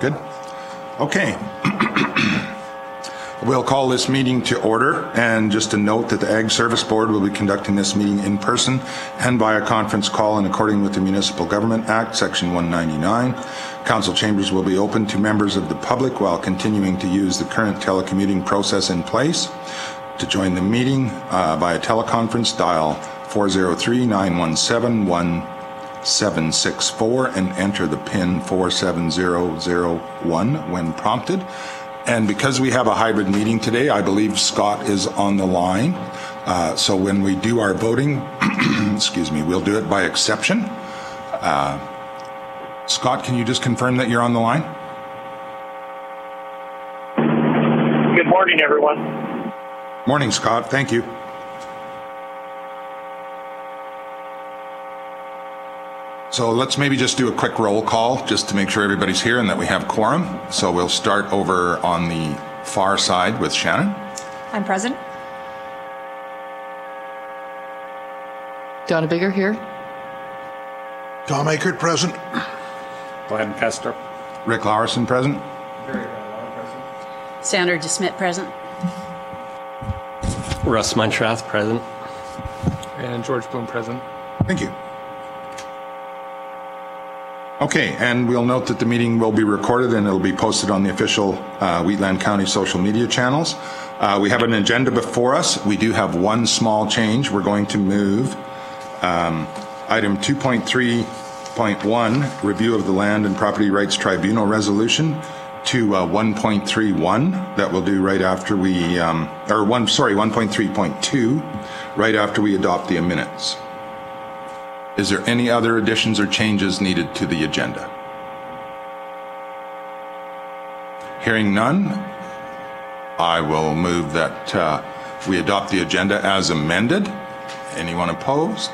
Good. Okay. We'll call this meeting to order, and just a note that the Ag Service Board will be conducting this meeting in person and via conference call in accordance with the Municipal Government Act, Section 199. Council chambers will be open to members of the public while continuing to use the current telecommuting process in place. To join the meeting via teleconference, dial 403-917-1764 and enter the PIN 47001 when prompted. And because we have a hybrid meeting today, I believe Scott is on the line. So when we do our voting, excuse me, we'll do it by exception. Scott, can you just confirm that you're on the line? Good morning, everyone. Morning, Scott. Thank you. So let's maybe just do a quick roll call just to make sure everybody's here and that we have quorum. So we'll start over on the far side with Shannon. I'm present. Donna Bigger here. Tom Akert present. Glenn Kester. Rick Larson present. Sandra DeSmit present. Russ Munchrath present. And George Bloom present. Thank you. Okay, and we'll note that the meeting will be recorded and it'll be posted on the official Wheatland County social media channels. We have an agenda before us. We do have one small change. We're going to move item 2.3.1, review of the Land and Property Rights Tribunal resolution, to 1.31 that we'll do right after we, 1.3.2, right after we adopt the minutes. Is there any other additions or changes needed to the agenda? Hearing none, I will move that we adopt the agenda as amended. Anyone opposed?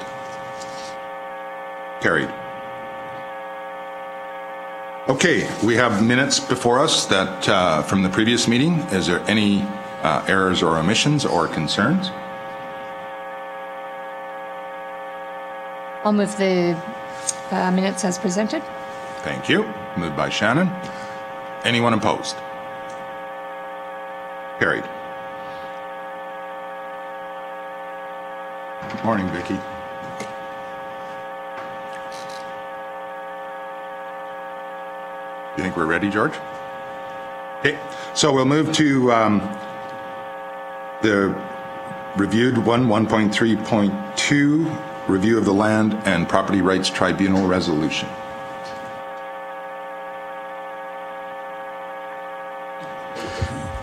Carried. Okay, we have minutes before us that from the previous meeting. Is there any errors or omissions or concerns? I'll move the minutes as presented. Thank you. Moved by Shannon. Anyone opposed? Carried. Good morning, Vicki. You think we're ready, George? Okay, so we'll move to the reviewed 1.3.2, review of the Land and Property Rights Tribunal resolution.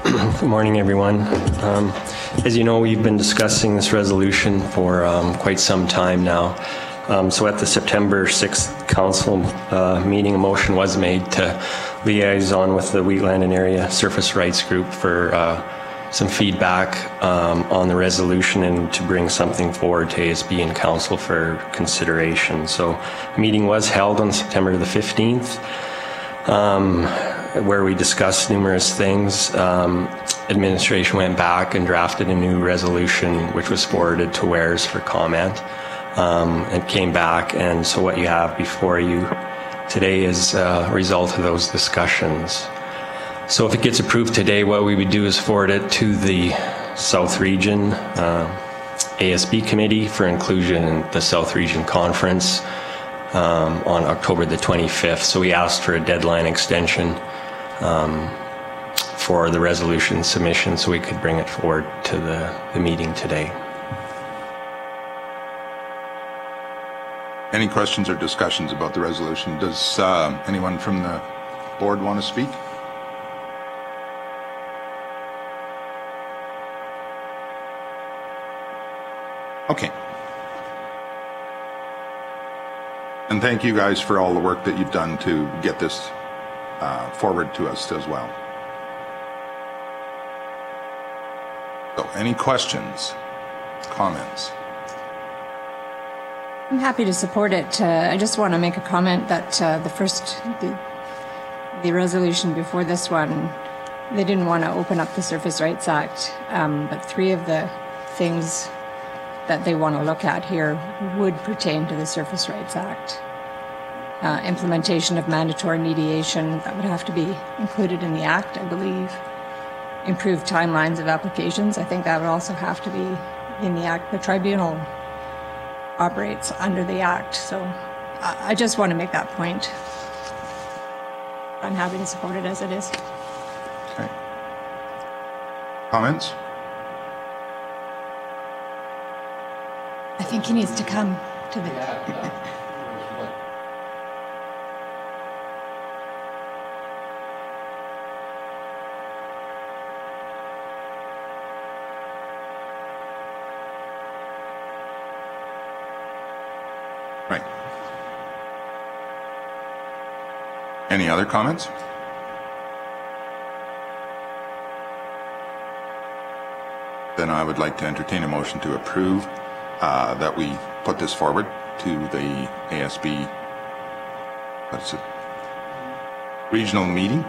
Good morning, everyone. As you know, we've been discussing this resolution for quite some time now. So at the September 6th council meeting, a motion was made to liaison with the Wheatland and Area Surface Rights Group for some feedback on the resolution and to bring something forward to ASB and council for consideration. So a meeting was held on September the 15th where we discussed numerous things. Administration went back and drafted a new resolution which was forwarded to WARES for comment. It came back, and so what you have before you today is a result of those discussions. So if it gets approved today, what we would do is forward it to the South Region ASB Committee for inclusion in the South Region Conference on October the 25th. So we asked for a deadline extension for the resolution submission so we could bring it forward to the meeting today. Any questions or discussions about the resolution? Does anyone from the board want to speak? Okay. And thank you guys for all the work that you've done to get this forward to us as well. So, any questions, comments? I'm happy to support it. I just want to make a comment that the resolution before this one, they didn't want to open up the Surface Rights Act, but three of the things that they want to look at here would pertain to the Surface Rights Act. implementation of mandatory mediation, that would have to be included in the Act, I believe. Improved timelines of applications, I think that would also have to be in the Act. The tribunal operates under the Act, so I just want to make that point. I'm happy to support it as it is. Okay. Comments? I think he needs to come to the... Right. Any other comments? Then I would like to entertain a motion to approve that we put this forward to the ASB, what is it, regional meeting?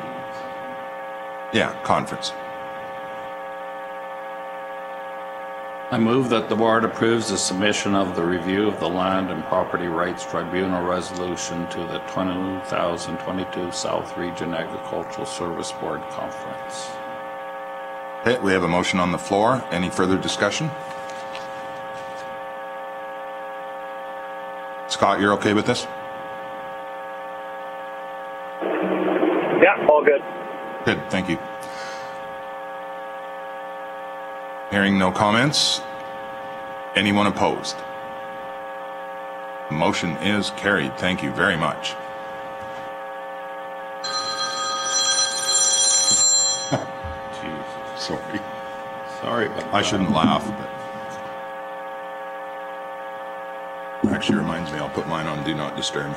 Yeah, conference. I move that the board approves the submission of the review of the Land and Property Rights Tribunal resolution to the 2022 South Region Agricultural Service Board Conference. Okay, we have a motion on the floor. Any further discussion? Scott, you're okay with this? Yeah, all good. Good, thank you. Hearing no comments. Anyone opposed? The motion is carried. Thank you very much. Jesus, sorry. Sorry about that. I shouldn't laugh, but actually reminds me I'll put mine on Do Not Disturb.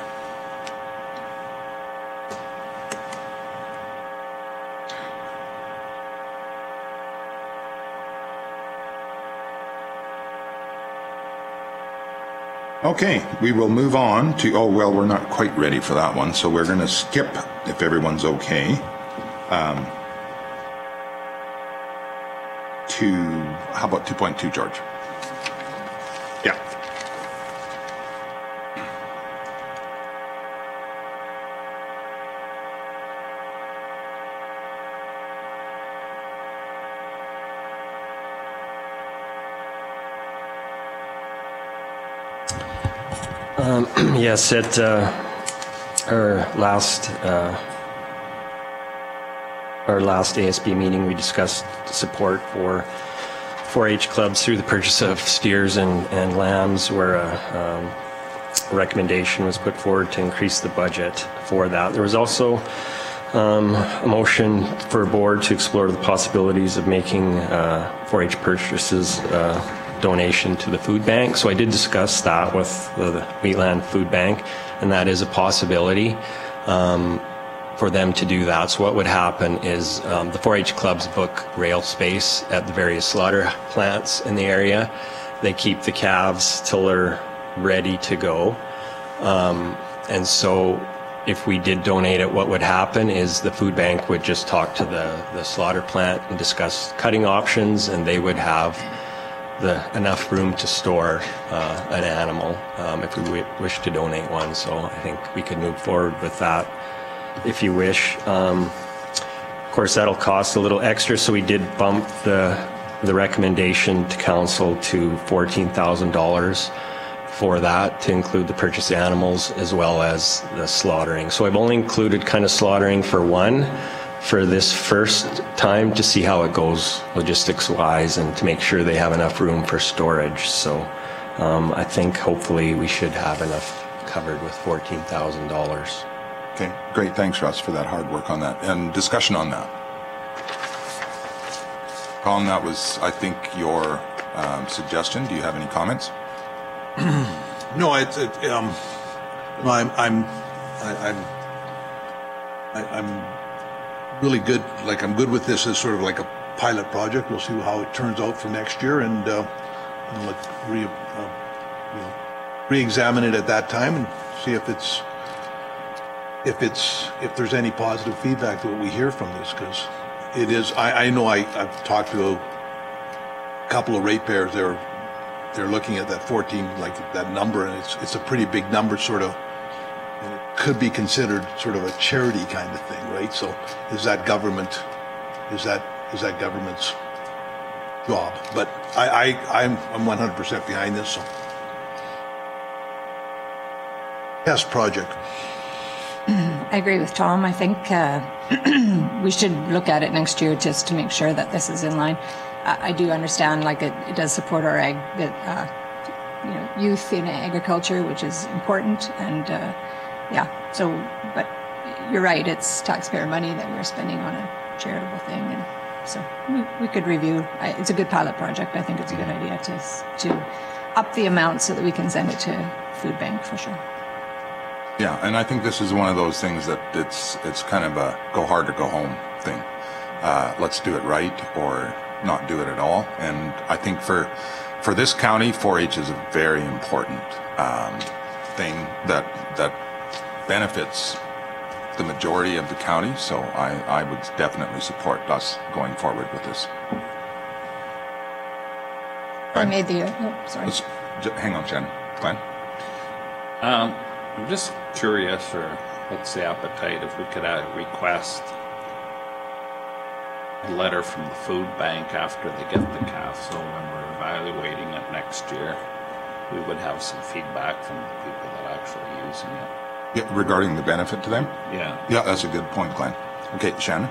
Okay, we will move on to, oh, well, we're not quite ready for that one, so we're going to skip, if everyone's okay, to, how about 2.2, George? Yeah. Yes, at our last ASB meeting, we discussed support for 4-H clubs through the purchase of steers and lambs, where a recommendation was put forward to increase the budget for that. There was also a motion for a board to explore the possibilities of making 4-H purchases donation to the food bank. So I did discuss that with the Wheatland Food Bank, and that is a possibility for them to do that. So what would happen is the 4-H clubs book rail space at the various slaughter plants in the area. They keep the calves till they're ready to go. And so if we did donate it, what would happen is the food bank would just talk to the slaughter plant and discuss cutting options, and they would have enough room to store an animal if we wish to donate one. So I think we could move forward with that if you wish. Of course, that'll cost a little extra, so we did bump the recommendation to council to $14,000 for that, to include the purchase animals as well as the slaughtering. So I've only included kind of slaughtering for one for this first time, to see how it goes logistics wise and to make sure they have enough room for storage. So I think hopefully we should have enough covered with $14,000. Okay, great. Thanks, Russ, for that hard work on that. And discussion on that. Colin, that was, I think, your suggestion. Do you have any comments? No, I'm really good. Like, I'm good with this as sort of like a pilot project. We'll see how it turns out for next year, and re-examine it at that time and see if there's any positive feedback that we hear from this, because it is. I know I've talked to a couple of ratepayers. They're looking at that 14, like that number, and it's a pretty big number, sort of. And it could be considered sort of a charity kind of thing, right? So is that government, is that government's job? But I'm 100% behind this, so. Test project. I agree with Tom. I think we should look at it next year just to make sure that this is in line. I do understand, like, it does support our youth in agriculture, which is important, and so, but you're right, it's taxpayer money that we're spending on a charitable thing, and so we could review. It's a good pilot project. I think it's a good idea to up the amount so that we can send it to food bank for sure. Yeah, and I think this is one of those things that it's kind of a go hard or go home thing. Let's do it right or not do it at all. And I think for this county, 4-H is a very important thing that benefits the majority of the county. So I would definitely support us going forward with this. I made the. Sorry. Hang on, Shannon. Glenn. I'm just curious, or what's the appetite if we could request a letter from the food bank after they get the calf, so when we're evaluating it next year, we would have some feedback from the people that are actually using it. Yeah, regarding the benefit to them? Yeah. Yeah, that's a good point, Glenn. Okay, Shannon?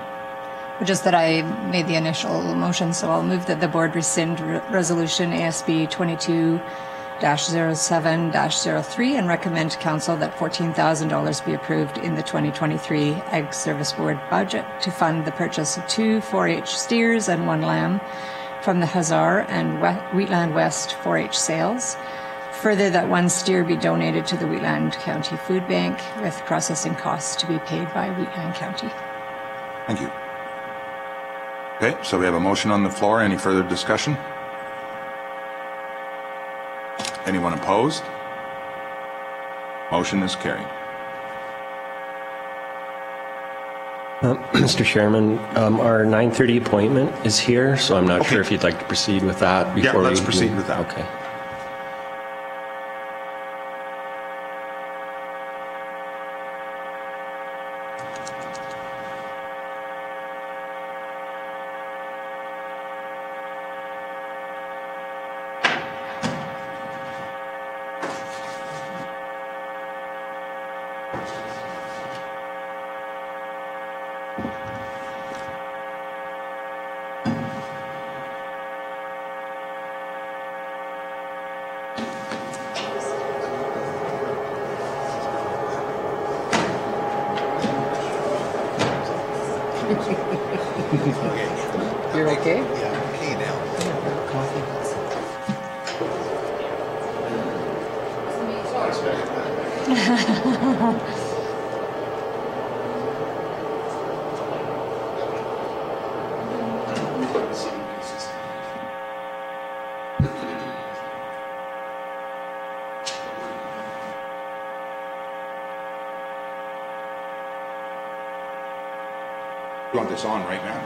Just that I made the initial motion, so I'll move that the board rescind resolution ASB 22-07-03 and recommend to council that $14,000 be approved in the 2023 Ag Service Board budget to fund the purchase of 2 4-H steers and 1 lamb from the Hazar and Wheatland West 4-H sales. Further, that 1 steer be donated to the Wheatland County Food Bank with processing costs to be paid by Wheatland County. Thank you. Okay, so we have a motion on the floor. Any further discussion? Anyone opposed? Motion is carried. Mr. Chairman, our 9:30 appointment is here, so I'm not sure if you'd like to proceed with that before let's proceed with that. Okay. You're okay? Yeah, I'm okay now. Coffee. You want this on right now?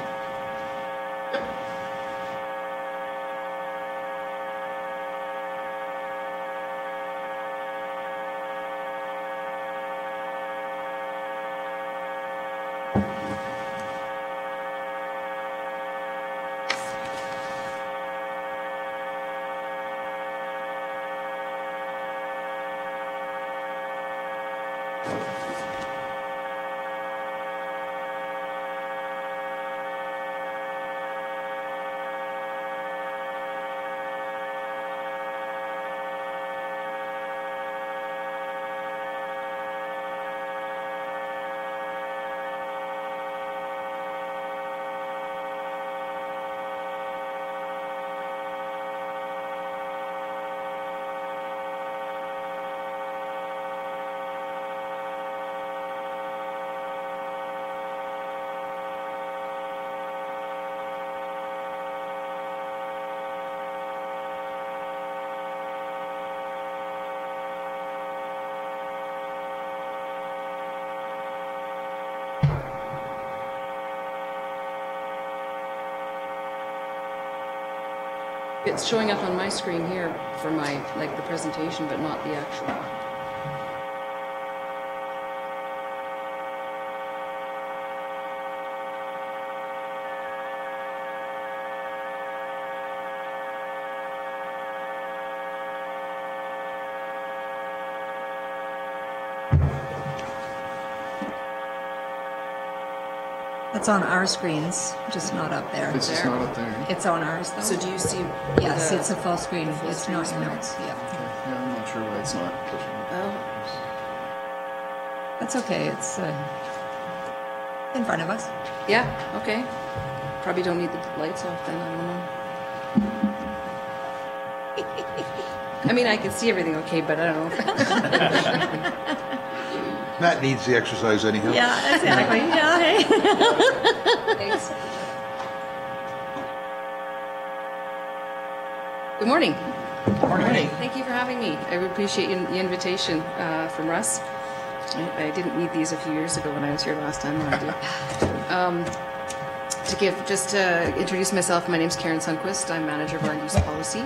It's showing up on my screen here for my, like, the presentation, but not the actual. That's on our screens, just not up there. It's just not up there. It's on ours though. So do you see? Yes, it's a full screen. It's not your notes. Yeah. Yeah, I'm not sure why it's not pushing it. Oh, That's okay. It's in front of us. yeah, okay. Probably don't need the lights off then, I don't know. I mean, I can see everything okay, but I don't know. That needs the exercise anyhow. Yeah, exactly. Yeah. Hey. Thanks. Good morning. Good morning. Thank you for having me. I really appreciate the invitation from Russ. I didn't need these a few years ago when I was here last time. I do. To introduce myself, my name is Karen Sundquist. I'm manager of land use policy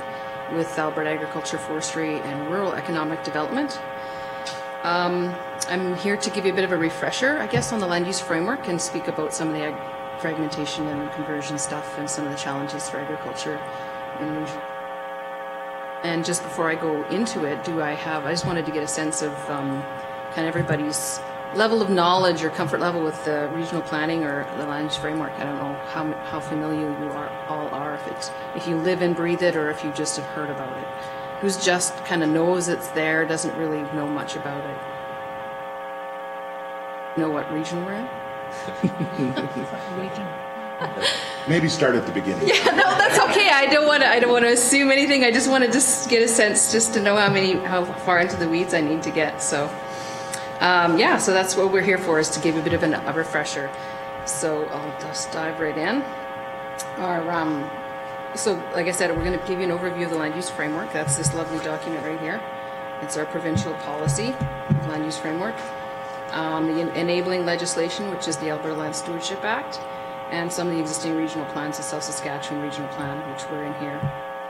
with Alberta Agriculture, Forestry and Rural Economic Development. I'm here to give you a bit of a refresher, I guess, on the land use framework and speak about some of the fragmentation and conversion stuff and some of the challenges for agriculture in region. And just before I go into it, I just wanted to get a sense of kind of everybody's level of knowledge or comfort level with the regional planning or the land use framework. I don't know how familiar you all are, if you live and breathe it or if you just have heard about it. Who's just kind of knows it's there, doesn't really know much about it. Know what region we're in? Maybe start at the beginning. Yeah, no, that's okay. I don't want to assume anything. I just want to just get a sense, just to know how far into the weeds I need to get. So, so that's what we're here for, is to give you a bit of a refresher. So I'll just dive right in. So like I said, we're going to give you an overview of the land use framework. That's this lovely document right here. It's our provincial policy land use framework. The enabling legislation, which is the Alberta Land Stewardship Act, and some of the existing regional plans, the South Saskatchewan Regional Plan, which we're in here,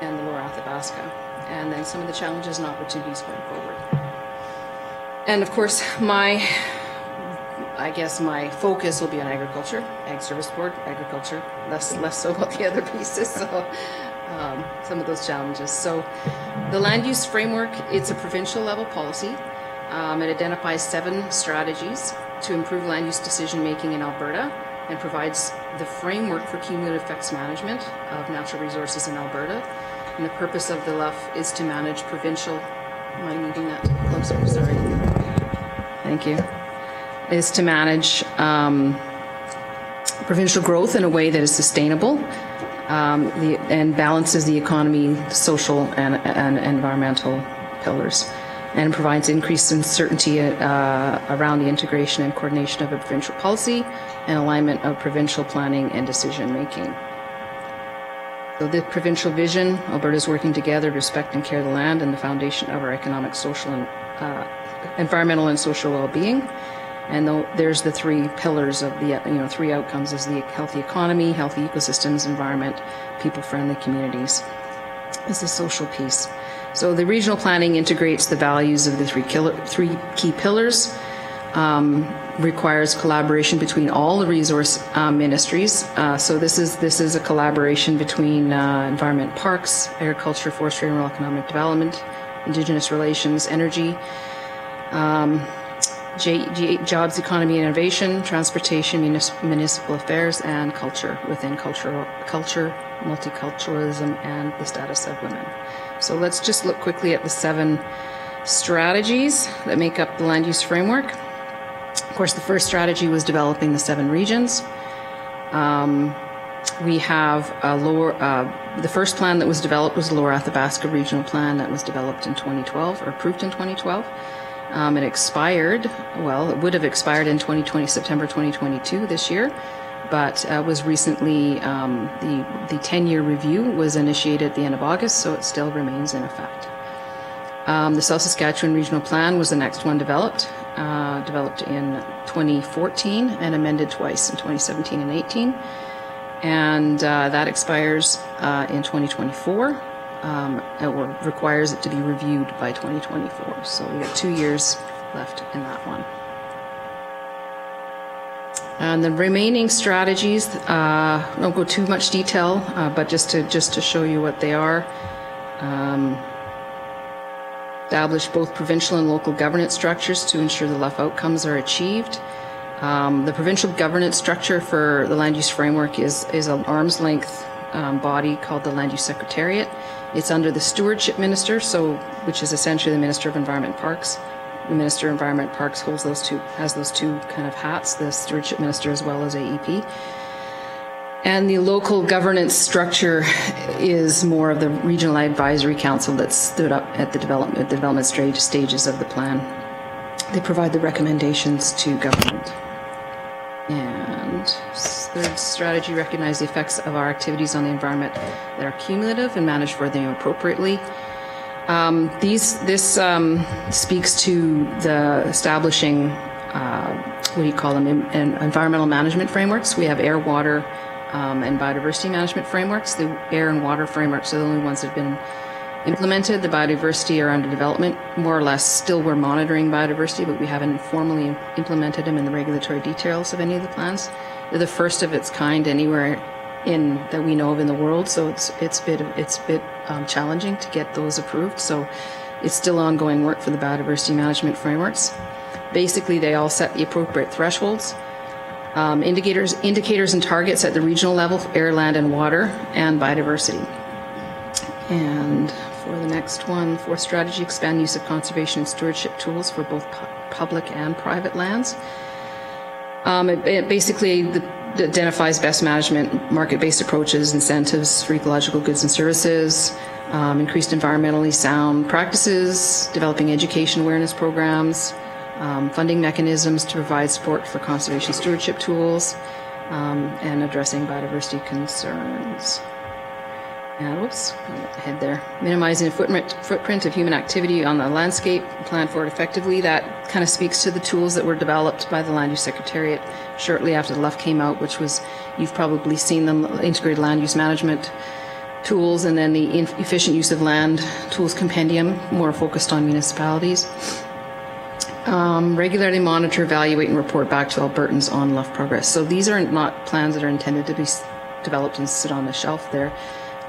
and the Lower Athabasca, and then some of the challenges and opportunities going forward. And of course, my focus will be on agriculture, Ag Service Board, agriculture, less so about the other pieces, so some of those challenges. So the land use framework, it's a provincial level policy. It identifies 7 strategies to improve land use decision making in Alberta and provides the framework for cumulative effects management of natural resources in Alberta. And the purpose of the LUF is to manage provincial, am I moving that closer? Sorry. Thank you. Is to manage provincial growth in a way that is sustainable and balances the economy, social and environmental pillars, and provides increased uncertainty around the integration and coordination of a provincial policy and alignment of provincial planning and decision making. So the provincial vision, Alberta is working together to respect and care the land and the foundation of our economic, social, and environmental and social well-being. And there's the 3 pillars of the 3 outcomes: is the healthy economy, healthy ecosystems, environment, people-friendly communities. Is the social piece. So the regional planning integrates the values of the 3 key pillars, requires collaboration between all the resource ministries. So this is a collaboration between environment, parks, agriculture, forestry and rural economic development, Indigenous relations, energy, jobs, economy and innovation, transportation, municipal affairs, and culture within culture, multiculturalism, and the status of women. So let's just look quickly at the 7 strategies that make up the land use framework. Of course, the first strategy was developing the 7 regions. We have the first plan that was developed was the Lower Athabasca Regional Plan that was developed in 2012, or approved in 2012. It expired, it would have expired in September 2022 this year, but was recently, the 10-year review was initiated at the end of August, so it still remains in effect. The South Saskatchewan Regional Plan was the next one developed in 2014 and amended twice in 2017 and 18. And that expires in 2024. It requires it to be reviewed by 2024. So we got 2 years left in that one. And the remaining strategies, I won't go too much detail, but just to show you what they are. Establish both provincial and local governance structures to ensure the LUF outcomes are achieved. The provincial governance structure for the land use framework is an arm's length body called the Land Use Secretariat. It's under the Stewardship Minister, which is essentially the Minister of Environment and Parks. The Minister of Environment and Parks has those two kind of hats, the Stewardship Minister as well as AEP. And the local governance structure is more of the Regional Advisory Council that stood up at the development stages of the plan. They provide the recommendations to government. And third strategy, recognize the effects of our activities on the environment that are cumulative and manage for them appropriately. This speaks to the establishing, environmental management frameworks. We have air, water, and biodiversity management frameworks. The air and water frameworks are the only ones that have been implemented. The biodiversity are under development. More or less, still we're monitoring biodiversity, but we haven't formally implemented them in the regulatory details of any of the plans. They're the first of its kind anywhere that we know of in the world, so it's a bit challenging to get those approved. So it's still ongoing work for the biodiversity management frameworks. Basically, they all set the appropriate thresholds. Indicators and targets at the regional level for air, land, and water, and biodiversity. And for the next one, fourth strategy, expand use of conservation and stewardship tools for both public and private lands. It basically identifies best management, market-based approaches, incentives for ecological goods and services, increased environmentally sound practices, developing education awareness programs, funding mechanisms to provide support for conservation stewardship tools, and addressing biodiversity concerns. And whoops, ahead there. Minimizing the footprint of human activity on the landscape, plan for it effectively. That kind of speaks to the tools that were developed by the Land Use Secretariat shortly after the LUF came out, which was, you've probably seen them, integrated land use management tools, and then the efficient use of land tools compendium, more focused on municipalities. Regularly monitor, evaluate, and report back to Albertans on LUF progress. So these are not plans that are intended to be developed and sit on the shelf. They're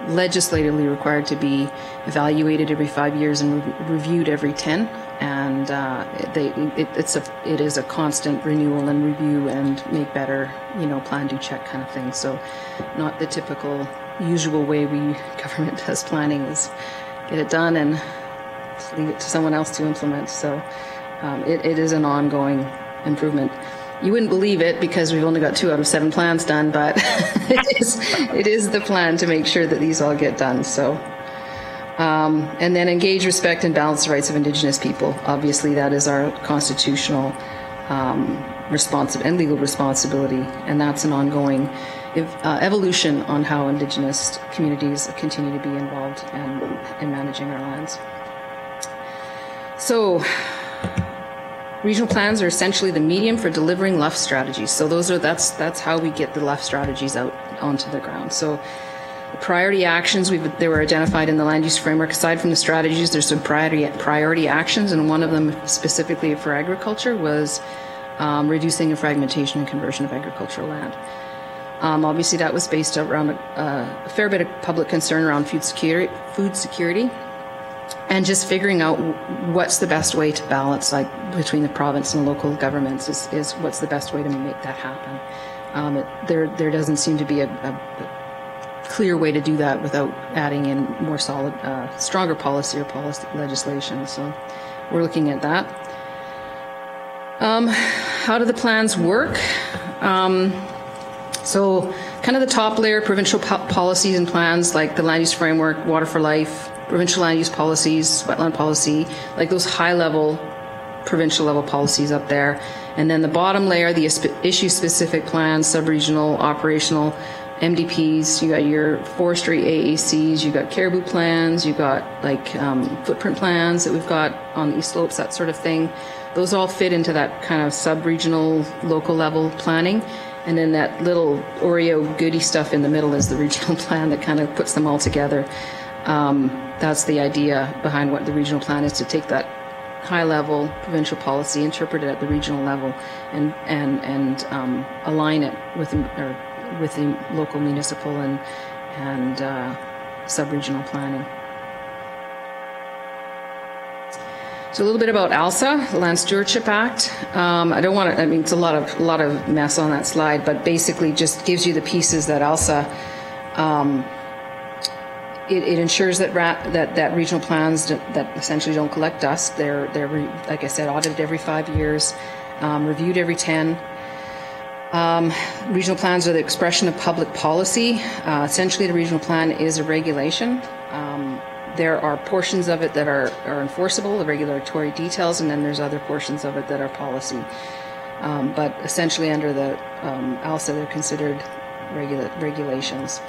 legislatively required to be evaluated every 5 years and reviewed every 10. And it is a constant renewal and review and make better, plan, do, check kind of thing. So not the typical usual way government does planning is get it done and leave it to someone else to implement. So it is an ongoing improvement. You wouldn't believe it because we've only got 2 out of 7 plans done, but it is the plan to make sure that these all get done. So, and then engage, respect, and balance the rights of Indigenous people. Obviously, that is our constitutional and legal responsibility, and that's an ongoing evolution on how Indigenous communities continue to be involved in managing our lands. So, regional plans are essentially the medium for delivering LUF strategies. So that's how we get the LUF strategies out onto the ground. So the priority actions they were identified in the land use framework. Aside from the strategies, there's some priority actions, and one of them specifically for agriculture was reducing the fragmentation and conversion of agricultural land. Obviously, that was based around a fair bit of public concern around food security. And just figuring out what's the best way to balance, between the province and local governments, is what's the best way to make that happen. There doesn't seem to be a clear way to do that without adding in more solid, stronger policy or policy legislation. So we're looking at that. How do the plans work? So kind of the top layer, provincial policies and plans like the land use framework, water for life, provincial land use policies, wetland policy, like those high-level, provincial-level policies up there. And then the bottom layer, the issue-specific plans, sub-regional, operational, MDPs, you got your forestry AACs, you got caribou plans, you got footprint plans that we've got on the east slopes, that sort of thing. Those all fit into that kind of sub-regional, local-level planning. And then that little Oreo goodie stuff in the middle is the regional plan that kind of puts them all together. That's the idea behind what the regional plan is, to take that high-level provincial policy, interpret it at the regional level, and align it with the local, municipal, and sub-regional planning. So a little bit about ALSA, the Land Stewardship Act. I don't want to, I mean, it's a lot of mess on that slide, but basically just gives you the pieces that ALSA, it ensures that that regional plans that essentially don't collect dust. They're like I said, audited every 5 years, reviewed every 10. Regional plans are the expression of public policy. Essentially, the regional plan is a regulation. There are portions of it that are enforceable, the regulatory details, and then there's other portions of it that are policy. But essentially, under the ALSA, they're considered regulations.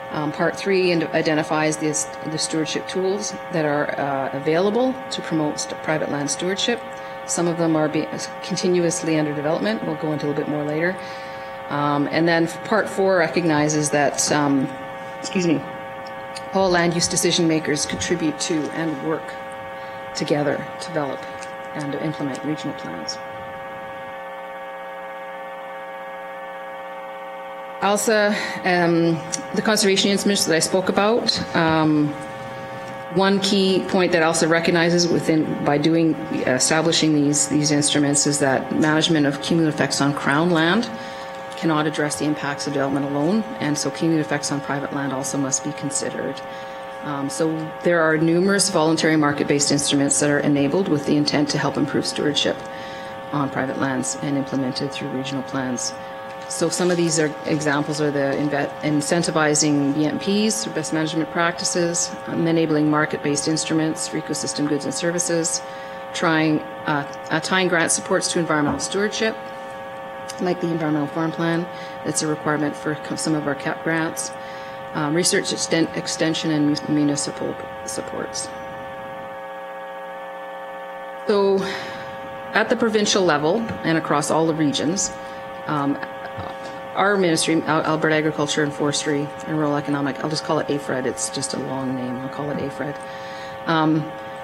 Part 3 identifies the stewardship tools that are available to promote private land stewardship. Some of them are continuously under development. We'll go into a little bit more later. And then Part 4 recognizes that, all land use decision makers contribute to and work together to develop and to implement regional plans. ALSA, the conservation instruments that I spoke about, one key point that ALSA recognizes by establishing these instruments is that management of cumulative effects on Crown land cannot address the impacts of development alone, and so cumulative effects on private land also must be considered. So there are numerous voluntary market-based instruments that are enabled with the intent to help improve stewardship on private lands and implemented through regional plans. So some of these examples are the incentivizing BMPs, or best management practices, enabling market-based instruments for ecosystem goods and services, tying grant supports to environmental stewardship, like the Environmental Farm Plan. That's a requirement for some of our CAP grants, research extension and municipal supports. So at the provincial level and across all the regions, our ministry, Alberta Agriculture and Forestry and Rural Economic, I'll just call it AFRED, it's just a long name, I'll call it AFRED,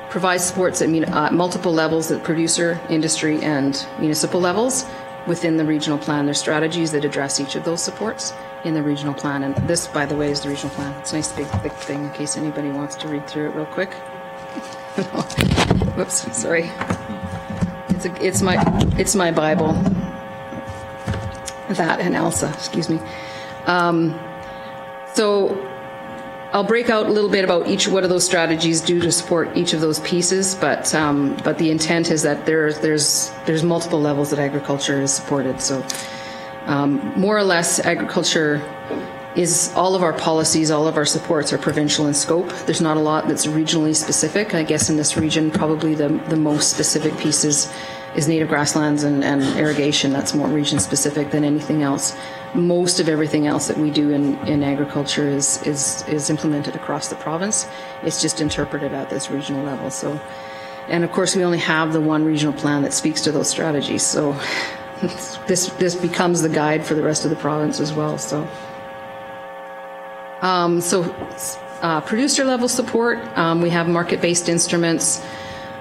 provides supports at multiple levels at producer, industry, and municipal levels within the regional plan. There's strategies that address each of those supports in the regional plan, and this, by the way, is the regional plan. It's a nice big thick thing in case anybody wants to read through it real quick. Whoops, sorry. It's my Bible. That and ALSA, excuse me. So I'll break out a little bit about what of those strategies do to support each of those pieces, but the intent is that there's multiple levels that agriculture is supported. So more or less, agriculture is all of our policies, all of our supports are provincial in scope. There's not a lot that's regionally specific. I guess in this region, probably the most specific pieces is native grasslands and irrigation. That's more region specific than anything else. Most of everything else that we do in agriculture is implemented across the province. It's just interpreted at this regional level. So, and of course we only have the one regional plan that speaks to those strategies. So this becomes the guide for the rest of the province as well. So, producer level support, we have market-based instruments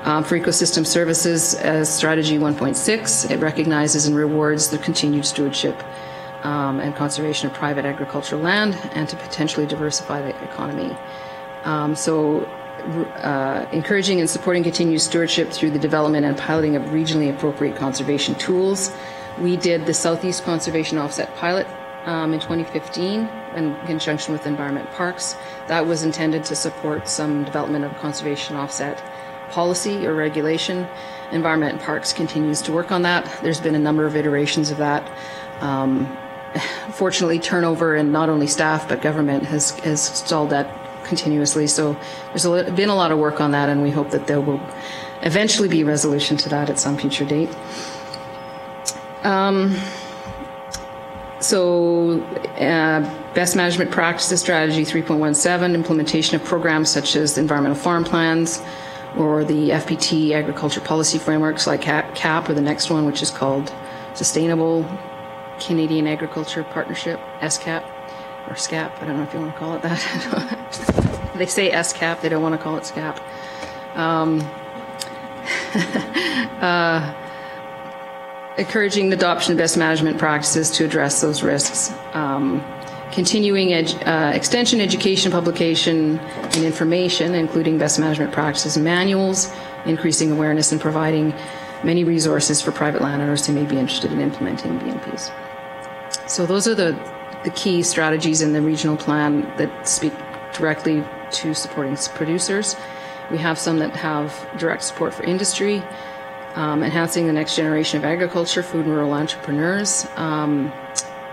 for ecosystem services as strategy 1.6. It recognizes and rewards the continued stewardship and conservation of private agricultural land and to potentially diversify the economy. Encouraging and supporting continued stewardship through the development and piloting of regionally appropriate conservation tools. We did the Southeast Conservation Offset Pilot in 2015 in conjunction with Environment Parks. That was intended to support some development of conservation offset policy or regulation. Environment Parks continues to work on that. There's been a number of iterations of that. Fortunately, turnover in not only staff but government has stalled that continuously. So there's been a lot of work on that, and we hope that there will eventually be a resolution to that at some future date. Best management practices strategy 3.17, implementation of programs such as environmental farm plans or the FPT agriculture policy frameworks like CAP, or the next one, which is called Sustainable Canadian Agriculture Partnership, SCAP, or SCAP, I don't know if you want to call it that. They say SCAP, they don't want to call it SCAP. Encouraging the adoption of best management practices to address those risks. Continuing extension, education, publication, and information, including best management practices manuals, increasing awareness and providing many resources for private landowners who may be interested in implementing BMPs. So those are the key strategies in the regional plan that speak directly to supporting producers. We have some that have direct support for industry, enhancing the next generation of agriculture, food and rural entrepreneurs.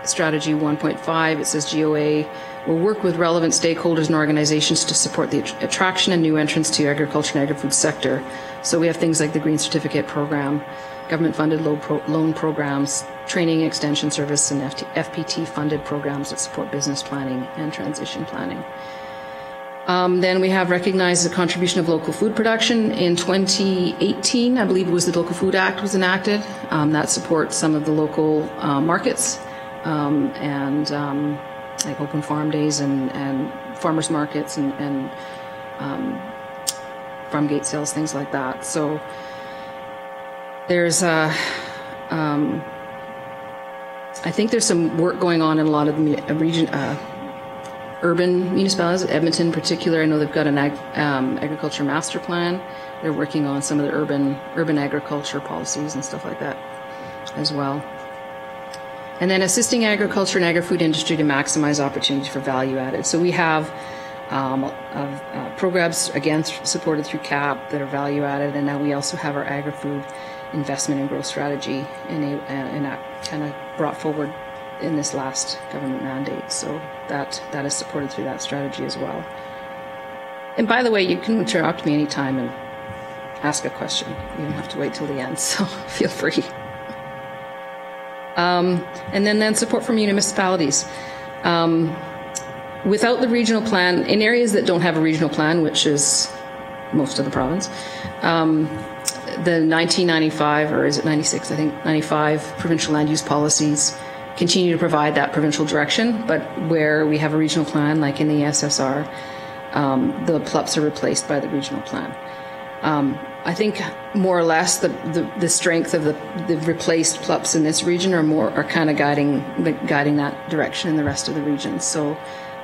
Strategy 1.5, it says GOA will work with relevant stakeholders and organizations to support the attraction and new entrants to agriculture and agri-food sector. So we have things like the Green Certificate Program, government-funded loan programs, training extension service, and FPT-funded programs that support business planning and transition planning. Then we have recognized the contribution of local food production. In 2018, I believe it was the Local Food Act was enacted. That supports some of the local markets and like open farm days and farmers markets and farm gate sales, things like that. So there's I think there's some work going on in a lot of the region. Urban municipalities, Edmonton in particular. I know they've got an agriculture master plan. They're working on some of the urban agriculture policies and stuff like that as well. And then assisting agriculture and agri-food industry to maximize opportunities for value added. So we have programs, again, supported through CAP that are value added, and now we also have our agri-food investment and growth strategy and that kind of brought forward in this last government mandate. So that is supported through that strategy as well. And by the way, you can interrupt me anytime and ask a question. You don't have to wait till the end, so feel free. And then support from municipalities. Without the regional plan, in areas that don't have a regional plan, which is most of the province, the 1995, or is it 96, I think, 95 provincial land use policies continue to provide that provincial direction, but where we have a regional plan, like in the SSR, the PLUPs are replaced by the regional plan. I think more or less the strength of the replaced PLUPs in this region are kind of guiding that direction in the rest of the region. So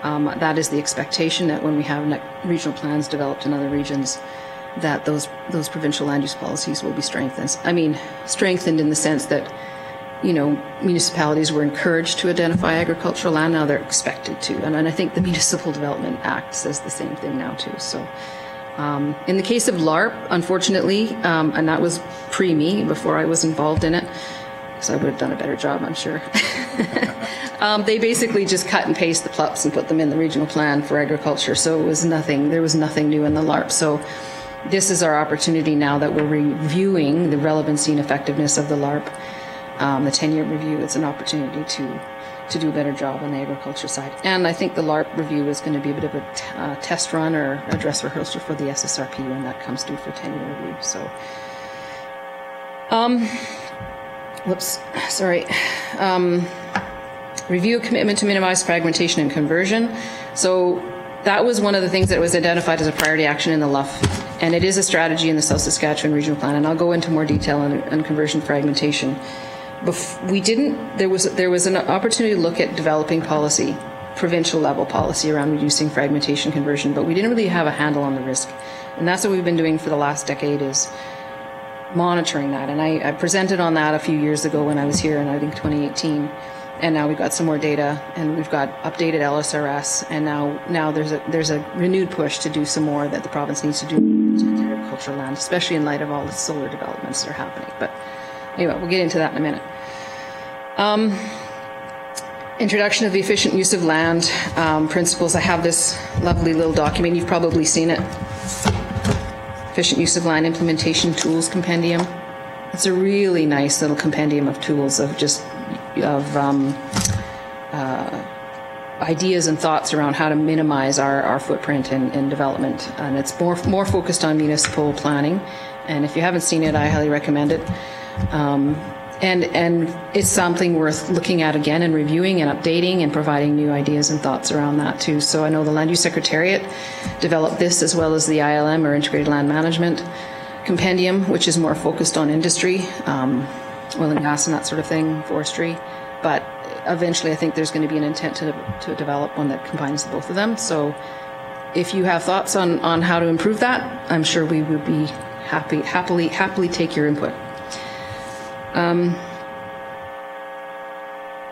that is the expectation, that when we have regional plans developed in other regions, that those provincial land use policies will be strengthened. I mean, strengthened in the sense that, you know, municipalities were encouraged to identify agricultural land. Now they're expected to. And I think the Municipal Development Act says the same thing now too. So in the case of LARP, unfortunately, and that was pre-me, before I was involved in it, so I would have done a better job, I'm sure. They basically just cut and paste the PLUPs and put them in the regional plan for agriculture. So there was nothing new in the LARP. So this is our opportunity now that we're reviewing the relevancy and effectiveness of the LARP. The 10-year review, it's an opportunity to do a better job on the agriculture side. And I think the LARP review is going to be a bit of a test run or a dress rehearsal for the SSRP when that comes due for 10-year review. So, review a commitment to minimize fragmentation and conversion. So that was one of the things that was identified as a priority action in the LUF, and it is a strategy in the South Saskatchewan Regional Plan, and I'll go into more detail on conversion fragmentation. There was an opportunity to look at developing policy, provincial level policy around reducing fragmentation conversion, but we didn't really have a handle on the risk. And that's what we've been doing for the last decade, is monitoring that. And I presented on that a few years ago when I was here in, I think, 2018. And now we've got some more data, and we've got updated LSRS, and now there's a renewed push to do some more that the province needs to do to agricultural land, especially in light of all the solar developments that are happening. But anyway, we'll get into that in a minute. Introduction of the efficient use of land principles. I have this lovely little document. You've probably seen it. Efficient use of land implementation tools compendium. It's a really nice little compendium of tools of ideas and thoughts around how to minimize our footprint in development. And it's more focused on municipal planning. And if you haven't seen it, I highly recommend it. And it's something worth looking at again and reviewing and updating and providing new ideas and thoughts around that too. So I know the Land Use Secretariat developed this, as well as the ILM, or Integrated Land Management Compendium, which is more focused on industry, oil and gas and that sort of thing, forestry. But eventually I think there's going to be an intent to develop one that combines both of them. So if you have thoughts on how to improve that, I'm sure we would be happily take your input.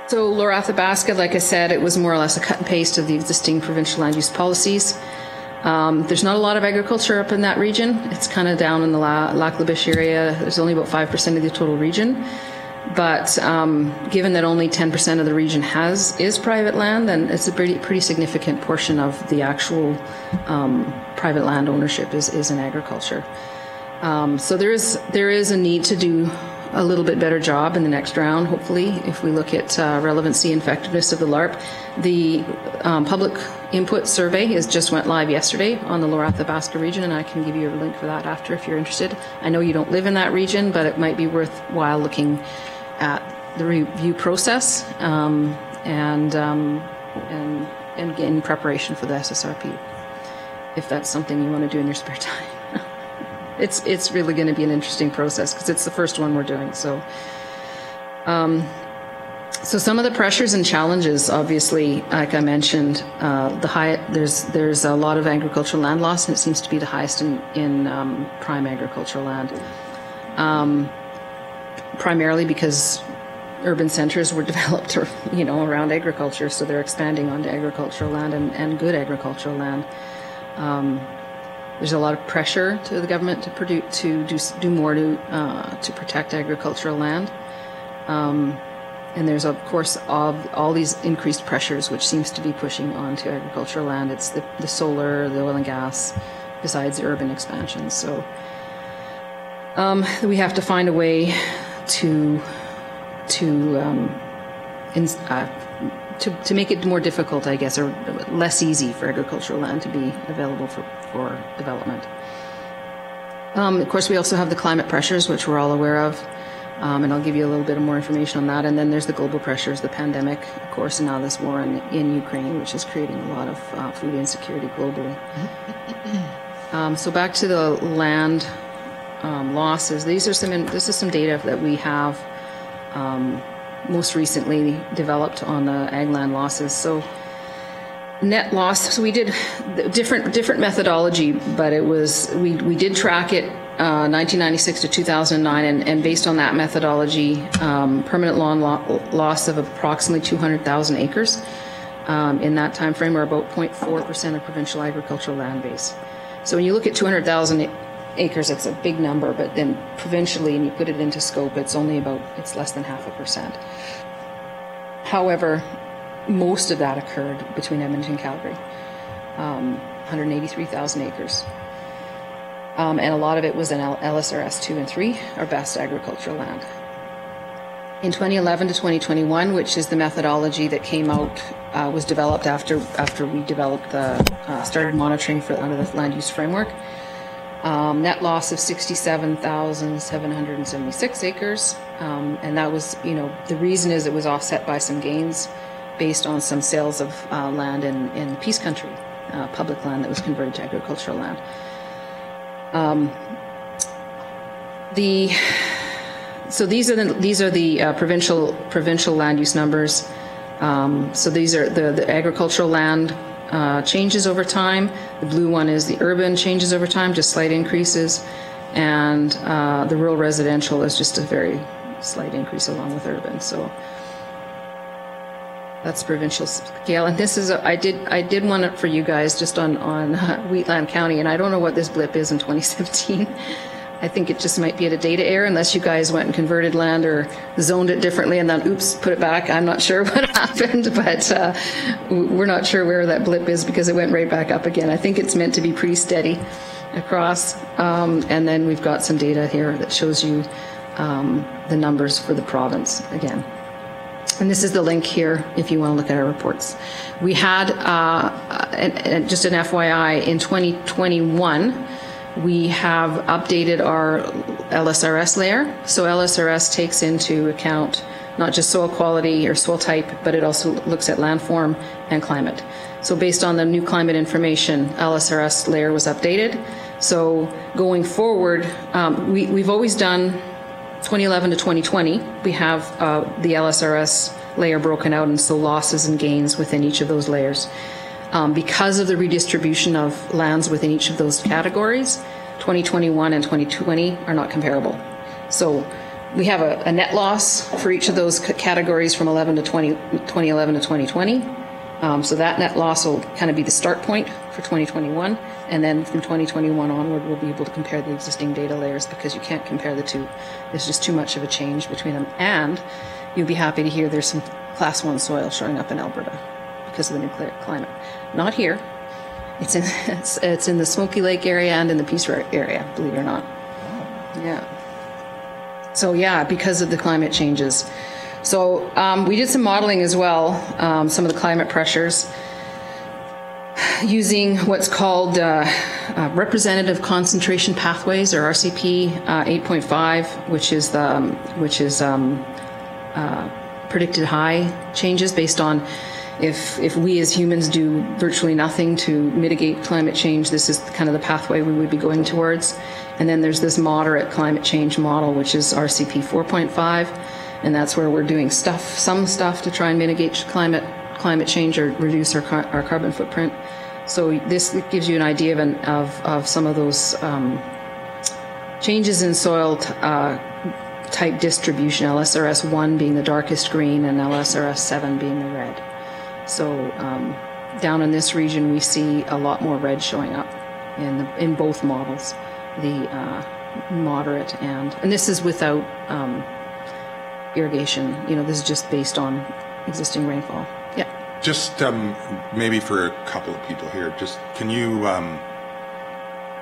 So Lower Athabasca, like I said, it was more or less a cut and paste of the existing provincial land use policies. There's not a lot of agriculture up in that region. It's kind of down in the Lac La Biche area. There's only about 5% of the total region. But given that only 10% of the region is private land, then it's a pretty significant portion of the actual private land ownership is in agriculture. So there is a need to do a little bit better job in the next round, hopefully, if we look at relevancy and effectiveness of the LARP. The public input survey just went live yesterday on the Lower Athabasca region, and I can give you a link for that after if you're interested. I know you don't live in that region, but it might be worthwhile looking at the review process and in preparation for the SSRP, if that's something you want to do in your spare time. It's really going to be an interesting process because it's the first one we're doing. So, so some of the pressures and challenges, obviously, like I mentioned, there's a lot of agricultural land loss, and it seems to be the highest in prime agricultural land. Primarily because urban centres were developed, around agriculture, so they're expanding onto agricultural land and good agricultural land. There's a lot of pressure to the government to do more to protect agricultural land, and there's of course all these increased pressures which seems to be pushing onto agricultural land. It's the solar, the oil and gas, besides the urban expansion. So we have to find a way to make it more difficult, I guess, or less easy for agricultural land to be available for development. Of course, we also have the climate pressures, which we're all aware of, and I'll give you a little bit more information on that. And then there's the global pressures, the pandemic, of course, and now this war in Ukraine, which is creating a lot of food insecurity globally. So back to the land losses. This is some data that we have most recently developed on the ag land losses. So net loss, so we did different methodology, but it was we did track it 1996 to 2009, and based on that methodology, permanent lawn loss of approximately 200,000 acres in that time frame, or about 0.4% of provincial agricultural land base. So when you look at 200,000 acres, it's a big number, but then provincially, and you put it into scope, it's less than 0.5%. However, most of that occurred between Edmonton and Calgary, 183,000 acres. And a lot of it was in LSRS 2 and 3, our best agricultural land. In 2011 to 2021, which is the methodology that came out, was developed after we developed started monitoring under the land use framework. Net loss of 67,776 acres, and that was, the reason is it was offset by some gains based on some sales of land in Peace Country, public land that was converted to agricultural land. So these are the provincial land use numbers. So these are the agricultural land changes over time. The blue one is the urban changes over time, just slight increases, and the rural residential is just a very slight increase along with urban. So that's provincial scale. And this is I did one for you guys just on Wheatland County, and I don't know what this blip is in 2017. I think it just might be at a data error, unless you guys went and converted land or zoned it differently and then, oops, put it back. I'm not sure what happened, but we're not sure where that blip is because it went right back up again. I think it's meant to be pretty steady across. And then we've got some data here that shows you the numbers for the province again. And this is the link here if you want to look at our reports. We had, just an FYI, in 2021, we have updated our LSRS layer. So LSRS takes into account not just soil quality or soil type, but it also looks at landform and climate. So based on the new climate information, LSRS layer was updated. So going forward, we've always done 2011 to 2020. We have the LSRS layer broken out, and so losses and gains within each of those layers. Because of the redistribution of lands within each of those categories, 2021 and 2020 are not comparable. So we have a net loss for each of those categories from 2011 to 2020. So that net loss will kind of be the start point for 2021. And then from 2021 onward, we'll be able to compare the existing data layers because you can't compare the two. There's just too much of a change between them. And you'll be happy to hear there's some Class 1 soil showing up in Alberta because of the nuclear climate. Not here. It's in the Smoky Lake area and in the Peace River area, believe it or not. Yeah. So yeah, because of the climate changes. So we did some modeling as well, some of the climate pressures, using what's called representative concentration pathways, or RCP 8.5, which is predicted high changes based on if we as humans do virtually nothing to mitigate climate change, this is kind of the pathway we would be going towards. And then there's this moderate climate change model, which is RCP 4.5, and that's where we're doing some stuff to try and mitigate climate change or reduce our carbon footprint. So this gives you an idea of some of those changes in soil type distribution, LSRS 1 being the darkest green and LSRS 7 being the red. So down in this region, we see a lot more red showing up in both models, the moderate and this is without irrigation. This is just based on existing rainfall. Yeah. Just maybe for a couple of people here, can you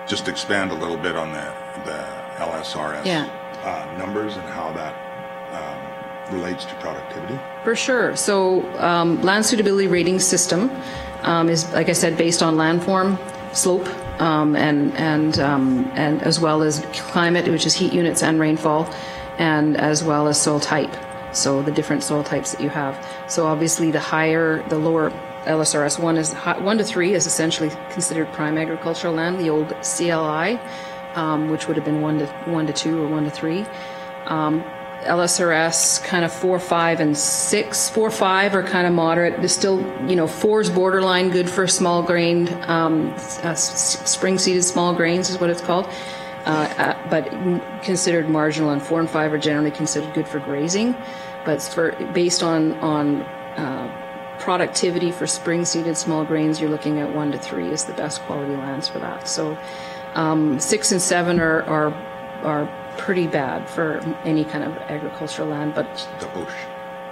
just expand a little bit on the LSRS numbers and how that relates to productivity? For sure. So land suitability rating system is, like I said, based on landform, slope, and as well as climate, which is heat units and rainfall, and as well as soil type. So the different soil types that you have. So obviously the lower LSRS 1 is 1 to 3 is essentially considered prime agricultural land. The old CLI, which would have been 1 to 2 or 1 to 3. LSRS kind of 4, 5, and 6. 4, 5 are kind of moderate. There's still, 4 is borderline good for small grained, spring seeded small grains is what it's called. But considered marginal, and 4 and 5 are generally considered good for grazing. But based on productivity for spring seeded small grains, you're looking at 1 to 3 is the best quality lands for that. So 6 and 7 are pretty bad for any kind of agricultural land, but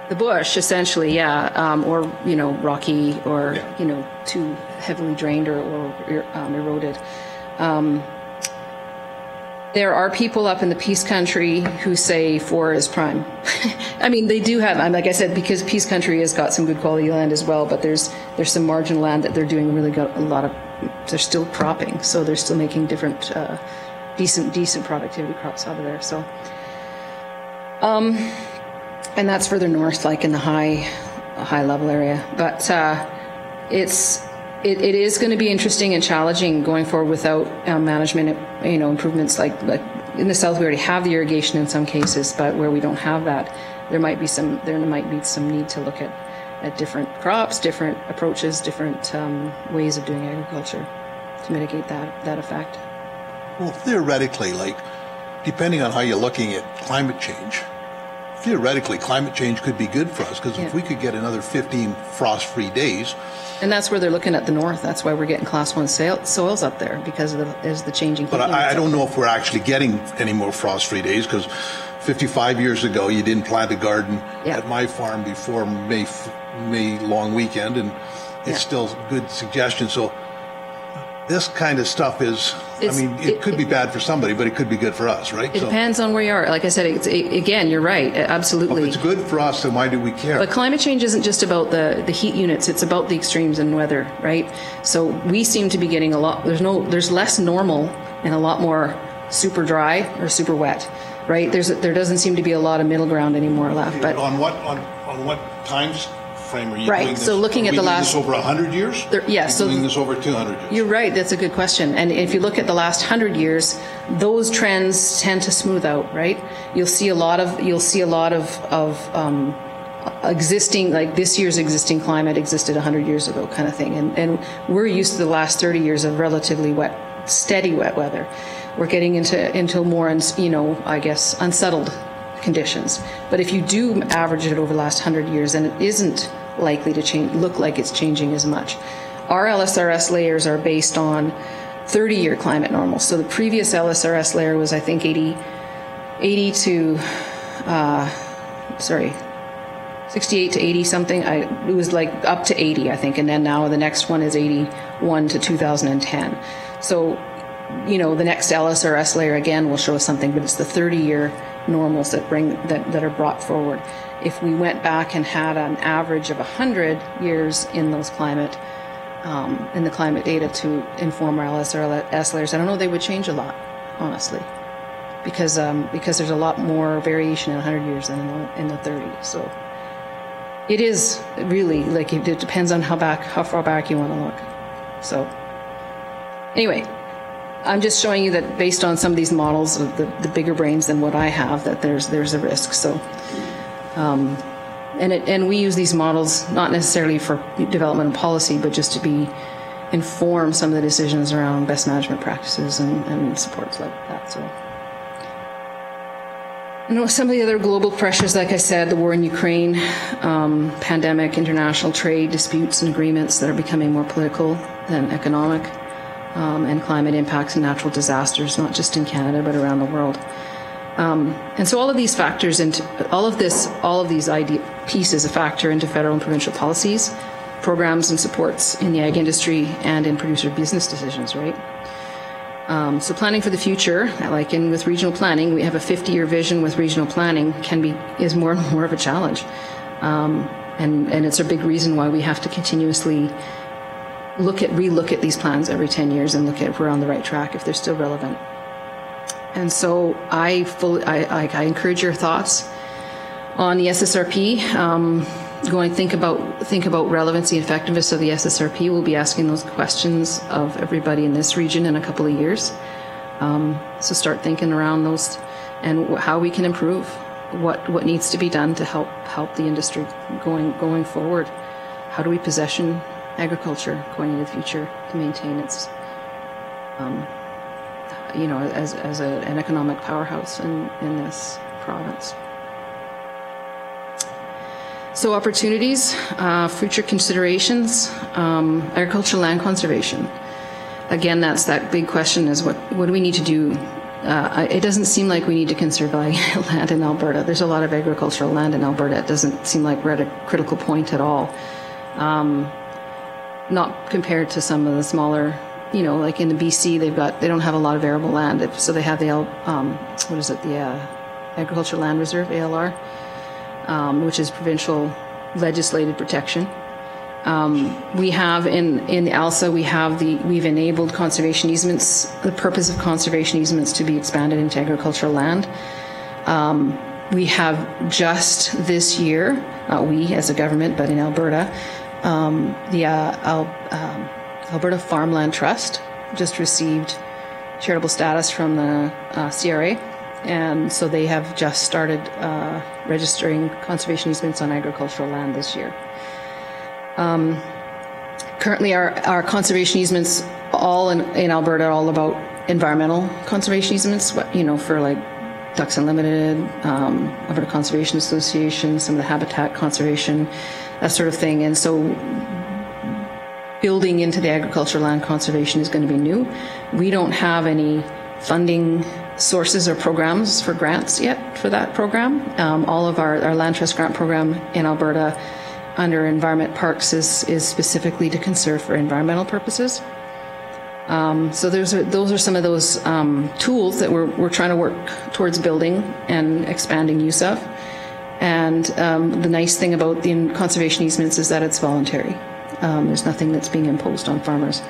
the bush essentially, or rocky, or too heavily drained or eroded. There are people up in the Peace Country who say 4 is prime. I mean, they do have, like I said, because Peace Country has got some good quality land as well, but there's some marginal land that they're doing really good, they're still cropping, so they're still making different decent productivity crops out of there. So, and that's further north, like in the high level area. But it is going to be interesting and challenging going forward without management, improvements. Like in the south, we already have the irrigation in some cases, but where we don't have that, there might be some need to look at different crops, different approaches, different ways of doing agriculture to mitigate that effect. Well, theoretically, depending on how you're looking at climate change, theoretically, climate change could be good for us, because if we could get another 15 frost-free days. And that's where they're looking at the north. That's why we're getting Class 1 soils up there, because of the changing. But I don't know if we're actually getting any more frost-free days, because 55 years ago, you didn't plant a garden at my farm before May long weekend, and it's still a good suggestion. So this kind of stuff it could be bad for somebody, but it could be good for us, right? It depends on where you are. Like I said, again, you're right, absolutely. Well, if it's good for us, then why do we care? But climate change isn't just about the heat units, it's about the extremes in weather, right? So we seem to be getting there's less normal and a lot more super dry or super wet, right? there doesn't seem to be a lot of middle ground anymore left. But on what times frame are you doing this? So looking at the last... this over 100 years? Doing this over 200 years? You're right, that's a good question. And if you look at the last 100 years, those trends tend to smooth out, right? You'll see a lot of existing, like this year's existing climate existed 100 years ago kind of thing. And we're used to the last 30 years of relatively steady wet weather. we're getting into more, I guess, unsettled conditions. But if you do average it over the last 100 years, then it isn't likely to look like it's changing as much. Our LSRS layers are based on 30-year climate normals. So the previous LSRS layer was, I think, 68 to 80 something. It was like up to 80, I think, and then now the next one is 81 to 2010. So, the next LSRS layer again will show us something, but it's the 30-year normals that are brought forward. If we went back and had an average of 100 years in those climate, in the climate data to inform our LSRS layers, I don't know they would change a lot, honestly, because there's a lot more variation in 100 years than in the 30. So it is really it depends on how far back you want to look. So anyway, I'm just showing you that based on some of these models of the bigger brains than what I have, that there's a risk. So, and we use these models not necessarily for development and policy, but just to inform some of the decisions around best management practices and supports like that. So, some of the other global pressures, like I said, the war in Ukraine, pandemic, international trade disputes and agreements that are becoming more political than economic. And climate impacts and natural disasters, not just in Canada, but around the world. And so all of these factors all of these pieces factor into federal and provincial policies, programs and supports in the ag industry and in producer business decisions, right? So planning for the future, like with regional planning, we have a 50-year vision with regional planning is more and more of a challenge. And it's a big reason why we have to continuously relook at these plans every 10 years and look at if we're on the right track, if they're still relevant. And so I encourage your thoughts on the SSRP. Think about relevancy and effectiveness of the SSRP. We'll be asking those questions of everybody in this region in a couple of years. So start thinking around those and how we can improve, what needs to be done to help the industry going forward. How do we position agriculture going into the future to maintain its, as an economic powerhouse in this province. So opportunities, future considerations, agricultural land conservation. Again, that's that big question is what do we need to do? It doesn't seem like we need to conserve land in Alberta. There's a lot of agricultural land in Alberta. It doesn't seem like we're at a critical point at all. Not compared to some of the smaller, like in the BC, they don't have a lot of arable land. So they have the Agricultural Land Reserve, ALR, which is provincial legislated protection. We have in ALSA, we've enabled conservation easements, the purpose of conservation easements to be expanded into agricultural land. We have just this year, not we as a government, but in Alberta, the Alberta Farmland Trust just received charitable status from the CRA, and so they have just started registering conservation easements on agricultural land this year. Currently, our conservation easements all in Alberta are all about environmental conservation easements, for like Ducks Unlimited, Alberta Conservation Association, some of the habitat conservation, that sort of thing. And so building into the agricultural land conservation is going to be new. We don't have any funding sources or programs for grants yet for that program. All of our land trust grant program in Alberta under environment parks is specifically to conserve for environmental purposes. So those are some of those tools that we're trying to work towards building and expanding use of. And the nice thing about the conservation easements is that it's voluntary. There's nothing that's being imposed on farmers.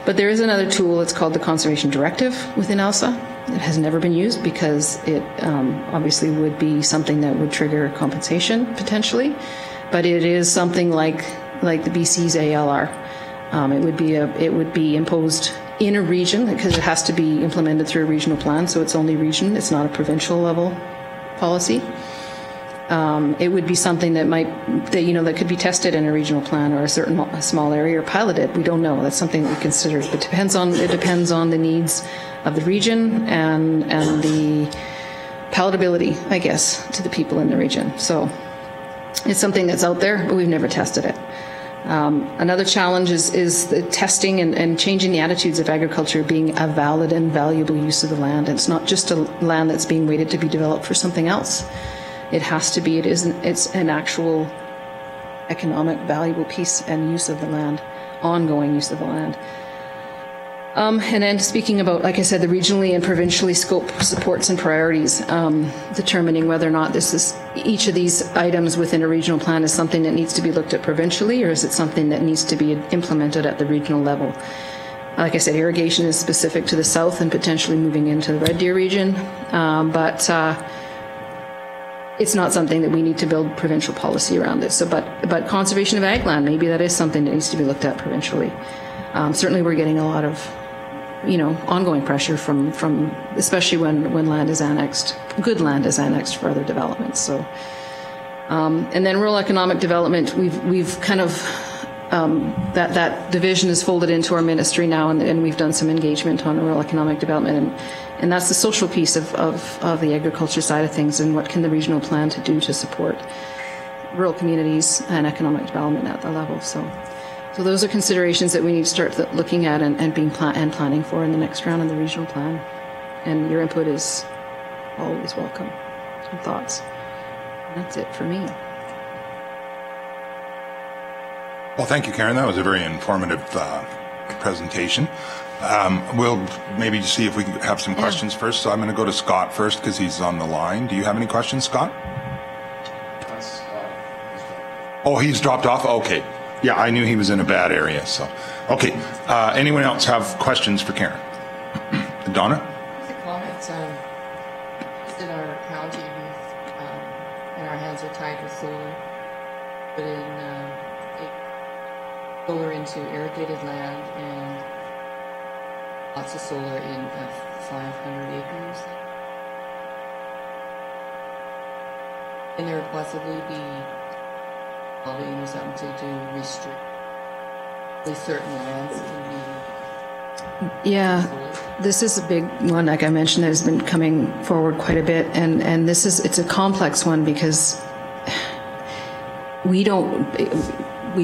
But there is another tool, it's called the Conservation Directive within ALSA. It has never been used because it obviously would be something that would trigger compensation potentially. But it is something like the BC's ALR. It would be imposed in a region because it has to be implemented through a regional plan, so it's only region, it's not a provincial level policy. It would be something that could be tested in a regional plan or a small area or piloted. We don't know. That's something that we consider. But it depends on the needs of the region and the palatability, I guess, to the people in the region. So it's something that's out there, but we've never tested it. Another challenge is the testing and changing the attitudes of agriculture being a valid and valuable use of the land. And it's not just a land that's being waited to be developed for something else. It has to be, it's an actual economic valuable piece and use of the land, ongoing use of the land. And then speaking about, like I said, the regionally and provincially scoped supports and priorities, determining whether or not each of these items within a regional plan is something that needs to be looked at provincially, or is it something that needs to be implemented at the regional level. Like I said, irrigation is specific to the south and potentially moving into the Red Deer region, but it's not something that we need to build provincial policy around this. So, but conservation of ag land, maybe that is something that needs to be looked at provincially. Certainly we're getting a lot of ongoing pressure from especially when land is annexed, good land is annexed for other developments. So, and then rural economic development, we've kind of, that division is folded into our ministry now, and we've done some engagement on rural economic development, and that's the social piece of the agriculture side of things, and what can the regional plan to do to support rural communities and economic development at that level. So those are considerations that we need to start looking at and planning for in the next round of the regional plan. And your input is always welcome. And thoughts. And that's it for me. Well, thank you, Karen. That was a very informative presentation. We'll maybe see if we can have some questions first. So I'm going to go to Scott first because he's on the line. Do you have any questions, Scott? Oh, he's dropped off? Okay. Yeah, I knew he was in a bad area, so. Okay, anyone else have questions for Karen? Donna? Just a comment. Just in our county, and our hands are tied with solar, putting solar into irrigated land and lots of solar in 500 acres. Can there possibly be or something to restrict certain lands in the Yeah, this is a big one, like I mentioned, that has been coming forward quite a bit, and it's a complex one because we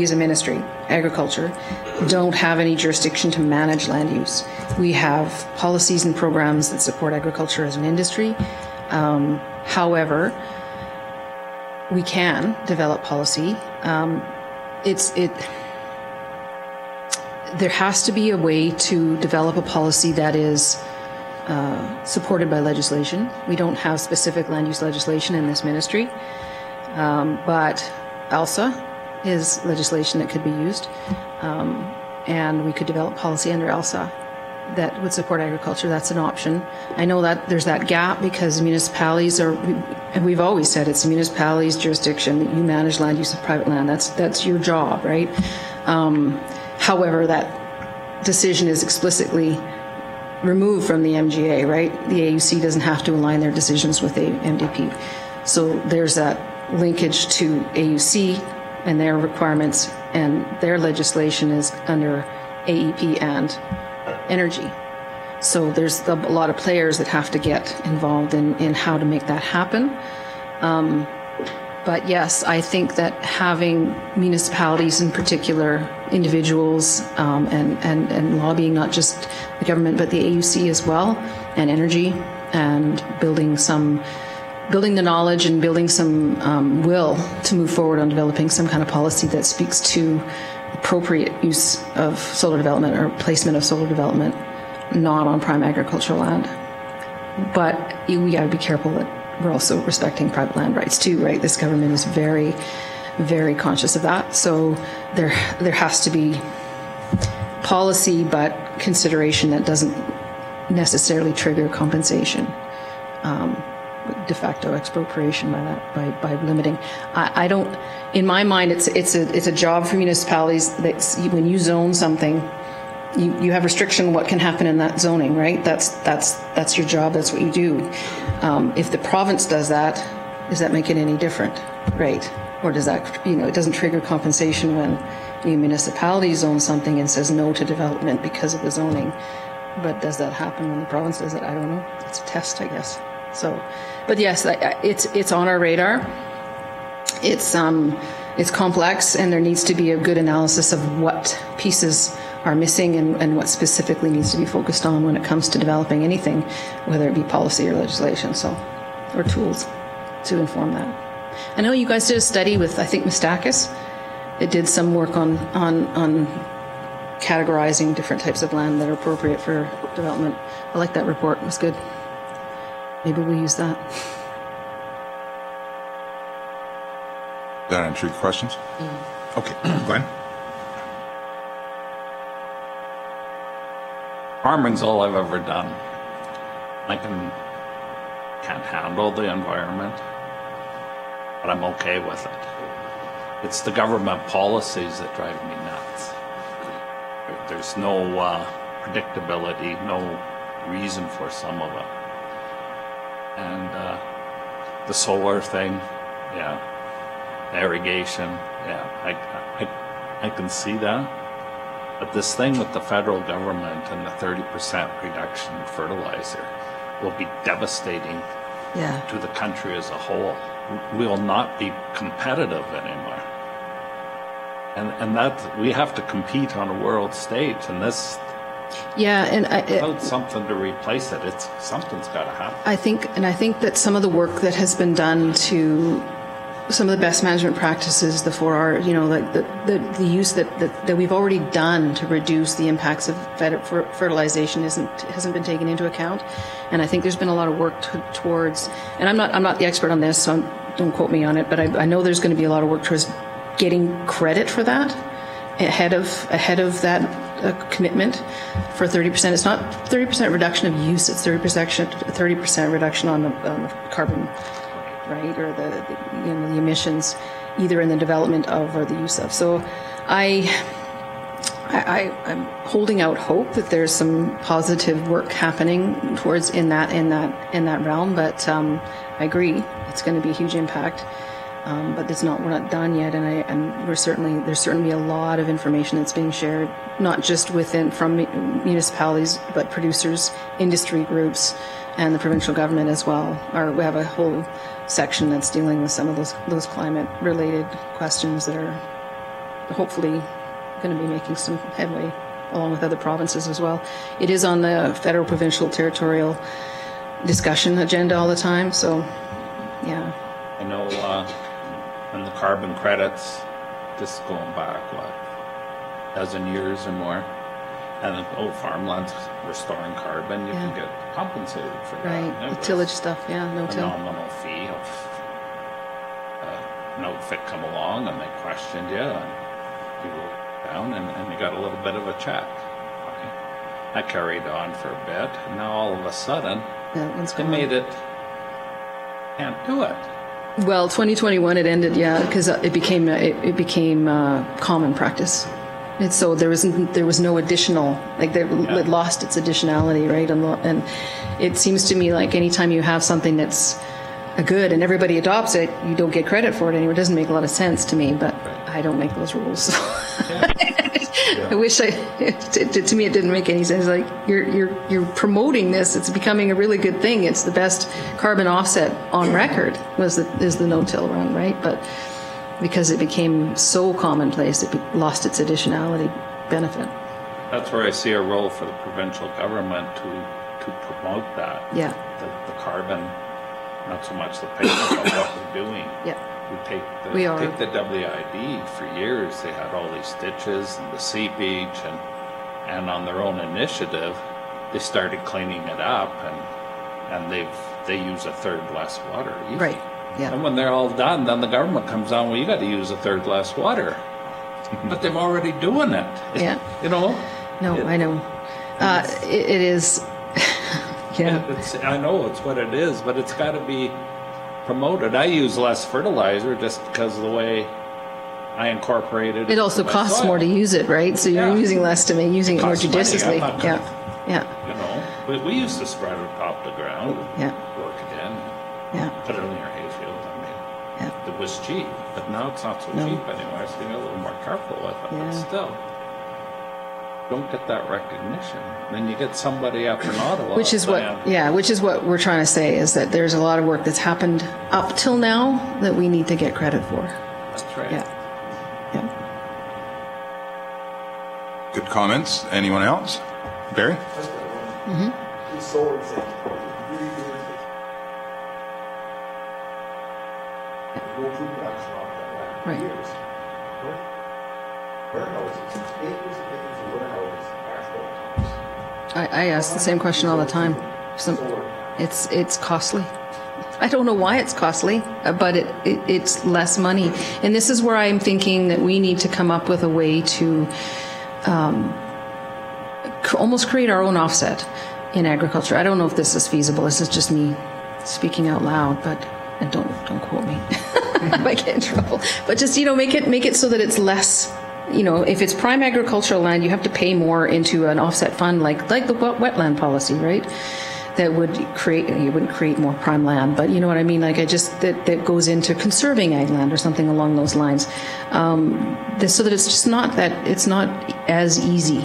as a ministry, agriculture, don't have any jurisdiction to manage land use. We have policies and programs that support agriculture as an industry. However, we can develop policy. There has to be a way to develop a policy that is supported by legislation. We don't have specific land use legislation in this ministry, but ELSA is legislation that could be used, and we could develop policy under ELSA that would support agriculture. That's an option. I know that there's that gap because municipalities and we've always said it's the municipality's jurisdiction that you manage land use of private land. That's your job, right? However, that decision is explicitly removed from the MGA, right? The AUC doesn't have to align their decisions with the MDP. So there's that linkage to AUC and their requirements, and their legislation is under AEP and energy. So there's a lot of players that have to get involved in how to make that happen. But yes, I think that having municipalities, in particular individuals, and lobbying not just the government but the AUC as well, and energy, and building the knowledge and building some will to move forward on developing some kind of policy that speaks to appropriate use of solar development or placement of solar development not on prime agricultural land. But we got to be careful that we're also respecting private land rights too, right? This government is very, very conscious of that. So there has to be policy, but consideration that doesn't necessarily trigger compensation. De facto expropriation by limiting. I don't. In my mind, it's a job for municipalities that when you zone something, you have restriction on what can happen in that zoning, right? That's your job. That's what you do. If the province does that, Does that make it any different? Right. Or does that, it doesn't trigger compensation when the municipality zones something and says no to development because of the zoning. But does that happen when the province does it? I don't know. It's a test, I guess. So, but yes, it's on our radar. It's complex, and there needs to be a good analysis of what pieces are missing and what specifically needs to be focused on when it comes to developing anything, whether it be policy or legislation, or tools to inform that. I know you guys did a study with, I think, Mistakis. It did some work on categorizing different types of land that are appropriate for development. I like that report. It was good. Maybe we'll use that. That answer your questions? Okay, Glenn? Farming's all I've ever done. I can't handle the environment, but I'm okay with it. It's the government policies that drive me nuts. There's no predictability, no reason for some of it. And the solar thing, yeah. The irrigation, yeah. I can see that. But this thing with the federal government and the 30% reduction in fertilizer will be devastating to the country as a whole. We will not be competitive anymore. And that we have to compete on a world stage, and this without something to replace it, something's got to happen. I think that some of the work that has been done to some of the best management practices, the 4R, like the use that we've already done to reduce the impacts of fertilization hasn't been taken into account, and I think there's been a lot of work towards. And I'm not the expert on this, so don't quote me on it, but I know there's going to be a lot of work towards getting credit for that ahead of that commitment for 30%. It's not 30% reduction of use; it's 30% reduction on the carbon. Right, or the emissions, either in the development of or the use of. So, I'm holding out hope that there's some positive work happening towards in that realm. But I agree, it's going to be a huge impact. But we're not done yet, and there's certainly a lot of information that's being shared, not just from municipalities, but producers, industry groups, and the provincial government as well. We have a whole section that's dealing with some of those climate-related questions that are hopefully going to be making some headway, along with other provinces as well. It is on the federal, provincial, territorial discussion agenda all the time. So, yeah. I know. And the carbon credits, this going back, a dozen years or more, and farmland's restoring carbon, you can get compensated for that. Right, the tillage stuff, no-till. A nominal fee of an outfit come along and they questioned you, and you go down and you got a little bit of a check. I carried on for a bit, and now all of a sudden, they made it, can't do it. Well, 2021 it ended, because it became common practice. And so there was no additional, it lost its additionality, right? And it seems to me like anytime you have something that's a good and everybody adopts it, you don't get credit for it anymore. It doesn't make a lot of sense to me, but I don't make those rules. So. I wish to me it didn't make any sense. Like you're promoting this, it's becoming a really good thing. It's the best carbon offset on record is the no-till run, right? But because it became so commonplace, it lost its additionality benefit. That's where I see a role for the provincial government to promote that. Yeah. The carbon, not so much the paper, but what we're doing. Yeah. Take the WID for years. They had all these ditches and the seepage, and on their own initiative, they started cleaning it up, and they use a third less water. Easy. Right. Yeah. And when they're all done, then the government comes on. Well, you got to use a third less water, but they're already doing it. Yeah. No, I know. It is. Yeah. I know it's what it is, but it's got to be promoted. I use less fertilizer just because of the way I incorporate it. It also costs more to use it, right? So you're using less to make using it more judiciously. Yeah. We used to spread it top the ground. Yeah. Work it in. Yeah. Put it on your hayfield. it was cheap, but now it's not so cheap anymore. So you got a little more careful with it, but still. Don't get that recognition. Then you get somebody up in Ottawa. Which is what we're trying to say, is that there's a lot of work that's happened up till now that we need to get credit for. That's right. Yeah. Good comments. Anyone else? Barry? Mm-hmm. Solar example. No food production off that land for Right. years. Warehouses, acres and acres of warehouses, asphalt. I ask the same question all the time. It's costly. I don't know why it's costly, but it's less money. And this is where I'm thinking that we need to come up with a way to almost create our own offset in agriculture. I don't know if this is feasible. This is just me speaking out loud, and don't quote me. I might get in trouble. But just, make it so that it's less. If it's prime agricultural land, you have to pay more into an offset fund, like the wetland policy, right? That would create, you wouldn't create more prime land, but you know what I mean? Like that goes into conserving ag land or something along those lines. So that it's just it's not as easy.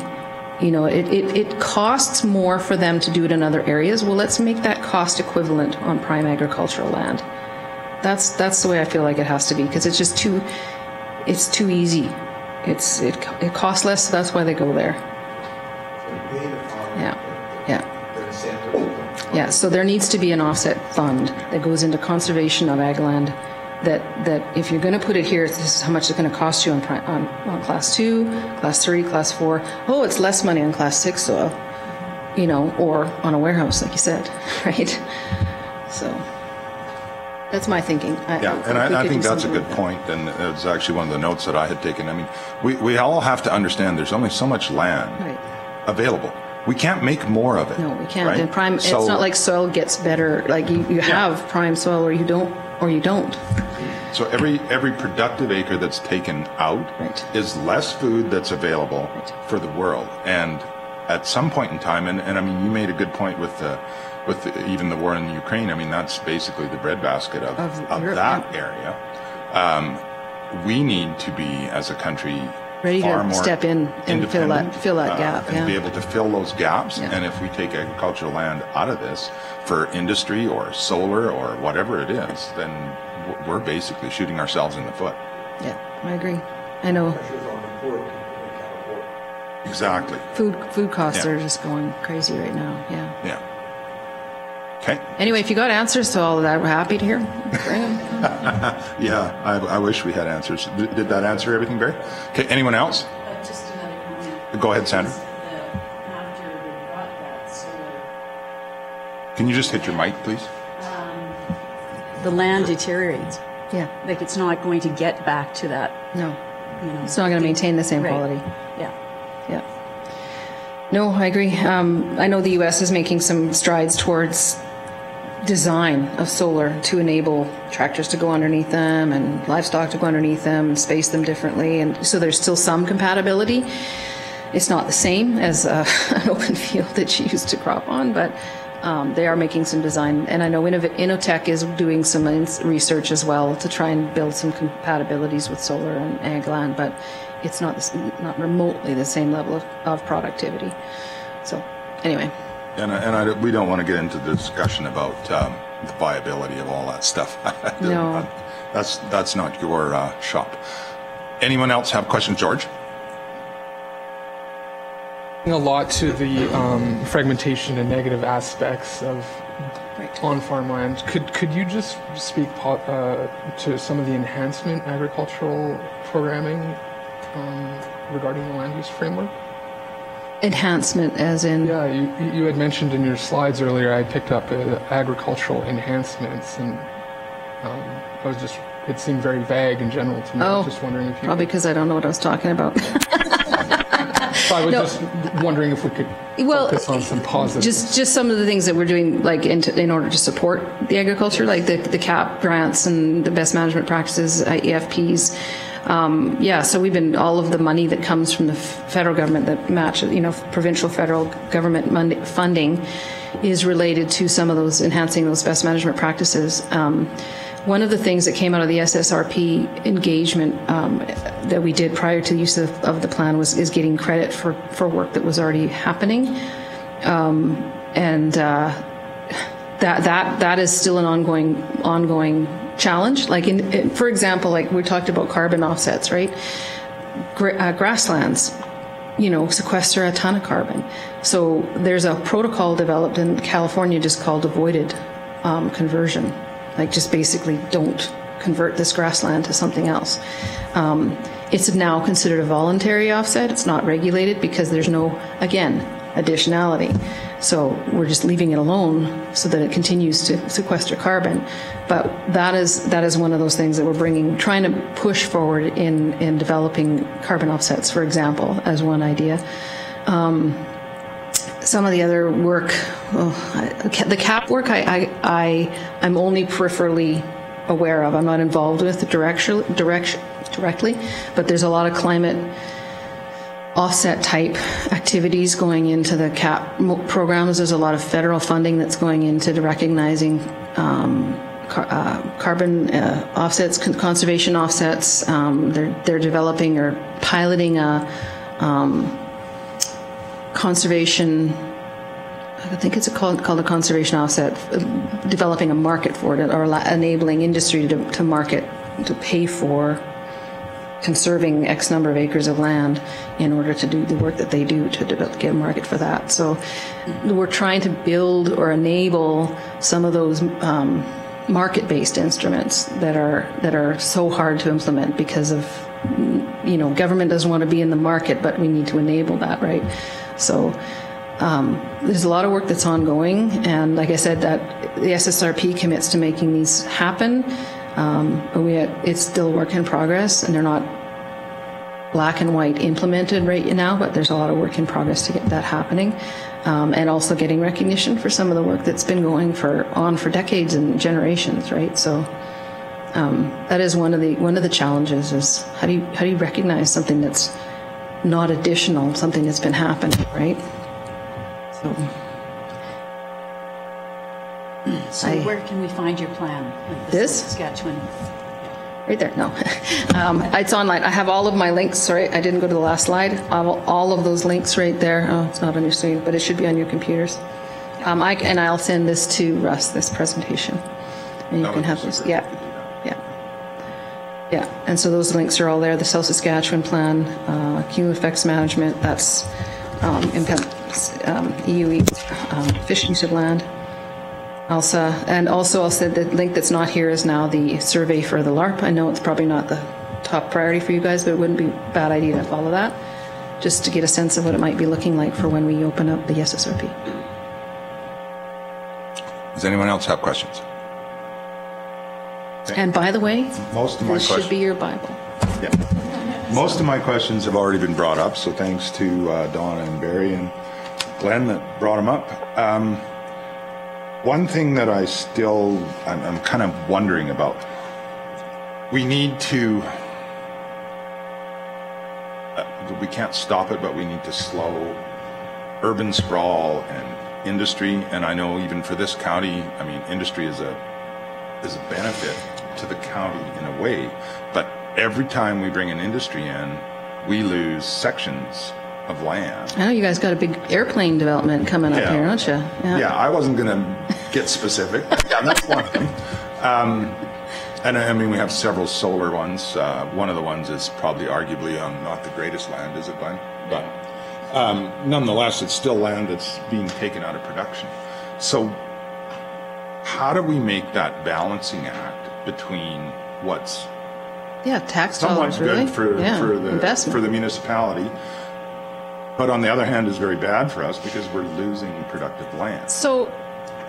It costs more for them to do it in other areas. Well, let's make that cost equivalent on prime agricultural land. That's the way I feel like it has to be, because it's just too easy. It costs less, so that's why they go there. Yeah, so there needs to be an offset fund that goes into conservation of ag land, that if you're going to put it here, this is how much it's going to cost you on class 2, class 3, class 4. Oh, it's less money on class 6 soil, or on a warehouse, like you said, right? So that's my thinking. I think that's a good point, and it's actually one of the notes that I had taken. I mean, we all have to understand there's only so much land available. We can't make more of it. No, we can't. Right? And prime, it's not like soil gets better. Like you have prime soil, or you don't. So every productive acre that's taken out is less food that's available for the world. And at some point in time, and I mean, you made a good point with even the war in Ukraine. I mean, that's basically the breadbasket of that area. We need to be, as a country, ready far to more step in and fill that gap, and be able to fill those gaps. And if we take agricultural land out of this for industry or solar or whatever it is, then we're basically shooting ourselves in the foot. Yeah, I agree. I know. Exactly. Food costs are just going crazy right now. Yeah. Okay. Anyway, if you got answers to all of that, we're happy to hear. Bring them. Yeah, I wish we had answers. Did that answer everything, Barry? Okay, anyone else? Just another comment. Go ahead, Sandra. After we got that solar, can you just hit your mic, please? the land deteriorates. Yeah. Like it's not going to get back to that. No. It's not going to maintain the same quality. Yeah. Yeah. No, I agree. I know the U.S. is making some strides towards design of solar to enable tractors to go underneath them and livestock to go underneath them and space them differently. And so there's still some compatibility. It's not the same as an open field that you used to crop on, but they are making some design. And I know Innotech is doing some research as well to try and build some compatibilities with solar and ag land, but it's not remotely the same level of productivity. So anyway. And we don't want to get into the discussion about the viability of all that stuff. No. That's not your shop. Anyone else have questions, George? A lot to the fragmentation and negative aspects of on-farm land. Could you just speak to some of the enhancement agricultural programming regarding the land use framework? Enhancement as in? Yeah, you had mentioned in your slides earlier, I picked up agricultural enhancements, and it seemed very vague in general to me. I was just wondering if you probably because I don't know what I was talking about. So I was just wondering if we could focus on some positives. Just some of the things that we're doing, like in order to support the agriculture, like the CAP grants and the best management practices, EFPs. So we've been, all of the money that comes from the federal government that matches, provincial federal government funding is related to some of those, enhancing those best management practices. one of the things that came out of the SSRP engagement that we did prior to the use of the plan is getting credit for work that was already happening. That is still an ongoing challenge. Like for example, like we talked about carbon offsets, right? Grasslands, sequester a ton of carbon. So there's a protocol developed in California just called avoided conversion. Like just basically don't convert this grassland to something else. It's now considered a voluntary offset. It's not regulated because there's no, again, additionality. So we're just leaving it alone so that it continues to sequester carbon. But that is one of those things that we're trying to push forward in developing carbon offsets, for example, as one idea. Some of the other work, the CAP work, I'm only peripherally aware of. I'm not involved with it directly, but there's a lot of climate offset type activities going into the CAP programs. There's a lot of federal funding that's going into recognizing carbon offsets, conservation offsets. They're developing or piloting a conservation, I think it's called a conservation offset, developing a market for it or enabling industry to market, to pay for conserving X number of acres of land in order to do the work that they do to get a market for that. So we're trying to build or enable some of those market-based instruments that are so hard to implement because of, government doesn't want to be in the market, but we need to enable that, right? So there's a lot of work that's ongoing, and like I said, that the SSRP commits to making these happen. But it's still a work in progress, and they're not black and white implemented right now, but there's a lot of work in progress to get that happening. And also getting recognition for some of the work that's been going on for decades and generations, right? So that is one of the challenges is how do you recognize something that's not additional, something that's been happening, right? So where can we find your plan? This? Saskatchewan. Right there, no. It's online. I have all of my links. Sorry, I didn't go to the last slide. I have all of those links right there. Oh, it's not on your screen, but it should be on your computers. I'll send this to Russ, this presentation. And you can have this. Yeah. And so those links are all there. The South Saskatchewan Plan, cumulative effects management, that's EU fish use of land. And also I'll say the link that's not here is now the survey for the LARP. I know it's probably not the top priority for you guys, but it wouldn't be a bad idea to follow that, just to get a sense of what it might be looking like for when we open up the SSRP. Does anyone else have questions? Okay. And by the way, this should be your Bible. Yeah. Most of my questions have already been brought up, so thanks to Donna and Barry and Glenn that brought them up. One thing that I'm kind of wondering about, we can't stop it, but we need to slow urban sprawl and industry. And I know even for this county, I mean, industry is a benefit to the county in a way, but every time we bring an industry in, we lose sections of land. I know you guys got a big airplane development coming up here, don't you? Yeah, I wasn't going to get specific. Yeah, that's one thing. And I mean, we have several solar ones. One of the ones is probably arguably on not the greatest land, is it, Glenn? But nonetheless, it's still land that's being taken out of production. So how do we make that balancing act between what's tax dollars good for investment for the municipality, but on the other hand is very bad for us because we're losing productive land? So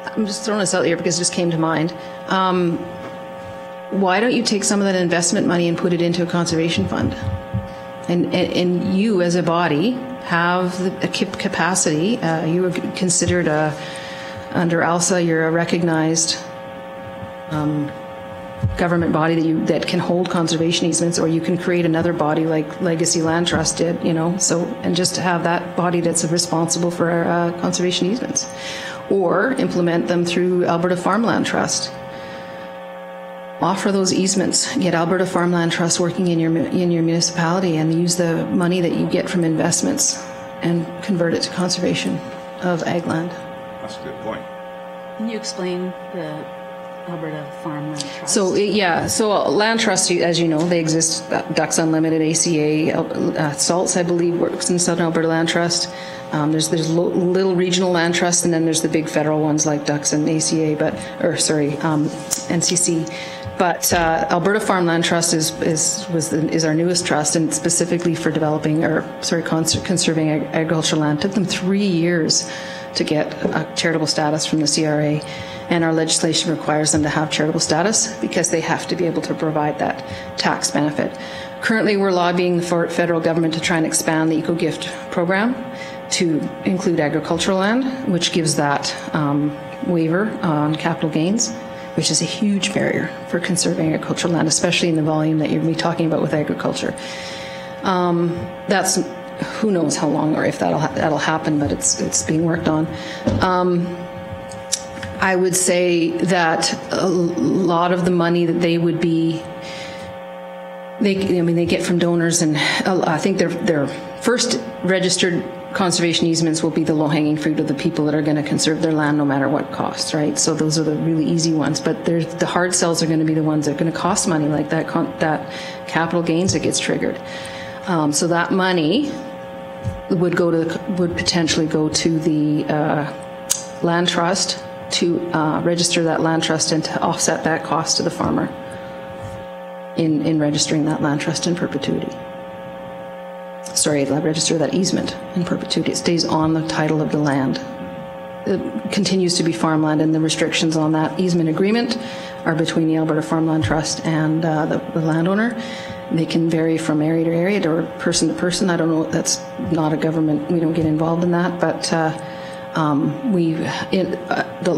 I'm just throwing this out here because it just came to mind. Why don't you take some of that investment money and put it into a conservation fund? And you as a body have the capacity. You were considered under ALSA, you're a recognized government body that can hold conservation easements, or you can create another body like Legacy Land Trust did, and just to have that body that's responsible for conservation easements, or implement them through Alberta Farmland Trust, offer those easements, get Alberta Farmland Trust working in your municipality, and use the money that you get from investments and convert it to conservation of ag land. That's a good point. Can you explain the Alberta Farmland Trust? So land trusts, as you know, they exist. Ducks Unlimited, ACA, Salts, I believe, works in Southern Alberta Land Trust. There's little regional land trusts, and then there's the big federal ones like Ducks and ACA, NCC. But Alberta Farmland Trust is our newest trust, and specifically for conserving agricultural land. It took them 3 years to get a charitable status from the CRA, and our legislation requires them to have charitable status because they have to be able to provide that tax benefit. Currently, we're lobbying the federal government to try and expand the eco-gift program to include agricultural land, which gives that waiver on capital gains, which is a huge barrier for conserving agricultural land, especially in the volume that you're going to be talking about with agriculture. That's who knows how long or if that'll happen, but it's being worked on. I would say that a lot of the money that they would be, they get from donors, and I think their first registered conservation easements will be the low-hanging fruit of the people that are going to conserve their land no matter what costs, right? So those are the really easy ones, but the hard sells are going to be the ones that are going to cost money, like that capital gains that gets triggered. So that money would potentially go to the land trust to register that land trust and to offset that cost to the farmer in registering that land trust in perpetuity. Register that easement in perpetuity. It stays on the title of the land. It continues to be farmland, and the restrictions on that easement agreement are between the Alberta Farmland Trust and the landowner. They can vary from area to area or person to person. I don't know, that's not a government, we don't get involved in that, but the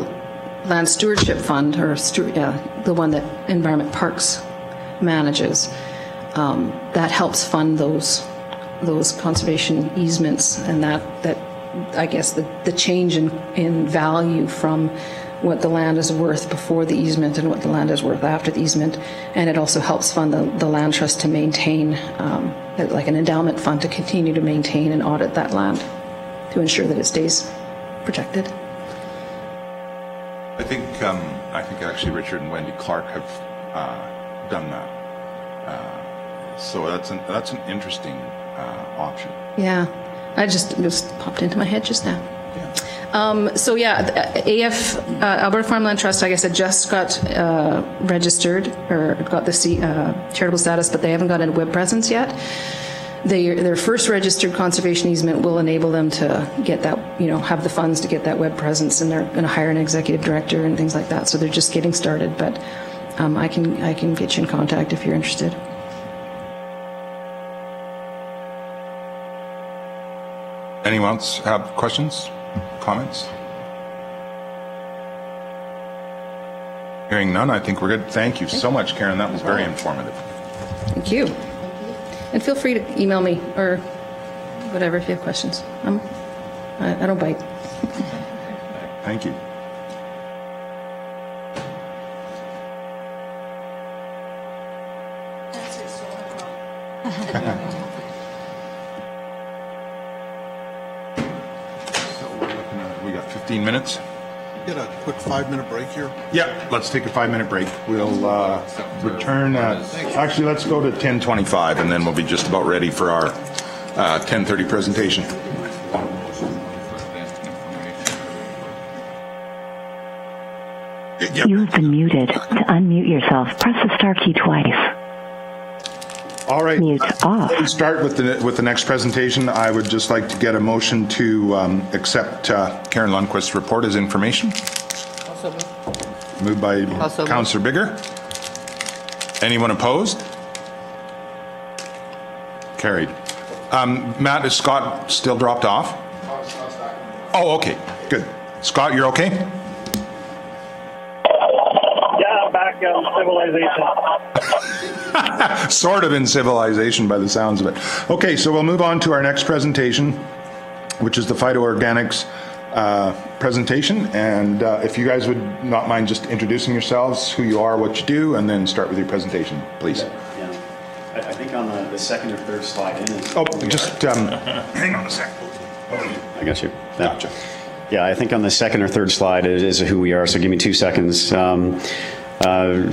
Land Stewardship Fund, or the one that Environment Parks manages, that helps fund those conservation easements, and that I guess the change in value from what the land is worth before the easement and what the land is worth after the easement. And it also helps fund the land trust to maintain, like an endowment fund, to continue to maintain and audit that land to ensure that it stays protected. I think actually Richard and Wendy Clark have done that. So that's an interesting option. Yeah, it just popped into my head just now. Yeah. Alberta Farmland Trust, like I said, just got registered or got the charitable status, but they haven't got a web presence yet. Their first registered conservation easement will enable them to get that, have the funds to get that web presence, and they're going to hire an executive director and things like that. So they're just getting started, but I can get you in contact if you're interested. Anyone else have questions, comments? Hearing none, I think we're good. Thank you so much, Karen. That was very informative. Thank you. And feel free to email me or whatever if you have questions. I don't bite. Thank you. We got 15 minutes. Get a quick 5-minute break here. Yeah, let's take a 5-minute break. We'll return at, actually, let's go to 10:25, and then we'll be just about ready for our 10:30 presentation. Yep. You have been muted. To unmute yourself, press the star key twice. All right. Mute off. Before we start with the next presentation, I would just like to get a motion to accept Karen Lundquist's report as information. Also moved by Councillor Bigger. Anyone opposed? Carried. Matt, is Scott still dropped off? Oh, okay. Good. Scott, you're okay? Yeah, I'm back in civilization. Sort of in civilization by the sounds of it. Okay, so we'll move on to our next presentation, which is the Phyto Organics presentation. And if you guys would not mind just introducing yourselves, who you are, what you do, and then start with your presentation, please. Yeah. I think on the second or third slide in is... Oh, just hang on a sec. I got you. Yeah. Gotcha. Yeah, I think on the second or third slide is who we are, so give me 2 seconds.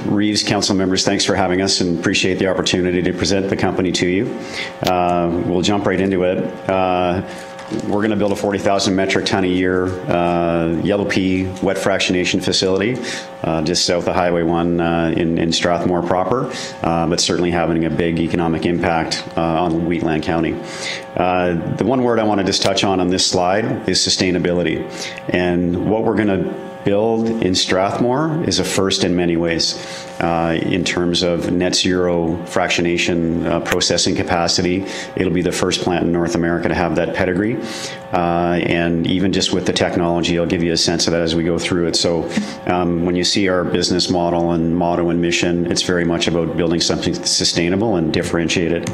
Reeves, council members, thanks for having us and appreciate the opportunity to present the company to you. We'll jump right into it. We're going to build a 40,000 metric ton a year yellow pea wet fractionation facility just south of Highway 1 in Strathmore proper, but certainly having a big economic impact on Wheatland County. The one word I want to just touch on this slide is sustainability. And what we're going to build in Strathmore is a first in many ways in terms of net zero fractionation processing capacity. It'll be the first plant in North America to have that pedigree. And even just with the technology, I'll give you a sense of that as we go through it. So when you see our business model and motto and mission, it's very much about building something sustainable and differentiated.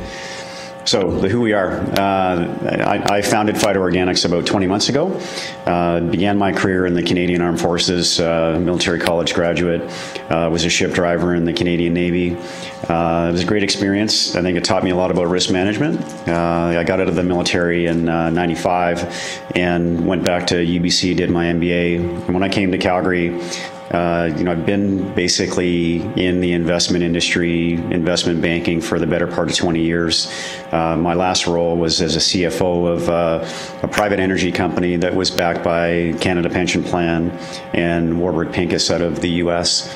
So who we are. I founded Phyto Organics about 20 months ago. Began my career in the Canadian Armed Forces, military college graduate. Was a ship driver in the Canadian Navy. It was a great experience. I think it taught me a lot about risk management. I got out of the military in 95 and went back to UBC, did my MBA. And when I came to Calgary, I've been basically in the investment industry, investment banking for the better part of 20 years. My last role was as a CFO of a private energy company that was backed by Canada Pension Plan and Warburg Pincus out of the US.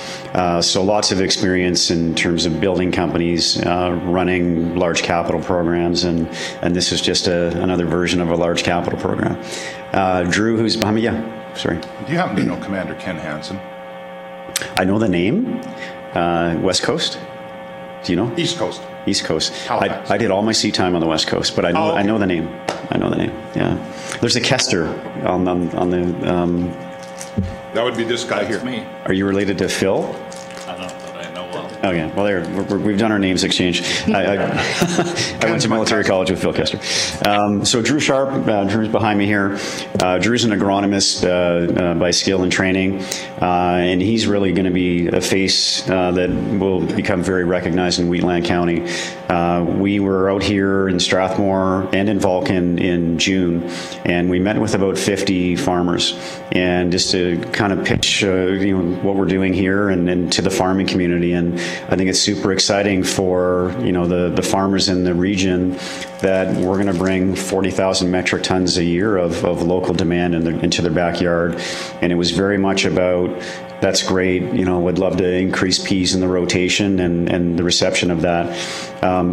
So lots of experience in terms of building companies, running large capital programs, and this is just another version of a large capital program. Drew, who's behind me, yeah, sorry. Do you happen to know Commander Ken Hansen? I know the name. West Coast? Do you know? East Coast. East Coast. I did all my sea time on the West Coast, but I know I know the name. I know the name. Yeah. There's a Kester on the. That would be this guy here. Me. Are you related to Phil? I don't know that I know well. Okay, well, we've done our names exchange. I went to military college with Phil Kester. So Drew Sharp, Drew's behind me here. Drew's an agronomist by skill and training, and he's really going to be a face that will become very recognized in Wheatland County. We were out here in Strathmore and in Vulcan in June, and we met with about 50 farmers, and just to kind of pitch what we're doing here and to the farming community. And I think it's super exciting for the farmers in the region that we're going to bring 40,000 metric tons a year of local demand into their backyard. And it was very much about, that's great, would love to increase peas in the rotation and the reception of that.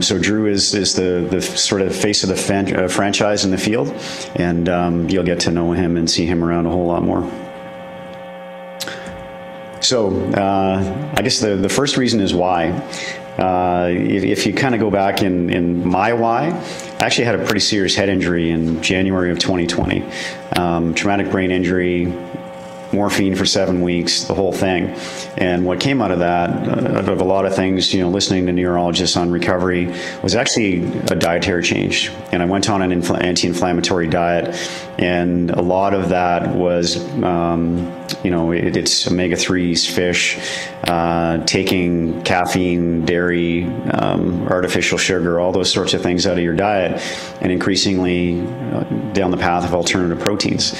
So Drew is the sort of face of the franchise in the field, and you'll get to know him and see him around a whole lot more. So I guess the first reason is why. If you kind of go back in my why, I actually had a pretty serious head injury in January of 2020. Traumatic brain injury, morphine for 7 weeks, the whole thing. And what came out of that, out of a lot of things, listening to neurologists on recovery, was actually a dietary change. And I went on an anti-inflammatory diet, and a lot of that was, it's omega-3s, fish, taking caffeine, dairy, artificial sugar, all those sorts of things out of your diet, and increasingly down the path of alternative proteins.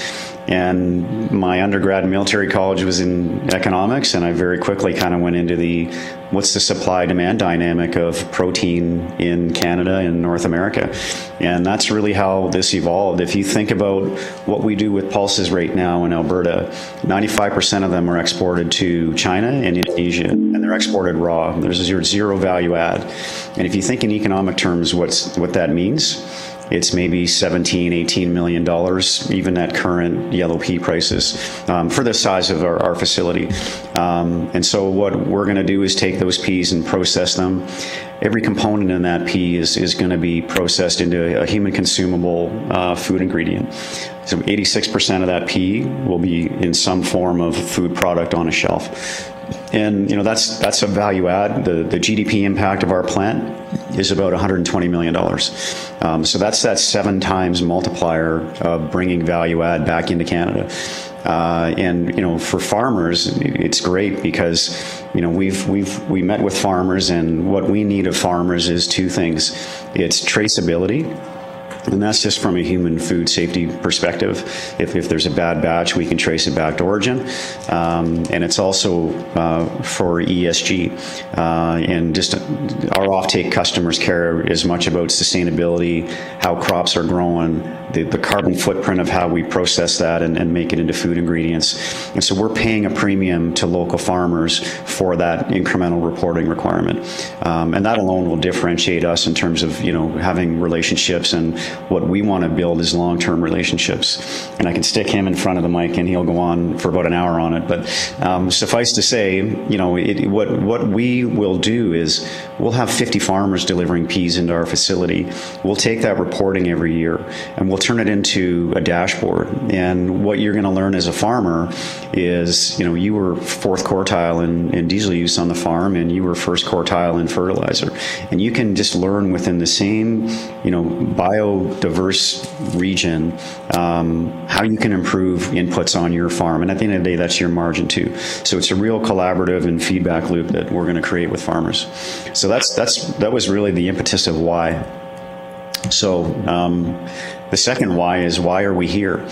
And my undergrad in military college was in economics, and I very quickly kind of went into what's the supply-demand dynamic of protein in Canada and North America. And that's really how this evolved. If you think about what we do with pulses right now in Alberta, 95% of them are exported to China and Indonesia, and they're exported raw. There's zero value add. And if you think in economic terms what that means, it's maybe $17, $18 million, even at current yellow pea prices, for the size of our facility. And so what we're going to do is take those peas and process them. Every component in that pea is going to be processed into a human consumable food ingredient. So 86% of that pea will be in some form of food product on a shelf. And that's a value add. The GDP impact of our plant is about $120 million. So that's that 7 times multiplier of bringing value add back into Canada. And for farmers, it's great because we met with farmers, and what we need of farmers is 2 things. It's traceability. And that's just from a human food safety perspective. If there's a bad batch, we can trace it back to origin. And it's also for ESG. And just our offtake customers care as much about sustainability, how crops are growing, the carbon footprint of how we process that and make it into food ingredients. And so we're paying a premium to local farmers for that incremental reporting requirement. And that alone will differentiate us in terms of, having relationships, and what we want to build is long-term relationships. And I can stick him in front of the mic and he'll go on for about an hour on it. But suffice to say, what we will do is we'll have 50 farmers delivering peas into our facility. We'll take that reporting every year and we'll turn it into a dashboard. And what you're going to learn as a farmer is, you were 4th quartile in diesel use on the farm, and you were 1st quartile in fertilizer. And you can just learn within the same, biodiverse region, how you can improve inputs on your farm. And at the end of the day, that's your margin too. So it's a real collaborative and feedback loop that we're going to create with farmers. So that was really the impetus of why. So the second why is, why are we here?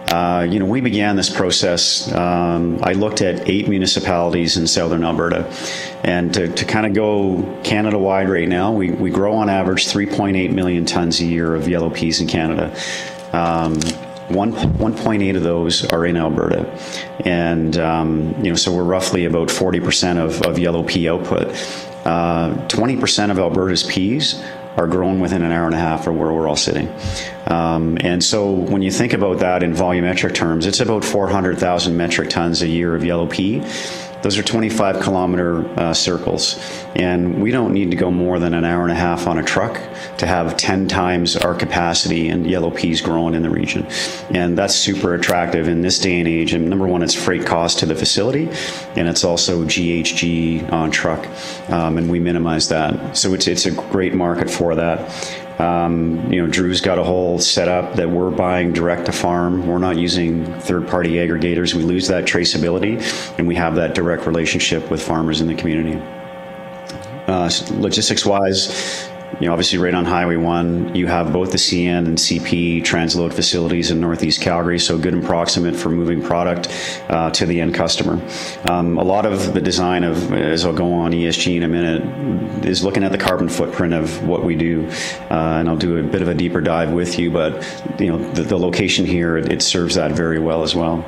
We began this process. I looked at 8 municipalities in southern Alberta, and to kind of go Canada-wide right now, we grow on average 3.8 million tons a year of yellow peas in Canada. 1.8 of those are in Alberta, and so we're roughly about 40% of yellow pea output. 20% of Alberta's peas are grown within an hour and a half of where we're all sitting. And so when you think about that in volumetric terms, it's about 400,000 metric tons a year of yellow pea. Those are 25-kilometer circles. And we don't need to go more than an hour and a half on a truck to have 10 times our capacity in yellow peas grown in the region. And that's super attractive in this day and age. And number one, it's freight cost to the facility, and it's also GHG on truck. And we minimize that. So it's a great market for that. Drew's got a whole setup that we're buying direct to farm. We're not using third-party aggregators. We lose that traceability, and we have that direct relationship with farmers in the community. Logistics-wise, obviously right on Highway 1, you have both the CN and CP transload facilities in Northeast Calgary, so good and proximate for moving product to the end customer. A lot of the design of, as I'll go on ESG in a minute, is looking at the carbon footprint of what we do, and I'll do a bit of a deeper dive with you, but the location here, it serves that very well as well.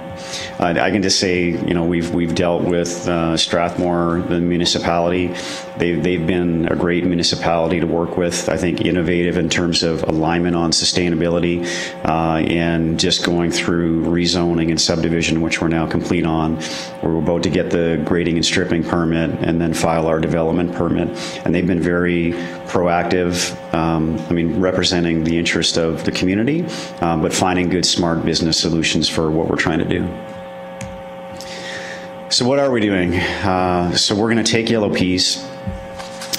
I can just say, we've dealt with Strathmore, the municipality. They've been a great municipality to work with. I think innovative in terms of alignment on sustainability, and just going through rezoning and subdivision, which we're now complete on. We're about to get the grading and stripping permit and then file our development permit. And they've been very proactive, representing the interest of the community, but finding good, smart business solutions for what we're trying to do. So what are we doing? So we're going to take yellow peas.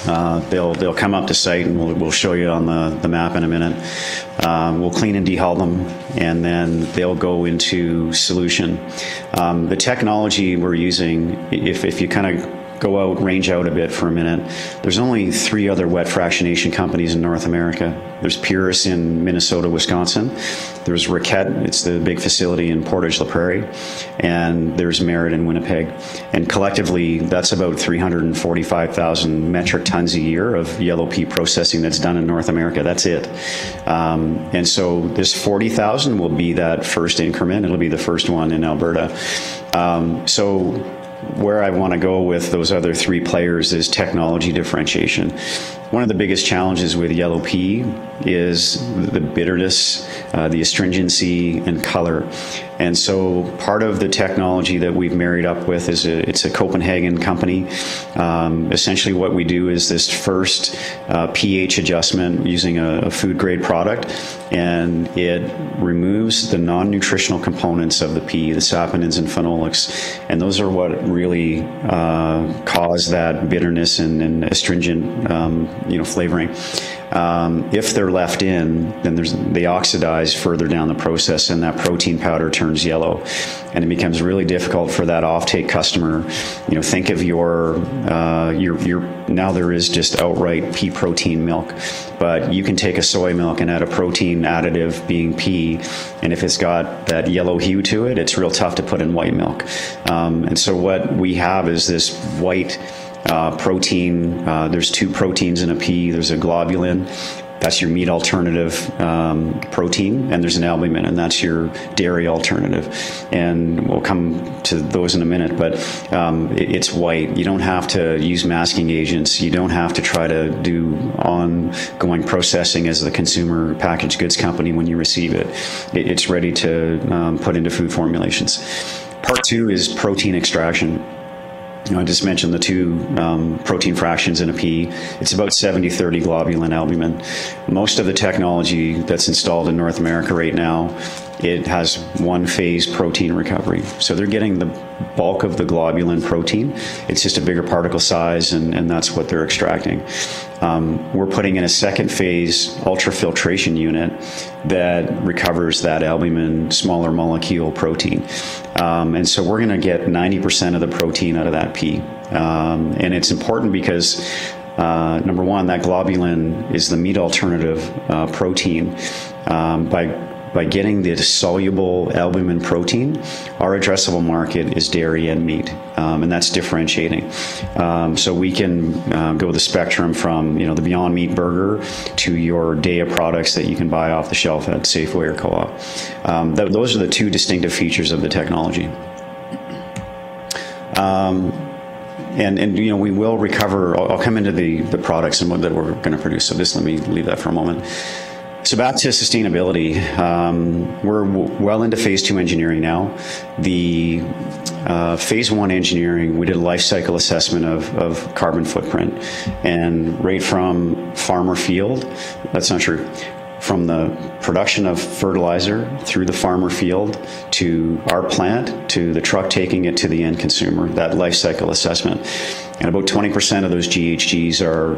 They'll come up to site, and we'll show you on the map in a minute. We'll clean and dehull them, and then they'll go into solution. The technology we're using, if you kind of range out a bit for a minute, there's only 3 other wet fractionation companies in North America. There's Purus in Minnesota, Wisconsin. There's Riquette, it's the big facility in Portage la Prairie, and there's Merritt in Winnipeg. And collectively, that's about 345,000 metric tons a year of yellow pea processing that's done in North America. That's it. And so this 40,000 will be that first increment. It'll be the first one in Alberta. So where I want to go with those other 3 players is technology differentiation. One of the biggest challenges with yellow pea is the bitterness, the astringency, and color. And so part of the technology that we've married up with is it's a Copenhagen company. Essentially what we do is this first pH adjustment using a food grade product, and it removes the non-nutritional components of the pea, the saponins and phenolics. And those are what really cause that bitterness and astringent flavoring. If they're left in, then they oxidize further down the process, and that protein powder turns yellow, and it becomes really difficult for that offtake customer. Think of your now there is just outright pea protein milk, but you can take a soy milk and add a protein additive being pea, and if it's got that yellow hue to it, it's real tough to put in white milk. And so what we have is this white protein. There's two proteins in a pea. There's a globulin, that's your meat alternative protein, and there's an albumin, and that's your dairy alternative. And we'll come to those in a minute, but it's white. You don't have to use masking agents. You don't have to try to do ongoing processing as the consumer packaged goods company when you receive it. It's ready to put into food formulations. Part two is protein extraction. I just mentioned the two protein fractions in a pea. It's about 70-30 globulin albumin. Most of the technology that's installed in North America right now, it has one-phase protein recovery. So they're getting the bulk of the globulin protein. It's just a bigger particle size, and that's what they're extracting. We're putting in a second-phase ultrafiltration unit that recovers that albumin, smaller molecule protein. And so we're going to get 90% of the protein out of that pea. And it's important because, number one, that globulin is the meat alternative protein. By getting the soluble albumin protein, our addressable market is dairy and meat, and that's differentiating. So we can go the spectrum from the Beyond Meat burger to your Daiya products that you can buy off the shelf at Safeway or Co-op. Those are the two distinctive features of the technology. And we will recover. I'll come into the products and what that we're going to produce. So just let me leave that for a moment. So back to sustainability, we're well into phase 2 engineering now. The phase 1 engineering, we did a life cycle assessment of carbon footprint, and right from farmer field, that's not true, from the production of fertilizer through the farmer field to our plant to the truck taking it to the end consumer, that life cycle assessment. And about 20% of those GHGs are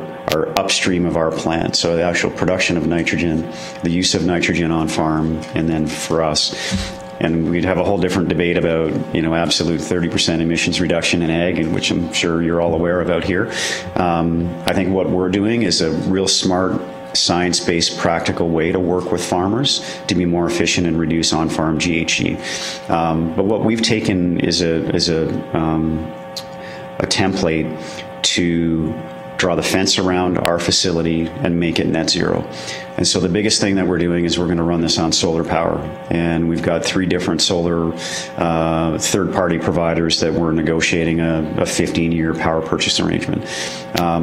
upstream of our plant. So the actual production of nitrogen, the use of nitrogen on farm, and then for us. And we'd have a whole different debate about, absolute 30% emissions reduction in ag, and which I'm sure you're all aware of out here. I think what we're doing is a real smart, science-based, practical way to work with farmers to be more efficient and reduce on-farm GHG. But what we've taken is a template to draw the fence around our facility and make it net zero. And so the biggest thing that we're doing is we're going to run this on solar power. And we've got 3 different solar third-party providers that we're negotiating a 15-year power purchase arrangement.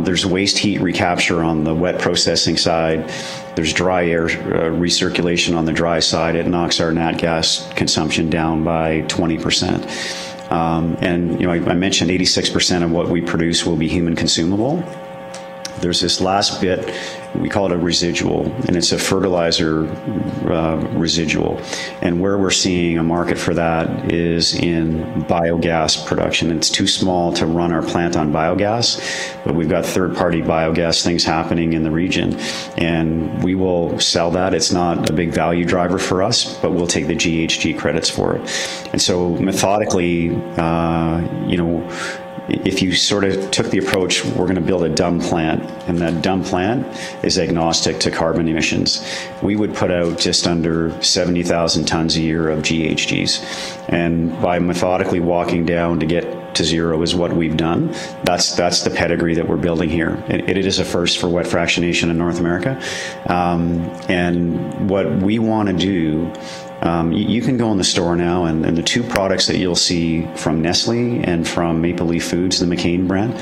There's waste heat recapture on the wet processing side. There's dry air recirculation on the dry side. It knocks our nat gas consumption down by 20%. And I mentioned 86% of what we produce will be human consumable. There's this last bit, we call it a residual, and it's a fertilizer residual. And where we're seeing a market for that is in biogas production. It's too small to run our plant on biogas, but we've got third-party biogas things happening in the region, and we will sell that. It's not a big value driver for us, but we'll take the GHG credits for it. And so methodically, if you sort of took the approach, we're going to build a dumb plant, and that dumb plant is agnostic to carbon emissions. We would put out just under 70,000 tons a year of GHGs. And by methodically walking down to get to zero is what we've done. That's the pedigree that we're building here. It is a first for wet fractionation in North America. And what we want to do, you can go in the store now, and the 2 products that you'll see from Nestle and from Maple Leaf Foods, the McCain brand,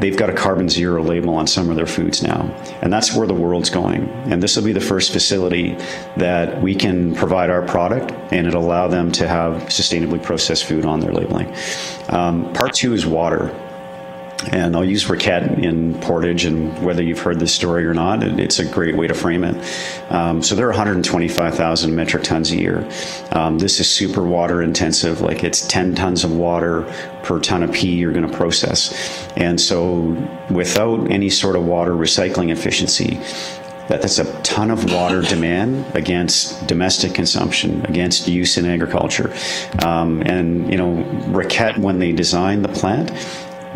they've got a carbon zero label on some of their foods now. And that's where the world's going. And this will be the first facility that we can provide our product, and it'll allow them to have sustainably processed food on their labeling. Part 2 is water. And I'll use briquette in Portage, and whether you've heard this story or not, it's a great way to frame it. So there are 125,000 metric tons a year. This is super water intensive, like it's 10 tons of water per ton of pea you're going to process. And so without any sort of water recycling efficiency, that's a ton of water demand against domestic consumption, against use in agriculture. And, you know, Briquette, when they designed the plant,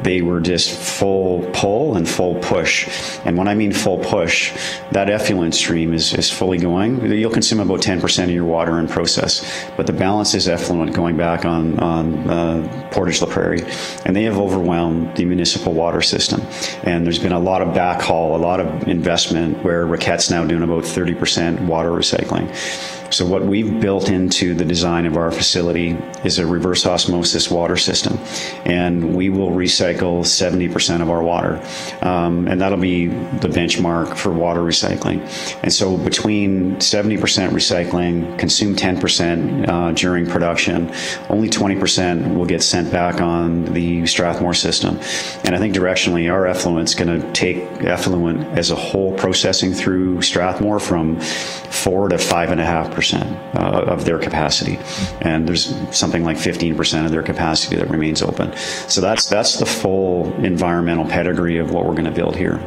they were just full pull and full push. And when I mean full push, that effluent stream is fully going. You'll consume about 10% of your water in process, but the balance is effluent going back on Portage La Prairie. And they have overwhelmed the municipal water system. And there's been a lot of backhaul, a lot of investment where Briquette's now doing about 30% water recycling. So what we've built into the design of our facility is a reverse osmosis water system, and we will recycle 70% of our water, and that'll be the benchmark for water recycling. And so between 70% recycling, consume 10% during production, only 20% will get sent back on the Strathmore system. And I think directionally our effluent's going to take effluent as a whole processing through Strathmore from 4 to 5.5% of their capacity, and there's something like 15% of their capacity that remains open. So that's the full environmental pedigree of what we're going to build here.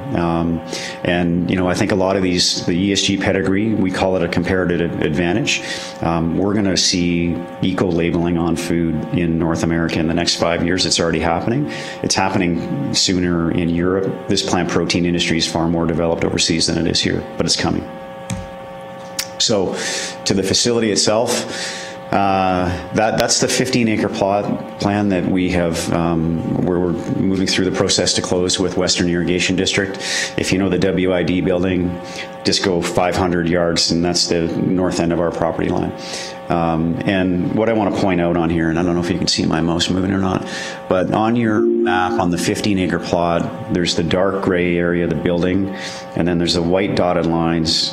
And you know, I think a lot of these, the ESG pedigree, we call it a comparative advantage. We're going to see eco-labeling on food in North America in the next 5 years. It's already happening. It's happening sooner in Europe. This plant protein industry is far more developed overseas than it is here, but it's coming. So to the facility itself, that's the 15-acre plot plan that we have, where we're moving through the process to close with Western Irrigation District. If you know the WID building, just go 500 yards, and that's the north end of our property line. And what I want to point out on here, and I don't know if you can see my mouse moving or not, but on your map, on the 15-acre plot, there's the dark gray area of the building, and then there's the white dotted lines,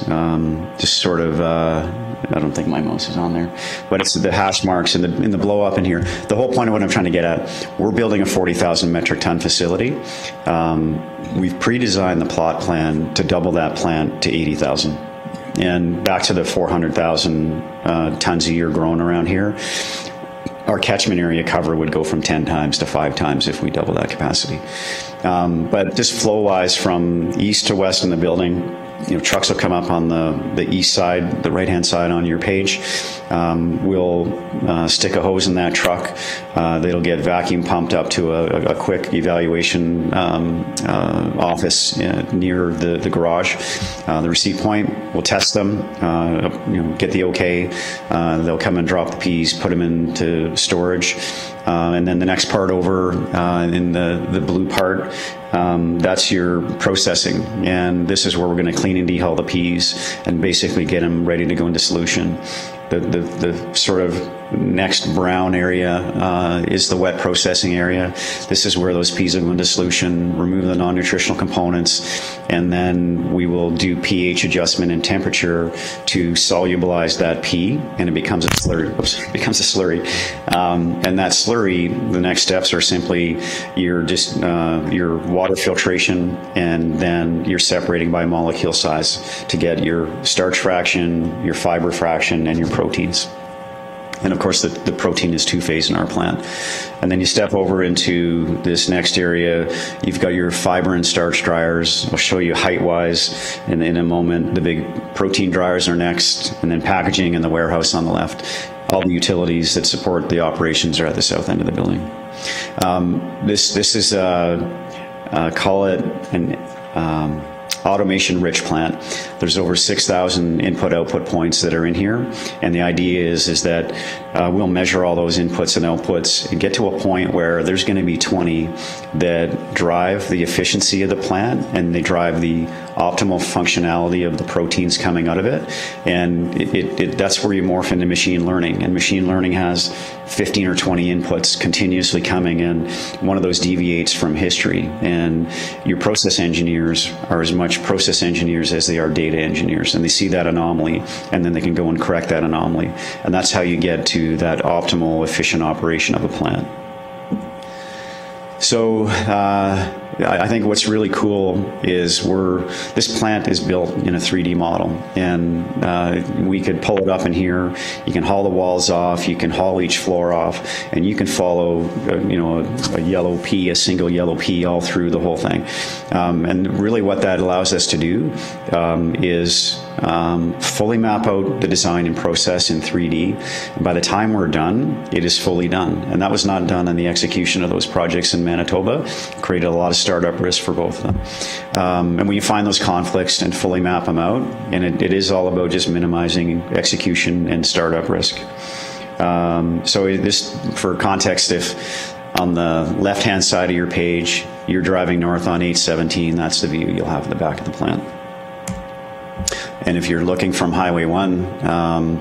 just sort of, I don't think my mouse is on there, but it's the hash marks in the blow up in here. The whole point of what I'm trying to get at, we're building a 40,000 metric ton facility. We've pre-designed the plot plan to double that plant to 80,000. And back to the 400,000 tons a year grown around here, our catchment area cover would go from 10 times to 5 times if we double that capacity. But just flow-wise from east to west in the building, you know, trucks will come up on the east side, the right-hand side on your page. We'll stick a hose in that truck. That'll get vacuum pumped up to a quick evaluation office near the garage, the receipt point. We'll test them, you know, get the okay. They'll come and drop the peas, put them into storage. And then the next part over in the blue part, that's your processing. And this is where we're going to clean and dehull the peas and basically get them ready to go into solution. The sort of next brown area is the wet processing area. This is where those peas will go into solution, remove the non-nutritional components, and then we will do pH adjustment and temperature to solubilize that pea, and it becomes a slurry. Oops, it becomes a slurry. And that slurry, the next steps are simply your water filtration, and then you're separating by molecule size to get your starch fraction, your fiber fraction, and your proteins. And of course, the protein is two-phase in our plant. And then you step over into this next area. You've got your fiber and starch dryers. I'll show you height-wise in a moment. The big protein dryers are next, and then packaging in the warehouse on the left. All the utilities that support the operations are at the south end of the building. This is, call it an automation-rich plant. There's over 6,000 input-output points that are in here, and the idea is that we'll measure all those inputs and outputs and get to a point where there's going to be 20 that drive the efficiency of the plant, and they drive the optimal functionality of the proteins coming out of it. And that's where you morph into machine learning, and machine learning has 15 or 20 inputs continuously coming, and one of those deviates from history. And your process engineers are as much process engineers as they are data engineers, and they see that anomaly, and then they can go and correct that anomaly. And that's how you get to that optimal, efficient operation of a plant. So I think what's really cool is this plant is built in a 3D model, and we could pull it up in here. You can haul the walls off, you can haul each floor off, and you can follow a yellow pea, a single yellow pea all through the whole thing. And really what that allows us to do is fully map out the design and process in 3D. And by the time we're done, it is fully done. And that was not done in the execution of those projects in Manitoba. Created a lot of startup risk for both of them. And when you find those conflicts and fully map them out, and it is all about just minimizing execution and startup risk. So this, for context, if on the left-hand side of your page, you're driving north on 817, that's the view you'll have at the back of the plant. And if you're looking from Highway 1,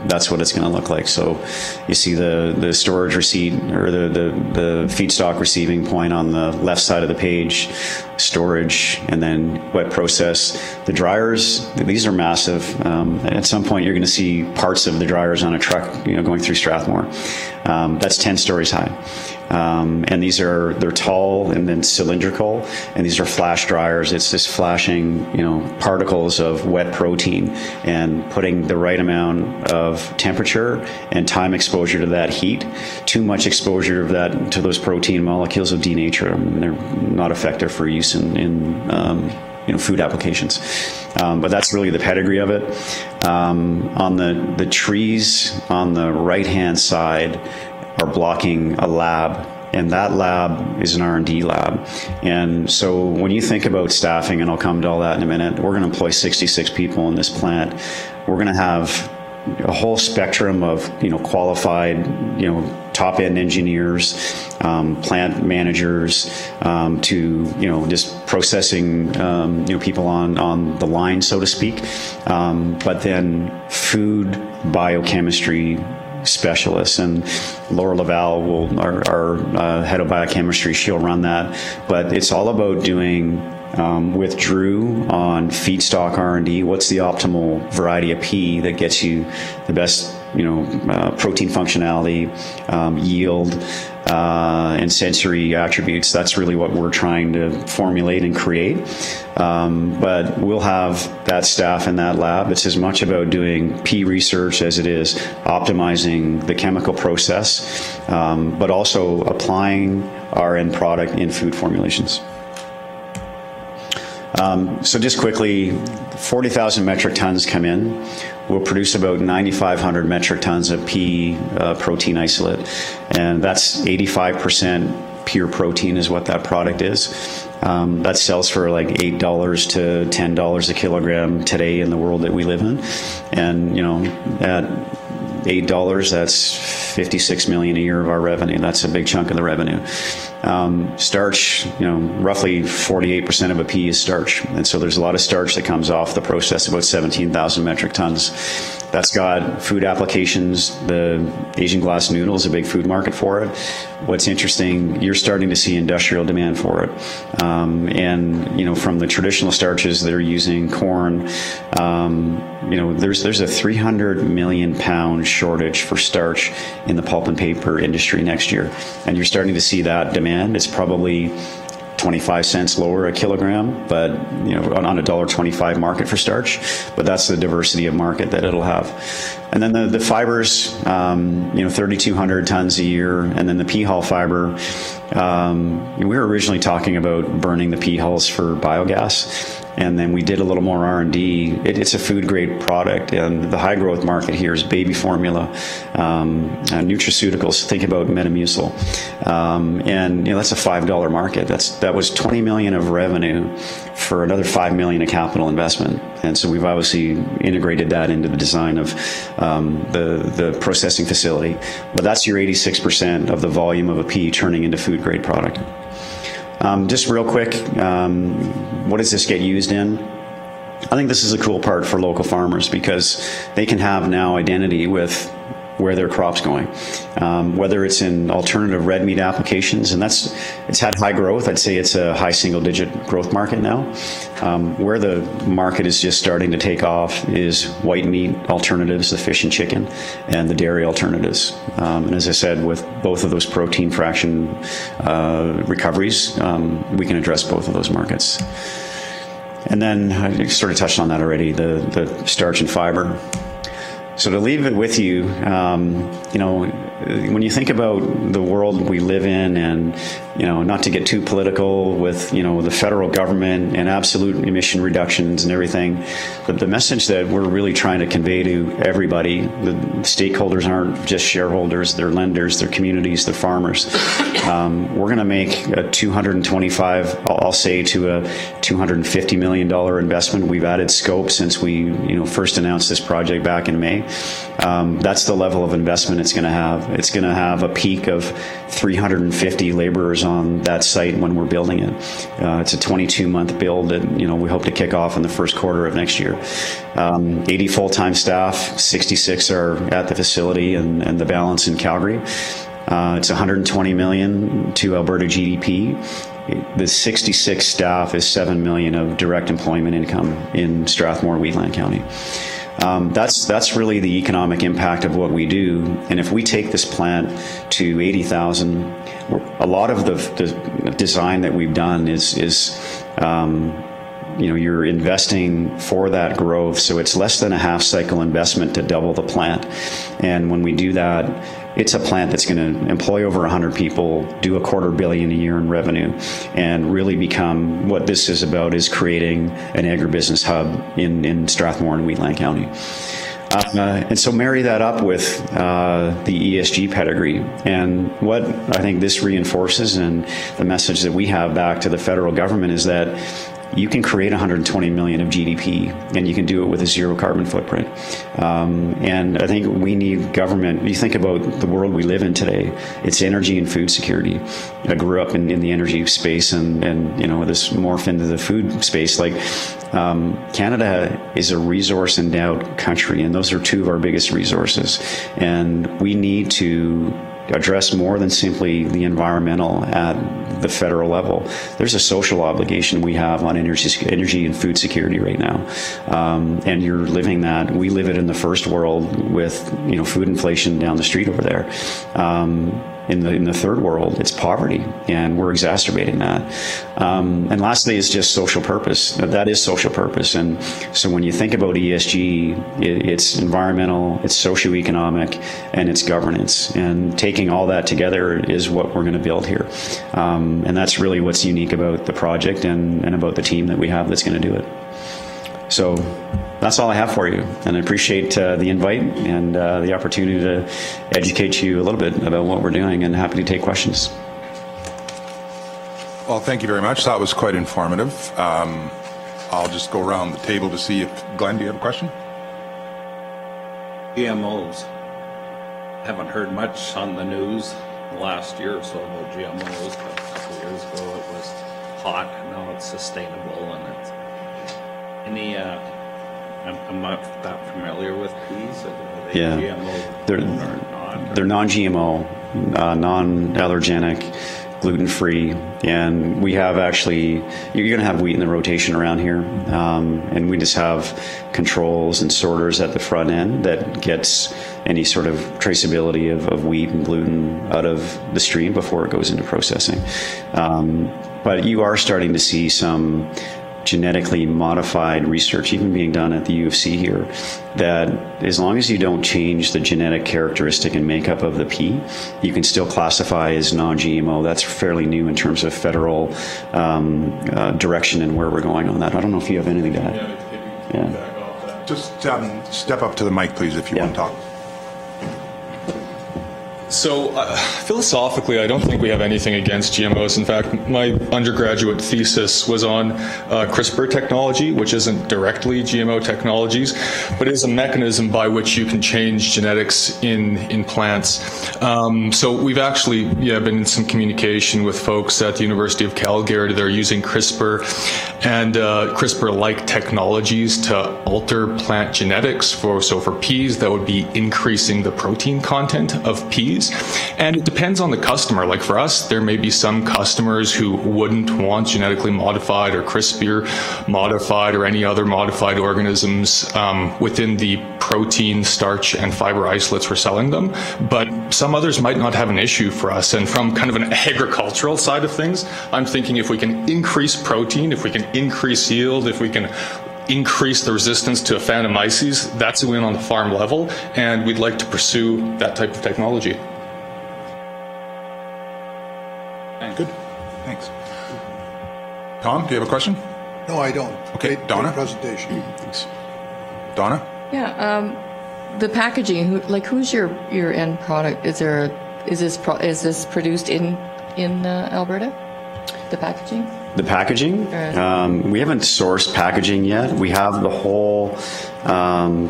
that's what it's going to look like. So you see the storage receipt, or the feedstock receiving point on the left side of the page, storage, and then wet process. The dryers, these are massive. At some point, you're going to see parts of the dryers on a truck, going through Strathmore. That's 10 stories high. And they're tall and then cylindrical, and these are flash dryers. It's just flashing, particles of wet protein and putting the right amount of temperature and time exposure to that heat. Too much exposure to those protein molecules will denature them, and they're not effective for use in food applications. But that's really the pedigree of it. On the trees on the right-hand side are blocking a lab, and that lab is an R&D lab. And so when you think about staffing, and I'll come to all that in a minute, we're going to employ 66 people in this plant. We're going to have a whole spectrum of qualified top-end engineers, plant managers, to just processing people on the line, so to speak, but then food biochemistry specialists. And Laura Laval, our head of biochemistry, she'll run that. But it's all about doing, with Drew on feedstock R&D, what's the optimal variety of pea that gets you the best protein functionality, yield, and sensory attributes. That's really what we're trying to formulate and create. But we'll have that staff in that lab. It's as much about doing pea research as it is optimizing the chemical process, but also applying our end product in food formulations. So just quickly, 40,000 metric tons come in. We'll produce about 9,500 metric tons of pea protein isolate, and that's 85% pure protein is what that product is. That sells for like $8 to $10 a kilogram today in the world that we live in. And, at $8, that's $56 million a year of our revenue. That's a big chunk of the revenue. Starch, roughly 48% of a pea is starch. And so there's a lot of starch that comes off the process, about 17,000 metric tons. That's got food applications. The Asian glass noodle is a big food market for it. What's interesting, you're starting to see industrial demand for it. And, from the traditional starches that are using corn, there's a 300 million pound shortage for starch in the pulp and paper industry next year. And you're starting to see that demand. It's probably 25 cents lower a kilogram, but on a $1.25 market for starch. But that's the diversity of market that it'll have. And then the fibers, 3,200 tons a year, and then the pea hull fiber. We were originally talking about burning the pea hulls for biogas. And then we did a little more R&D. It's a food-grade product, and the high-growth market here is baby formula, nutraceuticals. Think about Metamucil, and that's a $5 market. That was $20 million of revenue for another $5 million of capital investment. And so we've obviously integrated that into the design of the processing facility. But that's your 86% of the volume of a pea turning into food-grade product. Just real quick, what does this get used in? I think this is a cool part for local farmers because they can have now identity with where their crop's going. Whether it's in alternative red meat applications, and it's had high growth. I'd say it's a high single-digit growth market now. Where the market is just starting to take off is white meat alternatives, the fish and chicken, and the dairy alternatives. And as I said, with both of those protein fraction recoveries, we can address both of those markets. And then I sort of touched on that already, the starch and fiber. So to leave it with you, you know, when you think about the world we live in, and, you know, not to get too political with, you know, the federal government and absolute emission reductions and everything, but the message that we're really trying to convey to everybody, the stakeholders aren't just shareholders, they're lenders, they're communities, they're farmers. We're going to make a 225, I'll say, to a $250 million investment. We've added scope since we, you know, first announced this project back in May. That's the level of investment it's going to have. It's going to have a peak of 350 laborers on that site when we're building it. It's a 22-month build that, you know, we hope to kick off in the first quarter of next year. 80 full-time staff, 66 are at the facility, and the balance in Calgary. It's $120 million to Alberta GDP. The 66 staff is $7 million of direct employment income in Strathmore, Wheatland County. That's really the economic impact of what we do. And if we take this plant to 80,000, a lot of the design that we've done is you know, you're investing for that growth. So it's less than a half cycle investment to double the plant. And when we do that, it's a plant that's going to employ over 100 people, do $250 million a year in revenue, and really become what this is about, is creating an agribusiness hub in Strathmore and Wheatland County. And so marry that up with the ESG pedigree. And what I think this reinforces, and the message that we have back to the federal government, is that you can create 120 million of GDP, and you can do it with a zero carbon footprint. And I think we need government. You think about the world we live in today, it's energy and food security. I grew up in the energy space, and you know, this morphed into the food space. Like, Canada is a resource endowed country, and those are two of our biggest resources. And we need to address more than simply the environmental at the federal level. There's a social obligation we have on energy and food security right now, and you're living that. We live it in the first world with, you know, food inflation down the street over there. In the third world, it's poverty, and we're exacerbating that. And lastly is just social purpose. That is social purpose. And so when you think about ESG, it's environmental, it's socioeconomic, and it's governance. And taking all that together is what we're going to build here. And that's really what's unique about the project and about the team that we have that's going to do it. So that's all I have for you, and I appreciate the invite and the opportunity to educate you a little bit about what we're doing, and happy to take questions. Well, thank you very much. That was quite informative. I'll just go around the table to see if, Glenn, do you have a question? GMOs. Haven't heard much on the news the last year or so about GMOs, but a couple of years ago it was hot, and now it's sustainable, and it's any, I'm not that familiar with these. Are they GMO? They're non-GMO, non-allergenic, gluten-free, and we have actually, you're going to have wheat in the rotation around here, and we just have controls and sorters at the front end that gets any sort of traceability of wheat and gluten out of the stream before it goes into processing. But you are starting to see some genetically modified research even being done at the U of C here, that as long as you don't change the genetic characteristic and makeup of the pea, you can still classify as non-GMO. That's fairly new in terms of federal direction and where we're going on that. I don't know if you have anything to add. Yeah. Just step up to the mic, please, if you want to talk. So philosophically, I don't think we have anything against GMOs. In fact, my undergraduate thesis was on CRISPR technology, which isn't directly GMO technologies, but is a mechanism by which you can change genetics in plants. So we've actually been in some communication with folks at the University of Calgary that are using CRISPR and CRISPR-like technologies to alter plant genetics. For peas, that would be increasing the protein content of peas. And it depends on the customer. Like for us, there may be some customers who wouldn't want genetically modified or CRISPR modified or any other modified organisms within the protein, starch, and fiber isolates we're selling them. But some others might not have an issue for us. And from kind of an agricultural side of things, I'm thinking if we can increase protein, if we can increase yield, if we can increase the resistance to Aphanomyces, that's a win on the farm level, and we'd like to pursue that type of technology. Good. Thanks. Tom, do you have a question? No, I don't. Okay, Donna? Great presentation. Thanks. Donna? Yeah, the packaging, who's your end product? Is this produced in Alberta? The packaging? The packaging? We haven't sourced packaging yet. We have the whole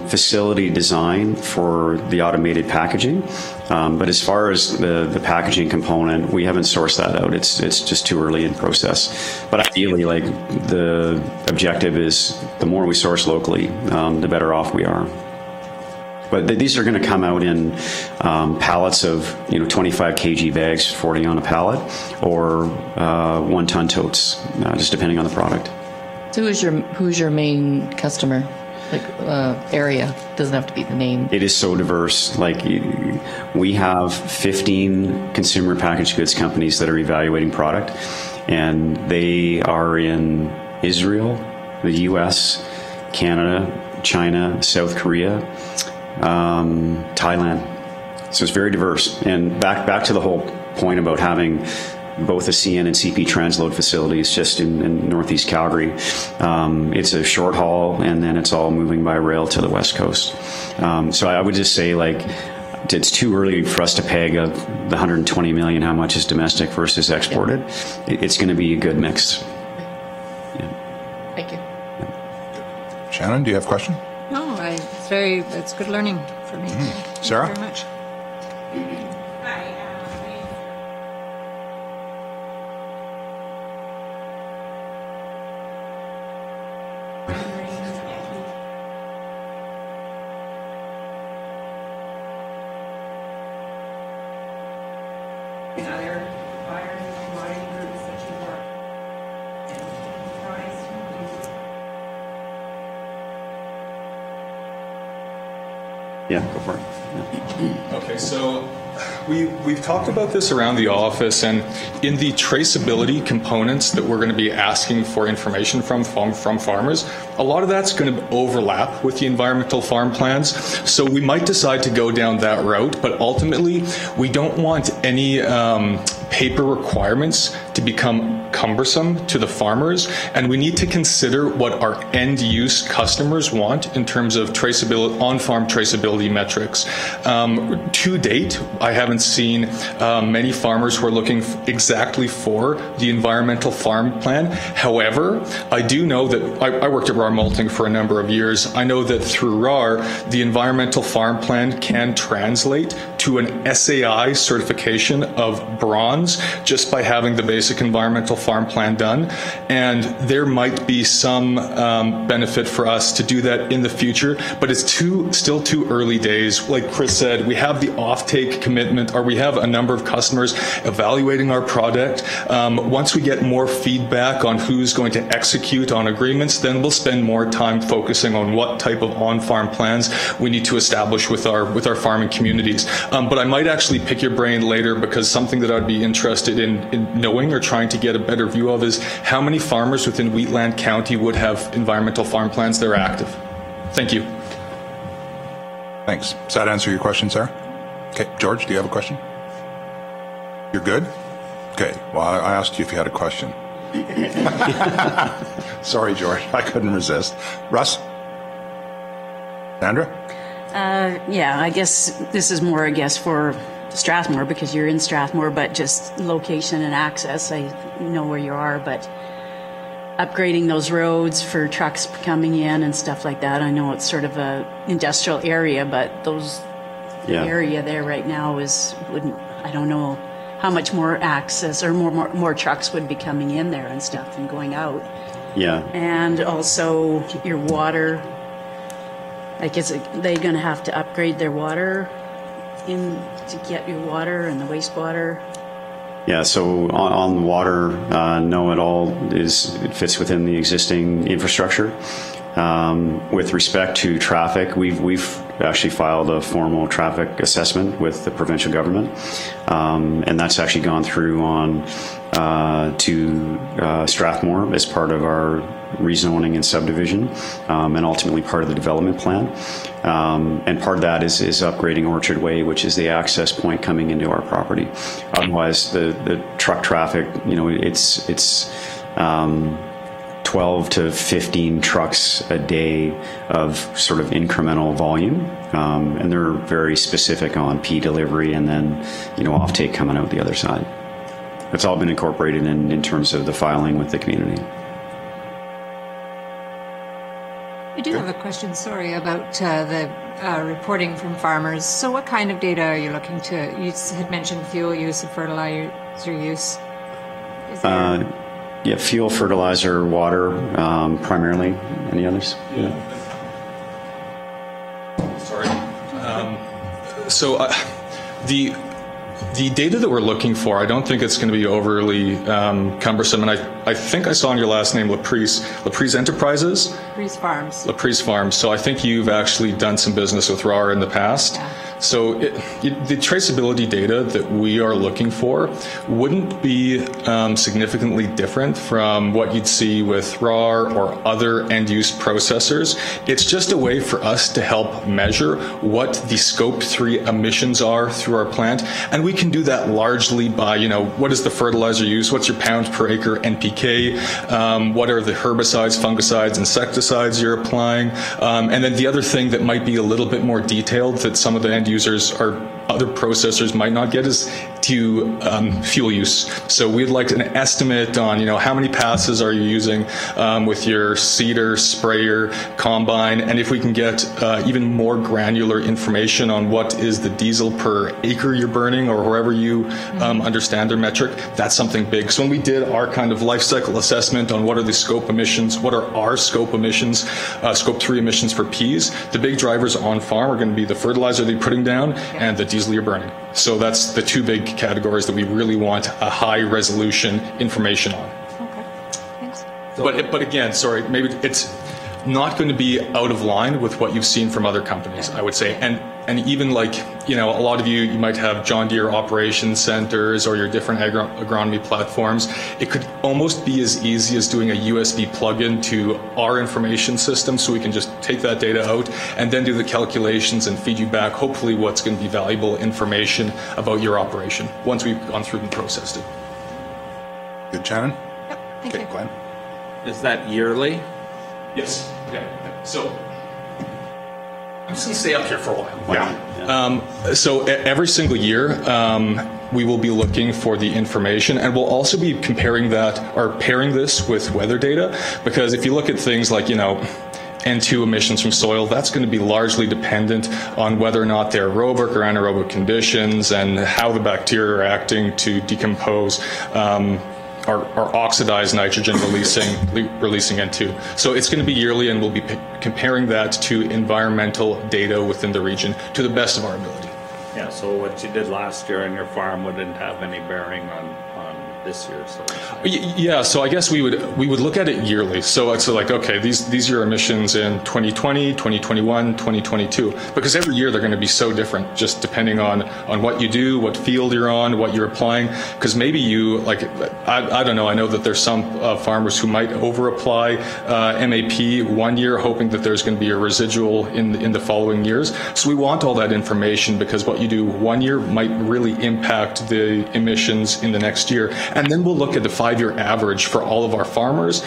facility design for the automated packaging. But as far as the packaging component, we haven't sourced that out. It's just too early in process. But ideally, like, the objective is the more we source locally, the better off we are. But these are going to come out in pallets of 25 kg bags, 40 on a pallet, or 1 ton totes, just depending on the product. So who's your main customer? Like area, doesn't have to be the name. It is so diverse. Like, we have 15 consumer packaged goods companies that are evaluating product, and they are in Israel, the U.S., Canada, China, South Korea, Thailand. So it's very diverse. And back to the whole point about having both a CN and CP transload facilities just in Northeast Calgary. It's a short haul, and then it's all moving by rail to the West Coast. So I would just say, like, it's too early for us to peg of the 120 million, how much is domestic versus exported. Yeah. It's going to be a good mix. Yeah. Thank you. Yeah. Shannon, do you have a question? No, it's good learning for me. Sarah? Thank you very much. Yeah, go for it. Yeah. Okay, so we've talked about this around the office, and in the traceability components that we're going to be asking for information from farmers, a lot of that's going to overlap with the environmental farm plans. So we might decide to go down that route, but ultimately we don't want any paper requirements to become cumbersome to the farmers, and we need to consider what our end use customers want in terms of traceability, on-farm traceability metrics. To date, I haven't seen many farmers who are looking exactly for the environmental farm plan. However, I do know that I worked at RAR Malting for a number of years. I know that through RAR, the environmental farm plan can translate to an SAI certification of bronze just by having the basic environmental farm plan done. And there might be some benefit for us to do that in the future, but it's still too early days. Like Chris said, we have the offtake commitment, or we have a number of customers evaluating our product. Once we get more feedback on who's going to execute on agreements, then we'll spend more time focusing on what type of on-farm plans we need to establish with our farming communities. But I might actually pick your brain later, because something that I'd be interested in knowing or trying to get a better view of is how many farmers within Wheatland County would have environmental farm plans that are active. Thank you. Thanks. Does that answer your question, Sarah? Okay, George, do you have a question? You're good? Okay, well, I asked you if you had a question. Sorry, George, I couldn't resist. Russ? Sandra? Yeah, I guess this is more, for Strathmore because you're in Strathmore, but just location and access, I know where you are, but upgrading those roads for trucks coming in and stuff like that. I know it's sort of a industrial area, but the area there right now I don't know how much more access or more trucks would be coming in there and stuff and going out. Yeah. And also your water, like is they going to have to upgrade their water to get your water and the wastewater? Yeah, so on the water, no, it fits within the existing infrastructure. With respect to traffic, we've actually filed a formal traffic assessment with the provincial government, and that's actually gone through to Strathmore as part of our rezoning and subdivision, and ultimately part of the development plan. And part of that is upgrading Orchard Way, which is the access point coming into our property. Otherwise, the truck traffic, it's 12 to 15 trucks a day of sort of incremental volume, and they're very specific on P delivery and then offtake coming out the other side. It's all been incorporated in terms of the filing with the community. I do have a question, sorry, about the reporting from farmers. So what kind of data are you looking to? You had mentioned fuel use and fertilizer use. Is there... fuel, fertilizer, water, primarily. Any others? Yeah. Sorry. The data that we're looking for, I don't think it's going to be overly cumbersome. And I think I saw on your last name, Laprise Enterprises? Laprise Farms. So I think you've actually done some business with RAR in the past. Yeah. So the traceability data that we are looking for wouldn't be significantly different from what you'd see with RAR or other end-use processors. It's just a way for us to help measure what the Scope 3 emissions are through our plant. And we can do that largely by, what is the fertilizer use? What's your pound per acre NPK? What are the herbicides, fungicides, insecticides you're applying? And then the other thing that might be a little bit more detailed that some of the end users or other processors might not get is to fuel use. So we'd like an estimate on, how many passes are you using with your seeder, sprayer, combine, and if we can get even more granular information on what is the diesel per acre you're burning or wherever you understand their metric, that's something big. So when we did our kind of life cycle assessment on what are the scope emissions, what are our scope emissions, Scope 3 emissions for peas, the big drivers on farm are going to be the fertilizer they're putting down and the diesel you're burning. So that's the two big categories that we really want a high resolution information on. Okay, thanks. But again, sorry, maybe it's not going to be out of line with what you've seen from other companies, I would say. And even like, a lot of you might have John Deere operations centers or your different agronomy platforms. It could almost be as easy as doing a USB plug-in to our information system so we can just take that data out and then do the calculations and feed you back, hopefully, what's going to be valuable information about your operation once we've gone through and processed it. Good, Shannon? Yep, thank you. Glenn? Is that yearly? Yes. Yeah. So I'm just going to stay up here for a while. Yeah. So every single year, we will be looking for the information, and we'll also be comparing that or pairing this with weather data, because if you look at things like, N2 emissions from soil, that's going to be largely dependent on whether or not they're aerobic or anaerobic conditions and how the bacteria are acting to decompose or oxidize nitrogen releasing N2. So it's going to be yearly, and we'll be comparing that to environmental data within the region to the best of our ability. Yeah, so what you did last year on your farm wouldn't have any bearing on this year. So yeah, so I guess we would look at it yearly. So it's like, okay, these are emissions in 2020, 2021, 2022, because every year they're going to be so different, just depending on what you do, what field you're on, what you're applying. Because maybe you, like, I don't know, I know that there's some farmers who might over apply MAP one year, hoping that there's going to be a residual in the following years. So we want all that information, because what you do one year might really impact the emissions in the next year. And then we'll look at the 5-year average for all of our farmers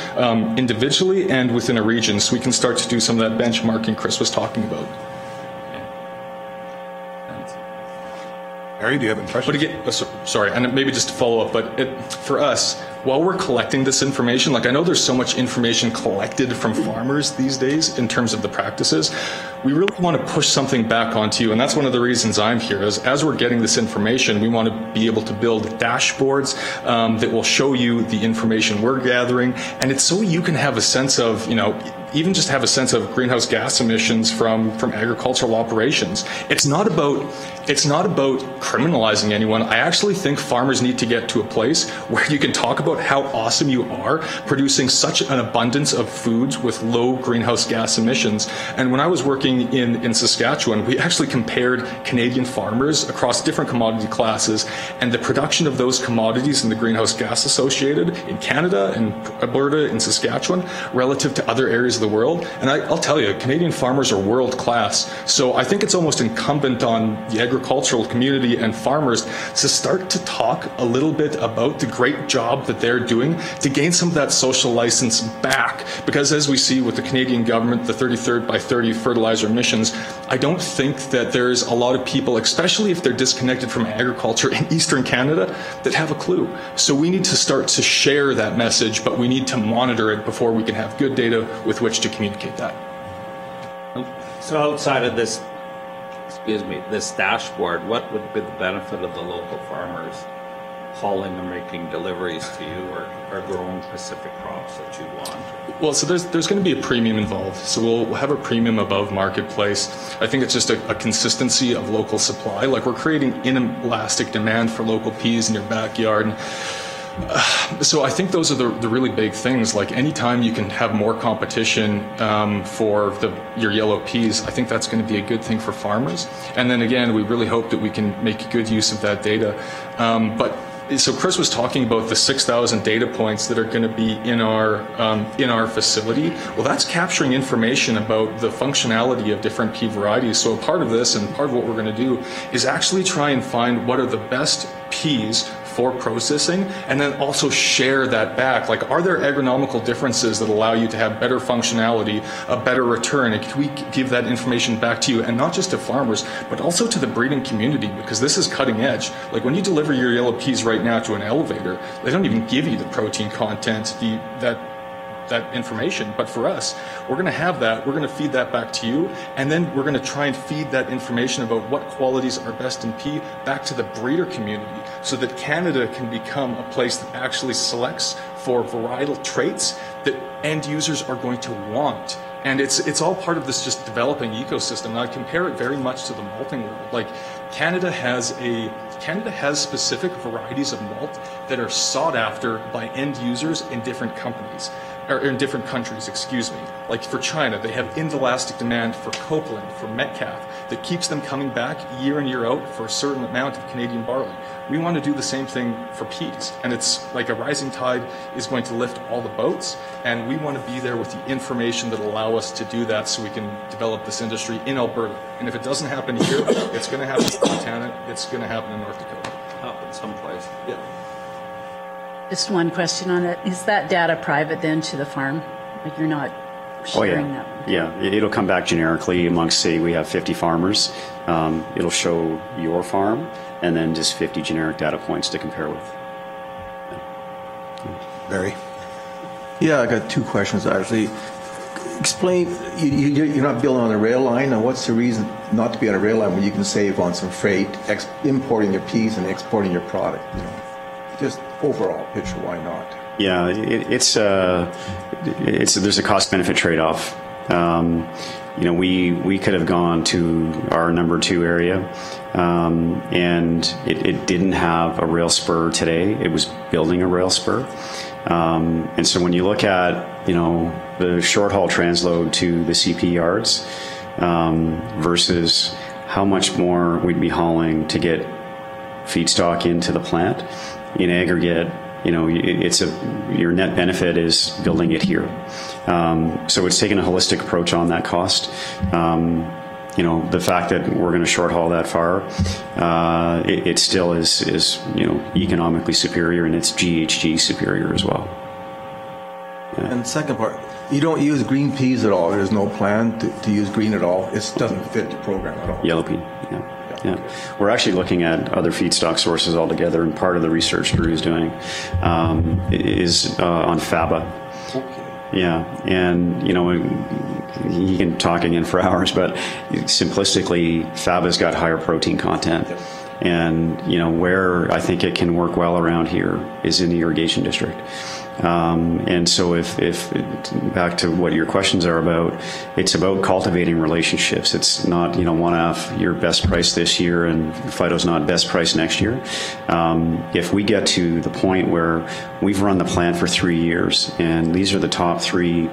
individually and within a region, so we can start to do some of that benchmarking Chris was talking about. Harry, do you have any questions? But again, sorry, and maybe just to follow up, but for us, while we're collecting this information, like I know there's so much information collected from farmers these days in terms of the practices, we really want to push something back onto you, and that's one of the reasons I'm here, is as we're getting this information, we want to be able to build dashboards that will show you the information we're gathering, and it's so you can have a sense of, even just have a sense of greenhouse gas emissions from agricultural operations. It's not about criminalizing anyone. I actually think farmers need to get to a place where you can talk about how awesome you are producing such an abundance of foods with low greenhouse gas emissions. And when I was working in Saskatchewan, we actually compared Canadian farmers across different commodity classes and the production of those commodities and the greenhouse gas associated in Canada and Alberta and Saskatchewan relative to other areas of the world. And I'll tell you, Canadian farmers are world class. So I think it's almost incumbent on the agricultural community and farmers to start to talk a little bit about the great job that they're doing to gain some of that social license back. Because as we see with the Canadian government, the 33rd by 30 fertilizer emissions, I don't think that there's a lot of people, especially if they're disconnected from agriculture in Eastern Canada, that have a clue. So we need to start to share that message, but we need to monitor it before we can have good data with which to communicate that. So outside of this, this dashboard, what would be the benefit of the local farmers hauling or making deliveries to you or growing specific crops that you want? Well, so there's going to be a premium involved. So we'll have a premium above marketplace. I think it's just a consistency of local supply. Like we're creating inelastic demand for local peas in your backyard. So I think those are the really big things. Like anytime you can have more competition for your yellow peas, I think that's going to be a good thing for farmers. And then again, we really hope that we can make good use of that data. So Chris was talking about the 6,000 data points that are going to be in our facility. Well, that's capturing information about the functionality of different pea varieties. So a part of this and part of what we're going to do is actually try and find what are the best peas for processing, and then also share that back. Like, are there agronomical differences that allow you to have better functionality, a better return, and can we give that information back to you, and not just to farmers, but also to the breeding community, because this is cutting edge. Like when you deliver your yellow peas right now to an elevator, they don't even give you the protein content, that information. But for us, we're going to have that, we're going to feed that back to you, and then we're going to try and feed that information about what qualities are best in pea back to the breeder community, so that Canada can become a place that actually selects for varietal traits that end users are going to want. And it's all part of this just developing ecosystem. And I compare it very much to the malting world. Like Canada has specific varieties of malt that are sought after by end users in different companies. Or in different countries, excuse me. Like for China, they have inelastic demand for Copeland, for Metcalf, that keeps them coming back year in, year out for a certain amount of Canadian barley. We want to do the same thing for peas, and it's like a rising tide is going to lift all the boats, and we want to be there with the information that will allow us to do that so we can develop this industry in Alberta. And if it doesn't happen here, it's going to happen in Montana, it's going to happen in North Dakota. Happen someplace. Yeah. Just one question on it. Is that data private then to the farm? Like you're not sharing that? Yeah, it'll come back generically amongst, say, we have 50 farmers. It'll show your farm and then just 50 generic data points to compare with. Barry? Yeah, I got two questions actually. Explain, you're not building on a rail line. Now, what's the reason not to be on a rail line when you can save on some freight, importing your peas and exporting your product? Just overall picture, why not? Yeah, there's a cost-benefit trade-off. We could have gone to our number 2 area, and it didn't have a rail spur today. It was building a rail spur. And so when you look at, the short-haul transload to the CP yards versus how much more we'd be hauling to get feedstock into the plant, in aggregate, your net benefit is building it here. So it's taking a holistic approach on that cost. The fact that we're going to short haul that far, it still is economically superior, and it's GHG superior as well. Yeah. And the second part, you don't use green peas at all. There's no plan to use green at all. It doesn't fit the program at all. Yellow pea, yeah. Yeah. We're actually looking at other feedstock sources altogether, and part of the research Drew is doing is on faba. Yeah, and he can talk again for hours, but simplistically, faba's got higher protein content. And, where I think it can work well around here is in the irrigation district. And so if back to what your questions are about, it's about cultivating relationships. It's not, one-off, your best price this year and Phyto's not best price next year. If we get to the point where we've run the plant for 3 years and these are the top 3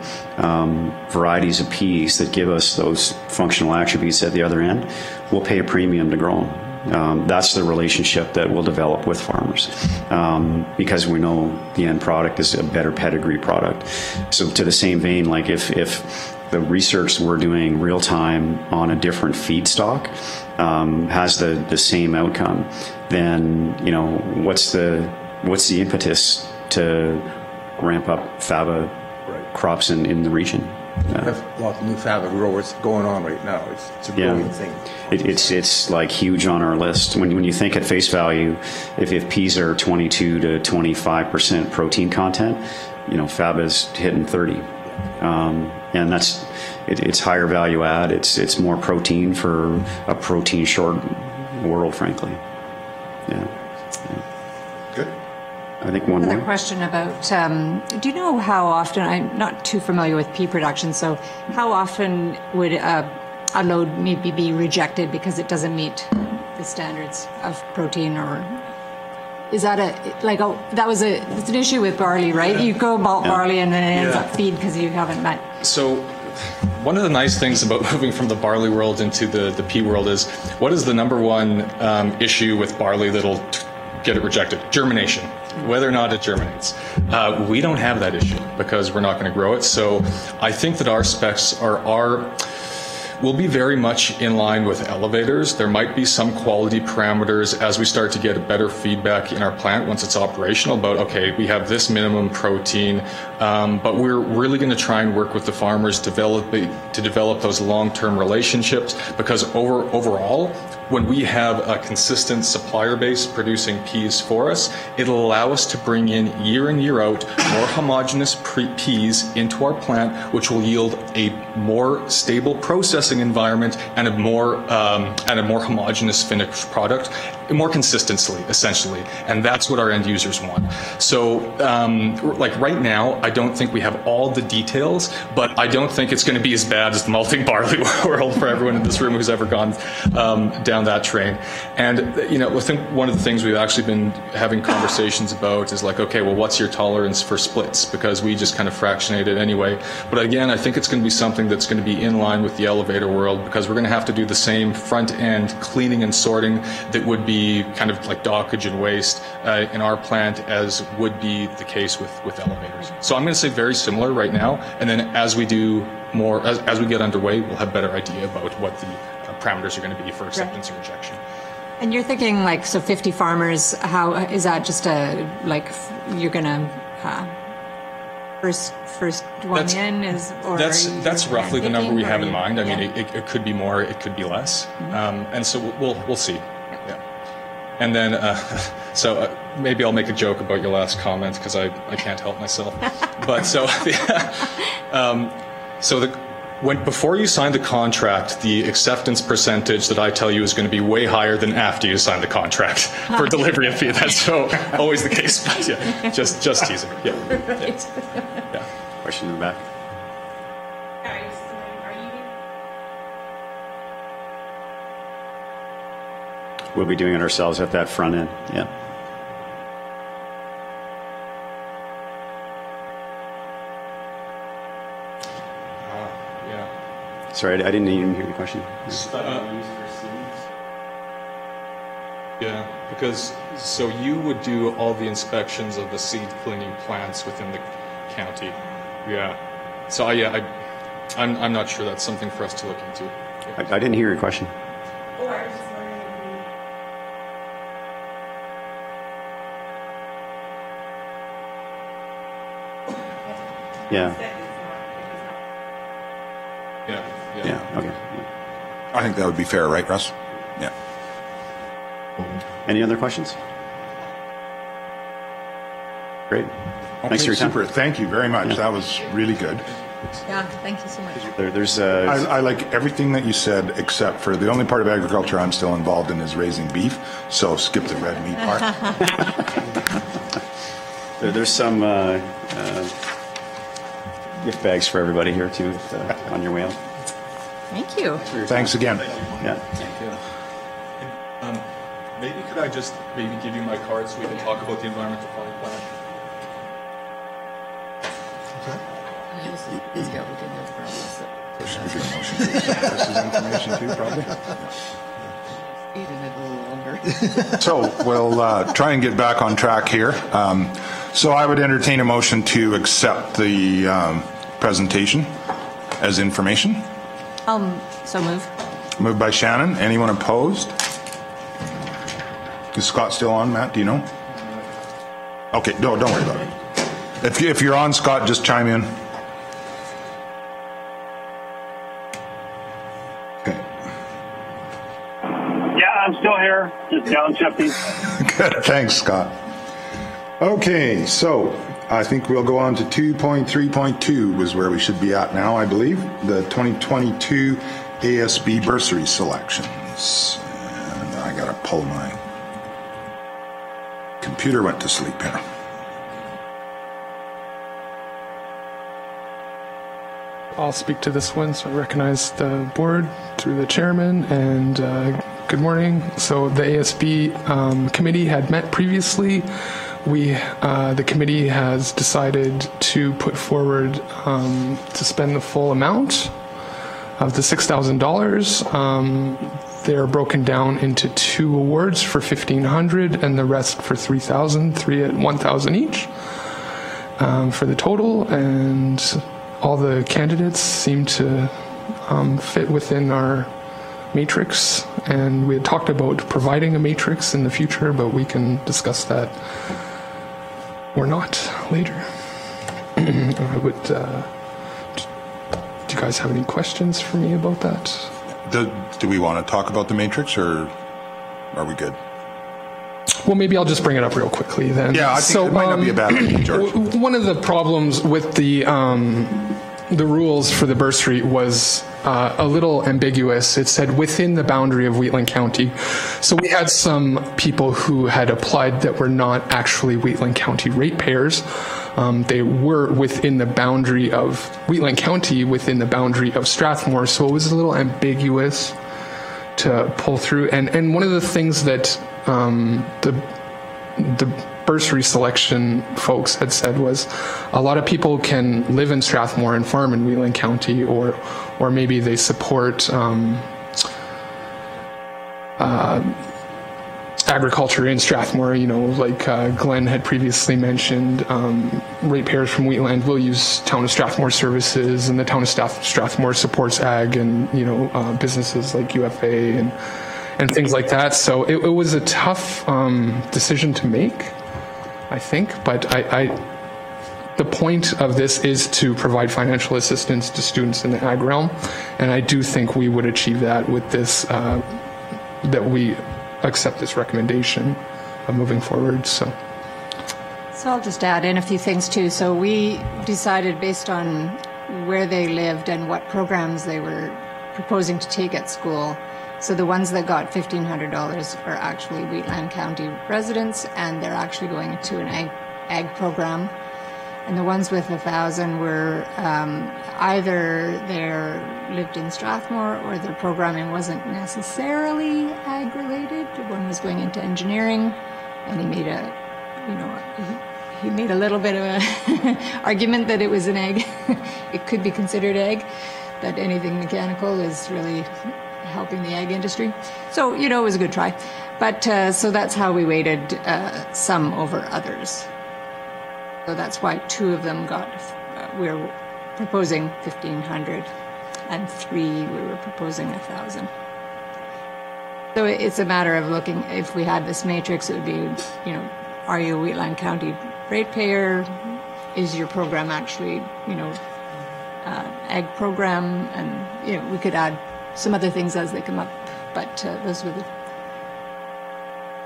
varieties of peas that give us those functional attributes at the other end, we'll pay a premium to grow them. That's the relationship that we'll develop with farmers because we know the end product is a better pedigree product. So to the same vein, like if the research we're doing real time on a different feedstock has the same outcome, then what's the impetus to ramp up faba crops in the region? We have a lot of new faba growers going on right now. It's a growing thing. It's like huge on our list. When you think at face value, if peas are 22 to 25% protein content, faba's hitting 30, and it's higher value add. It's more protein for a protein short world, frankly. Yeah. Good. I think one Another more. question about, do you know how often, I'm not too familiar with pea production, so how often would a load maybe be rejected because it doesn't meet the standards of protein, or is that it's an issue with barley, right? You go malt barley and then it ends up feed because you haven't met. So one of the nice things about moving from the barley world into the pea world is, what is the number one issue with barley that'll get it rejected? Germination. Whether or not it germinates. We don't have that issue because we're not going to grow it. So I think that our specs will be very much in line with elevators. There might be some quality parameters as we start to get a better feedback in our plant once it's operational about, okay, we have this minimum protein, but we're really going to try and work with the farmers to develop those long-term relationships, because overall, when we have a consistent supplier base producing peas for us, it'll allow us to bring in year out more homogeneous peas into our plant, which will yield a more stable processing environment and a more homogeneous finished product, more consistently, essentially. And that's what our end users want. So, like right now, I don't think we have all the details, but I don't think it's going to be as bad as the malting barley world for everyone in this room who's ever gone down that train. And I think one of the things we've actually been having conversations about is like, okay, well, what's your tolerance for splits? Because we just kind of fractionate it anyway. But again, I think it's going to be something that's going to be in line with the elevator world, because we're going to have to do the same front end cleaning and sorting that would be kind of like dockage and waste in our plant as would be the case with elevators. So I'm going to say very similar right now, and then as we do more, as we get underway, we'll have a better idea about what the parameters are going to be for acceptance and rejection. And you're thinking 50 farmers, how is that just you're going to first one in is, or that's roughly the number we have in mind. I mean, it could be more, it could be less, and so we'll see. Yeah. And then maybe I'll make a joke about your last comment, because I can't help myself. But before you sign the contract, the acceptance percentage that I tell you is going to be way higher than after you sign the contract for delivery of feed. That's always the case. But yeah, just teasing. Yeah. Question in the back. We'll be doing it ourselves at that front end. Yeah. Sorry, I didn't even hear the question. Yeah, because so you would do all the inspections of the seed cleaning plants within the county. Yeah. So I'm not sure that's something for us to look into. Yeah. I didn't hear your question. Oh, I was just wondering Yeah. Yeah. Yeah. Okay. I think that would be fair, right, Russ? Yeah. Any other questions? Great. Thanks for your time. Super. Thank you very much. That was really good. Yeah, thank you so much. There's I like everything that you said, except for the only part of agriculture I'm still involved in is raising beef. So skip the red meat part. there's some gift bags for everybody here too on your way out. Thank you. Thanks again. Yeah. Thank you. Maybe could I just give you my card so we can talk about the environmental farming plan? He's got within those problems. This is information too, probably. Eating it a little longer. So we'll try and get back on track here. So I would entertain a motion to accept the presentation as information. So move. Moved by Shannon. Anyone opposed? Is Scott still on, Matt? Do you know? Okay, no, don't worry about it. If you're on, Scott, just chime in. Okay. Yeah, I'm still here, just downshifting. Good, thanks, Scott. Okay, so I think we'll go on to 2.3.2 was where we should be at now, I believe. The 2022 ASB Bursary Selections. And I gotta pull my computer went to sleep here. I'll speak to this one. So I recognize the board through the chairman, and good morning. So the ASB committee had met previously. The committee has decided to put forward to spend the full amount of the $6,000. They're broken down into 2 awards for $1,500 and the rest for $3,000, 3 at $1,000 each for the total. And all the candidates seem to fit within our matrix. And we had talked about providing a matrix in the future, but we can discuss that or not later. I would. Do you guys have any questions for me about that? Do we want to talk about the matrix, or are we good? Well, maybe I'll just bring it up real quickly then. Yeah, I think it might not be a bad idea, George. One of the problems with the rules for the bursary was a little ambiguous. It said within the boundary of Wheatland County. So we had some people who had applied that were not actually Wheatland County ratepayers. They were within the boundary of Wheatland County, within the boundary of Strathmore. So it was a little ambiguous to pull through. And one of the things that the bursary selection folks had said was a lot of people can live in Strathmore and farm in Wheatland County, or maybe they support agriculture in Strathmore, like Glenn had previously mentioned. Ratepayers from Wheatland will use Town of Strathmore services, and the Town of Strathmore supports ag and businesses like UFA and things like that. So it was a tough decision to make, I think, but the point of this is to provide financial assistance to students in the ag realm, and I do think we would achieve that with this, that we accept this recommendation of moving forward. So I'll just add in a few things too. So we decided based on where they lived and what programs they were proposing to take at school. So the ones that got $1,500 are actually Wheatland County residents, and they're actually going to an ag program. And the ones with 1,000 were either they lived in Strathmore, or their programming wasn't necessarily ag related. One was going into engineering, and he made he made a little bit of a argument that it was an ag. It could be considered ag, that anything mechanical is really helping the ag industry. So it was a good try. But so that's how we weighted some over others. So that's why 2 of them got, we're proposing 1,500, and 3 we were proposing 1,000. So it's a matter of looking, if we had this matrix, it would be, are you a Wheatland County ratepayer? Is your program actually, ag program? And, we could add some other things as they come up, but those were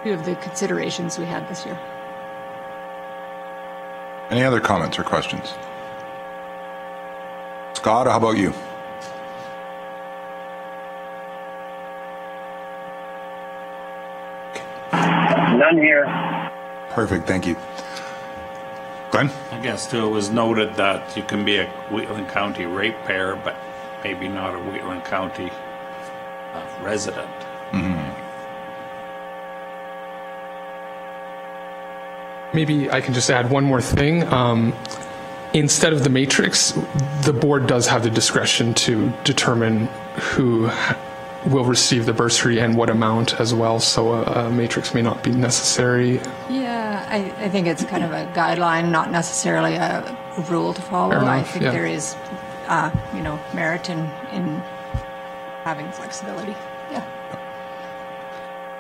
few of the considerations we had this year. Any other comments or questions? Scott, how about you? None here. Perfect, thank you. Glenn? I guess too, it was noted that you can be a Wheatland County ratepayer, but maybe not a Wheatland County resident. Maybe I can just add one more thing. Instead of the matrix, the board does have the discretion to determine who will receive the bursary and what amount as well, so a matrix may not be necessary. Yeah, I think it's kind of a guideline, not necessarily a rule to follow. Fair enough, I think yeah. there is, merit in having flexibility. Yeah.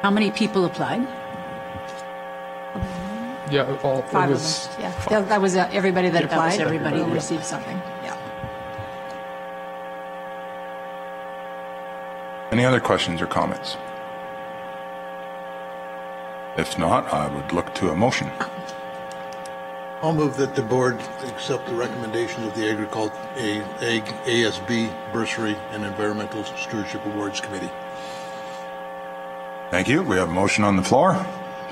How many people applied? Yeah, all, Five it of was them. Yeah, that was everybody that That applied. was everybody, will yeah. receive something. Yeah. Any other questions or comments? If not, I would look to a motion. I'll move that the board accept the recommendations of the ASB Bursary and Environmental Stewardship Awards Committee. Thank you. We have a motion on the floor.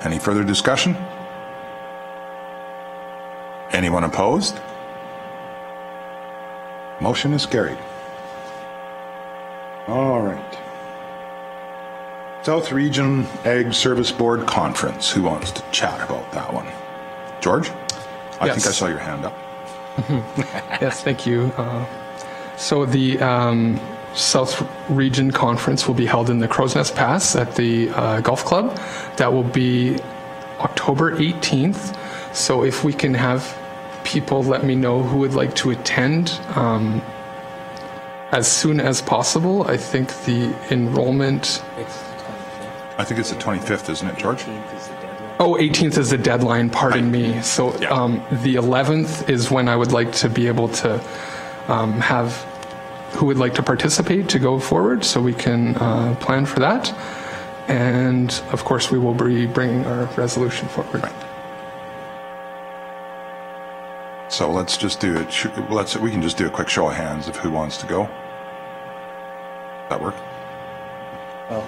Any further discussion? Anyone opposed? Motion is carried. All right. South Region Ag Service Board Conference. Who wants to chat about that one? George? I think I saw your hand up. Yes, thank you. So the South Region Conference will be held in the Crow's Nest Pass at the Golf Club. That will be October 18th. So if we can have people let me know who would like to attend as soon as possible. I think the enrollment... I think it's the 25th, isn't it, George? 18th is the deadline, pardon me. So the 11th is when I would like to be able to have who would like to participate to go forward, so we can plan for that. And of course, we will be bringing our resolution forward. Right. So let's just do it. We can just do a quick show of hands of who wants to go. That work? Oh.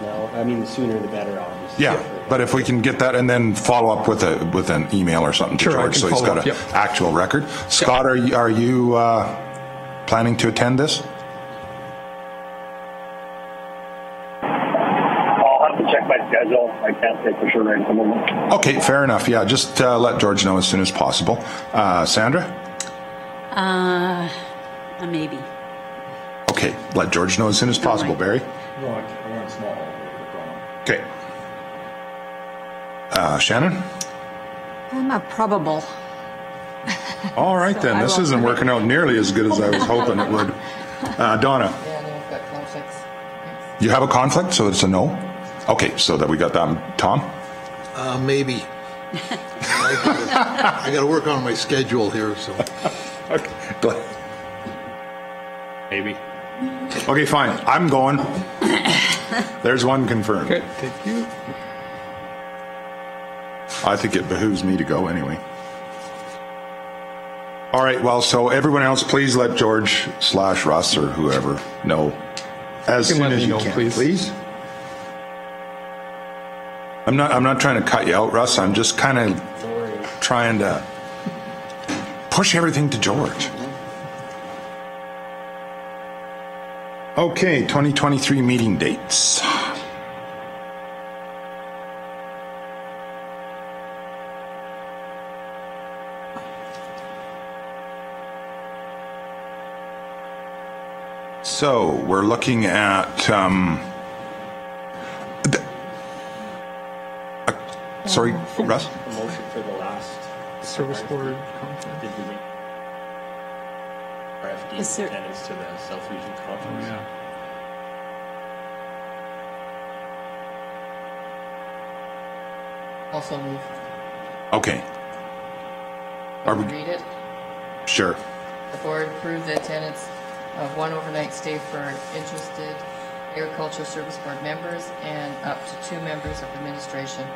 No, I mean, the sooner the better, obviously. Yeah, but if we can get that and then follow up with an email or something to Sure, George, so he's got an actual record. Scott, are you planning to attend this? I'll have to check my schedule. I can't say for sure right at the moment. Okay, fair enough. Yeah, just let George know as soon as possible. Sandra? Maybe. Okay, let George know as soon as possible. Barry? One small. Okay. Shannon? I'm a probable. All right, then. This isn't working out nearly as good as I was hoping it would. Donna? Yeah, no, I've got conflicts. You have a conflict, so it's a no? Okay, so that we got that. Tom? Maybe. I got to work on my schedule here, so. Okay, go ahead. Maybe. Okay, fine. I'm going. There's one confirmed. Okay, thank you. I think it behooves me to go anyway. All right, well, so everyone else, please let George / Russ or whoever know as soon as you can, please. I'm not trying to cut you out, Russ. I'm just kind of trying to push everything to George. Okay, 2023 meeting dates. So we're looking at sorry, Russ? A motion for the last Service Board Conference. Did we make RFD Is there- attendance to the South Region Conference? Yeah. Also move. Okay. Are we Read it. sure? The board approved the attendance of one overnight stay for interested Agricultural Service Board members and up to 2 members of administration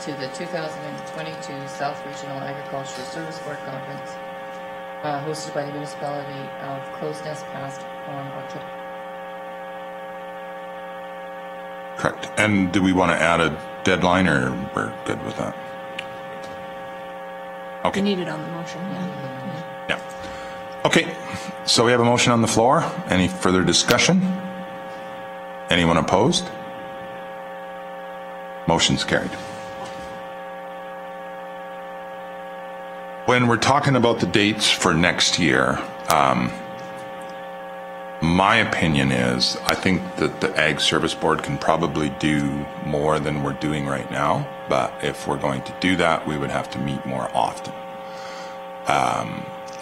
to the 2022 South Regional Agricultural Service Board Conference hosted by the municipality of Crow's Nest Pass on October. Correct. And do we want to add a deadline, or we're good with that? Okay. You need it on the motion, yeah. Yeah. Okay. So we have a motion on the floor. Any further discussion? Anyone opposed? Motion's carried. When we're talking about the dates for next year, my opinion is I think that the Ag Service Board can probably do more than we're doing right now, but if we're going to do that, we would have to meet more often.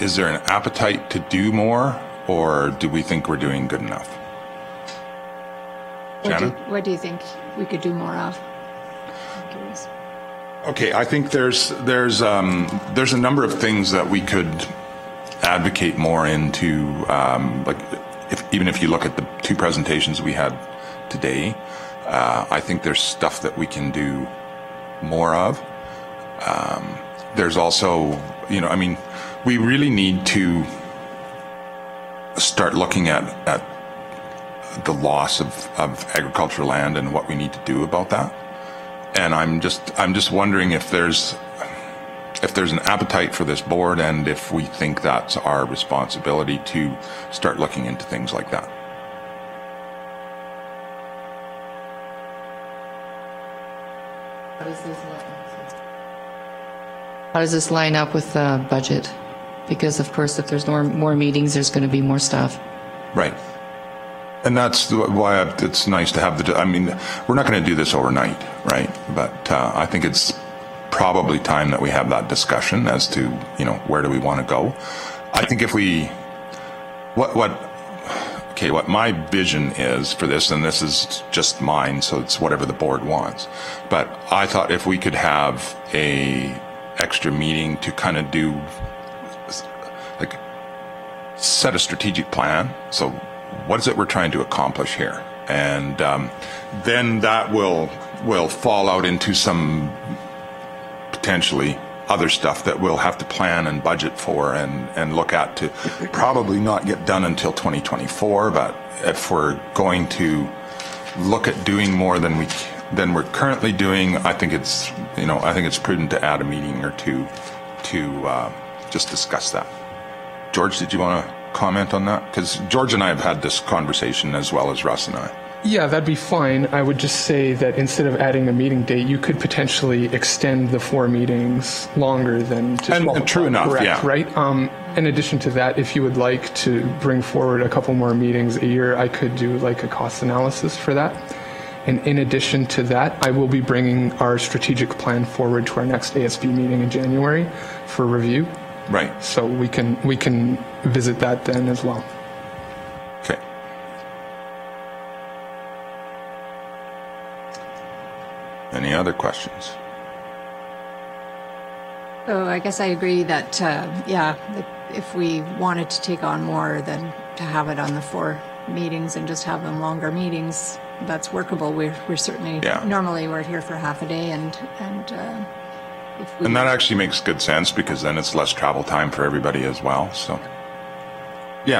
Is there an appetite to do more, or do we think we're doing good enough? What do you think we could do more of? I'm curious. Okay, I think there's a number of things that we could advocate more into, like even if you look at the 2 presentations we had today, I think there's stuff that we can do more of. There's also, I mean, we really need to start looking at the loss of agricultural land and what we need to do about that. And I'm just wondering if there's an appetite for this board, and if we think that's our responsibility to start looking into things like that. How does this line up with the budget? Because of course, if there's more meetings, there's going to be more stuff. Right. And that's why it's nice to have I mean, we're not going to do this overnight, right? But I think it's probably time that we have that discussion as to, where do we want to go. I think if we, what my vision is for this, and this is just mine, so it's whatever the board wants. But I thought if we could have a extra meeting to kind of do, like, set a strategic plan. So what is it we're trying to accomplish here? And then that will fall out into some potentially other stuff that we'll have to plan and budget for and look at to probably not get done until 2024. But if we're going to look at doing more than we're currently doing, I think it's prudent to add a meeting or two to just discuss that. George, did you want to comment on that? Because George and I have had this conversation, as well as Russ and I. Yeah, that'd be fine. I would just say that instead of adding a meeting date, you could potentially extend the 4 meetings longer than just 12 and true enough, correct, yeah. Right? In addition to that, if you would like to bring forward a couple more meetings a year, I could do like a cost analysis for that. And in addition to that, I will be bringing our strategic plan forward to our next ASB meeting in January for review. Right. So we can visit that then as well. Okay. Any other questions? So I guess I agree that, that if we wanted to take on more, then to have it on the 4 meetings and just have them longer meetings, that's workable. We're certainly, normally we're here for half a day, and that actually makes good sense, because then it's less travel time for everybody as well. So,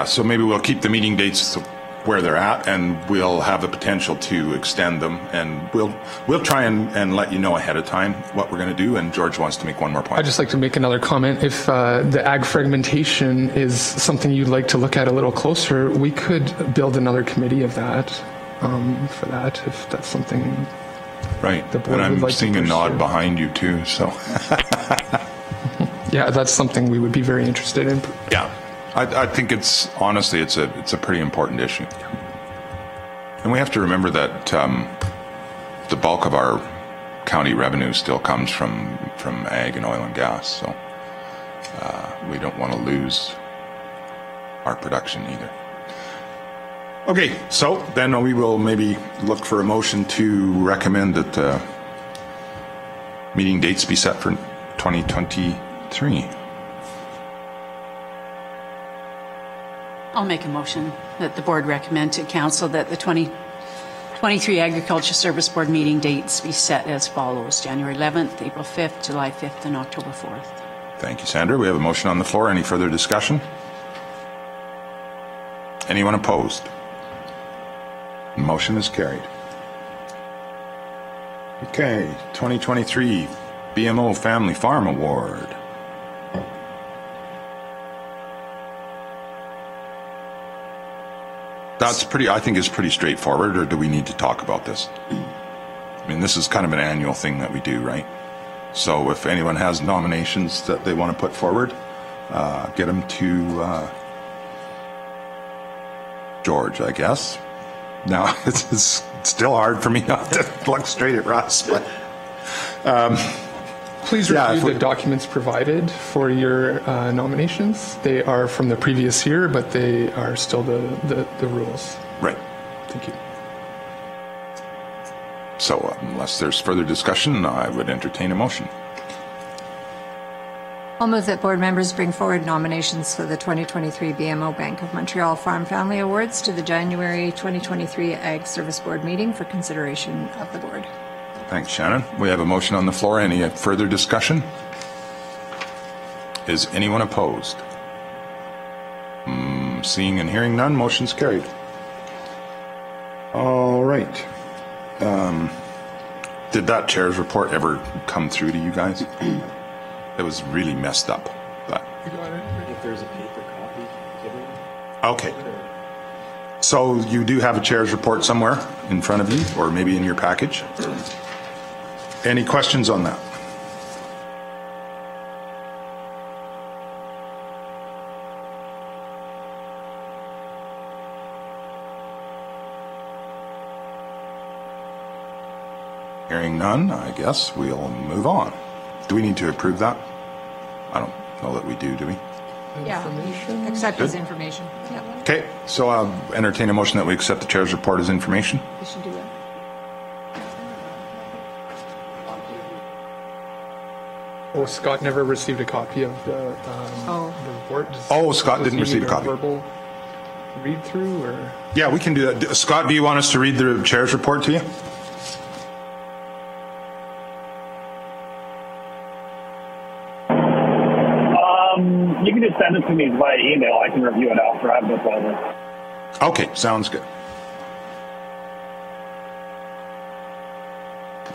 so maybe we'll keep the meeting dates where they're at, and we'll have the potential to extend them, and we'll try and let you know ahead of time what we're going to do. And George wants to make one more point. I'd just like to make another comment. If the ag fragmentation is something you'd like to look at a little closer, we could build another committee of that, for that, if that's something. Right, and I'm seeing a nod behind you too, so. Yeah, that's something we would be very interested in. Yeah, I think honestly, it's a pretty important issue. And we have to remember that the bulk of our county revenue still comes from ag and oil and gas, so we don't want to lose our production either. Okay, so then we will maybe look for a motion to recommend that meeting dates be set for 2023. I'll make a motion that the board recommend to council that the 23 Agriculture Service Board meeting dates be set as follows: January 11th, April 5th, July 5th, and October 4th. Thank you, Sandra. We have a motion on the floor. Any further discussion? Anyone opposed? Motion is carried. Okay, 2023 BMO Family Farm Award. That's pretty, I think is pretty straightforward, or do we need to talk about this? I mean, this is kind of an annual thing that we do, right? So if anyone has nominations that they want to put forward, get them to George, I guess. Now, it's still hard for me not to look straight at Russ, but... Please review the documents provided for your nominations. They are from the previous year, but they are still the rules. Right. Thank you. So unless there's further discussion, I would entertain a motion. I'll move that board members bring forward nominations for the 2023 BMO Bank of Montreal Farm Family Awards to the January 2023 Ag Service Board meeting for consideration of the board. Thanks, Shannon. We have a motion on the floor. Any further discussion? Is anyone opposed? Seeing and hearing none, motion's carried. All right. Did that chair's report ever come through to you guys? It was really messed up. But If there's a paper copy given. okay. So you do have a chair's report somewhere in front of you, or maybe in your package. Any questions on that? Hearing none, I guess we'll move on. Do we need to approve that? I don't know that we do we? Yeah, accept as information. Yep. Okay, so I'll entertain a motion that we accept the chair's report as information. We should do that. Oh, Scott never received a copy of the report. Scott didn't receive a copy. Verbal read through, or Yeah, we can do that. Scott, do you want us to read the chair's report to you? You can just send it to me via email. I can review it after. I have no problem. Okay, sounds good.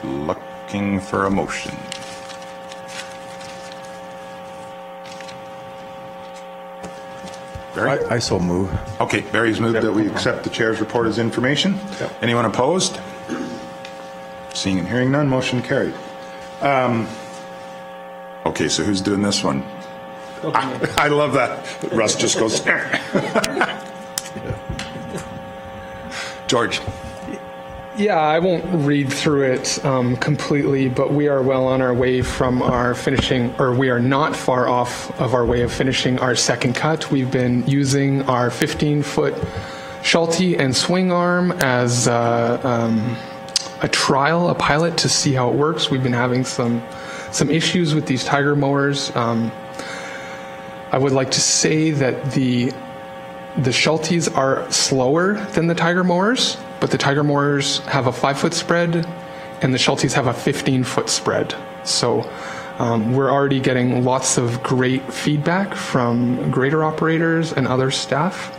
Looking for a motion. Barry? I so move. Okay, Barry's moved that we accept the chair's report as information. Yep. Anyone opposed? Seeing and hearing none, motion carried. Okay, so who's doing this one? I love that. Russ just goes. George. Yeah, I won't read through it completely, but we are well on our way from our finishing, or we are not far off of our way of finishing our second cut. We've been using our 15-foot Schulte and swing arm as a trial, a pilot, to see how it works. We've been having some issues with these tiger mowers. I would like to say that the Schultes are slower than the tiger mowers, but the tiger mowers have a 5-foot spread and the Schultes have a 15-foot spread. So we're already getting lots of great feedback from grader operators and other staff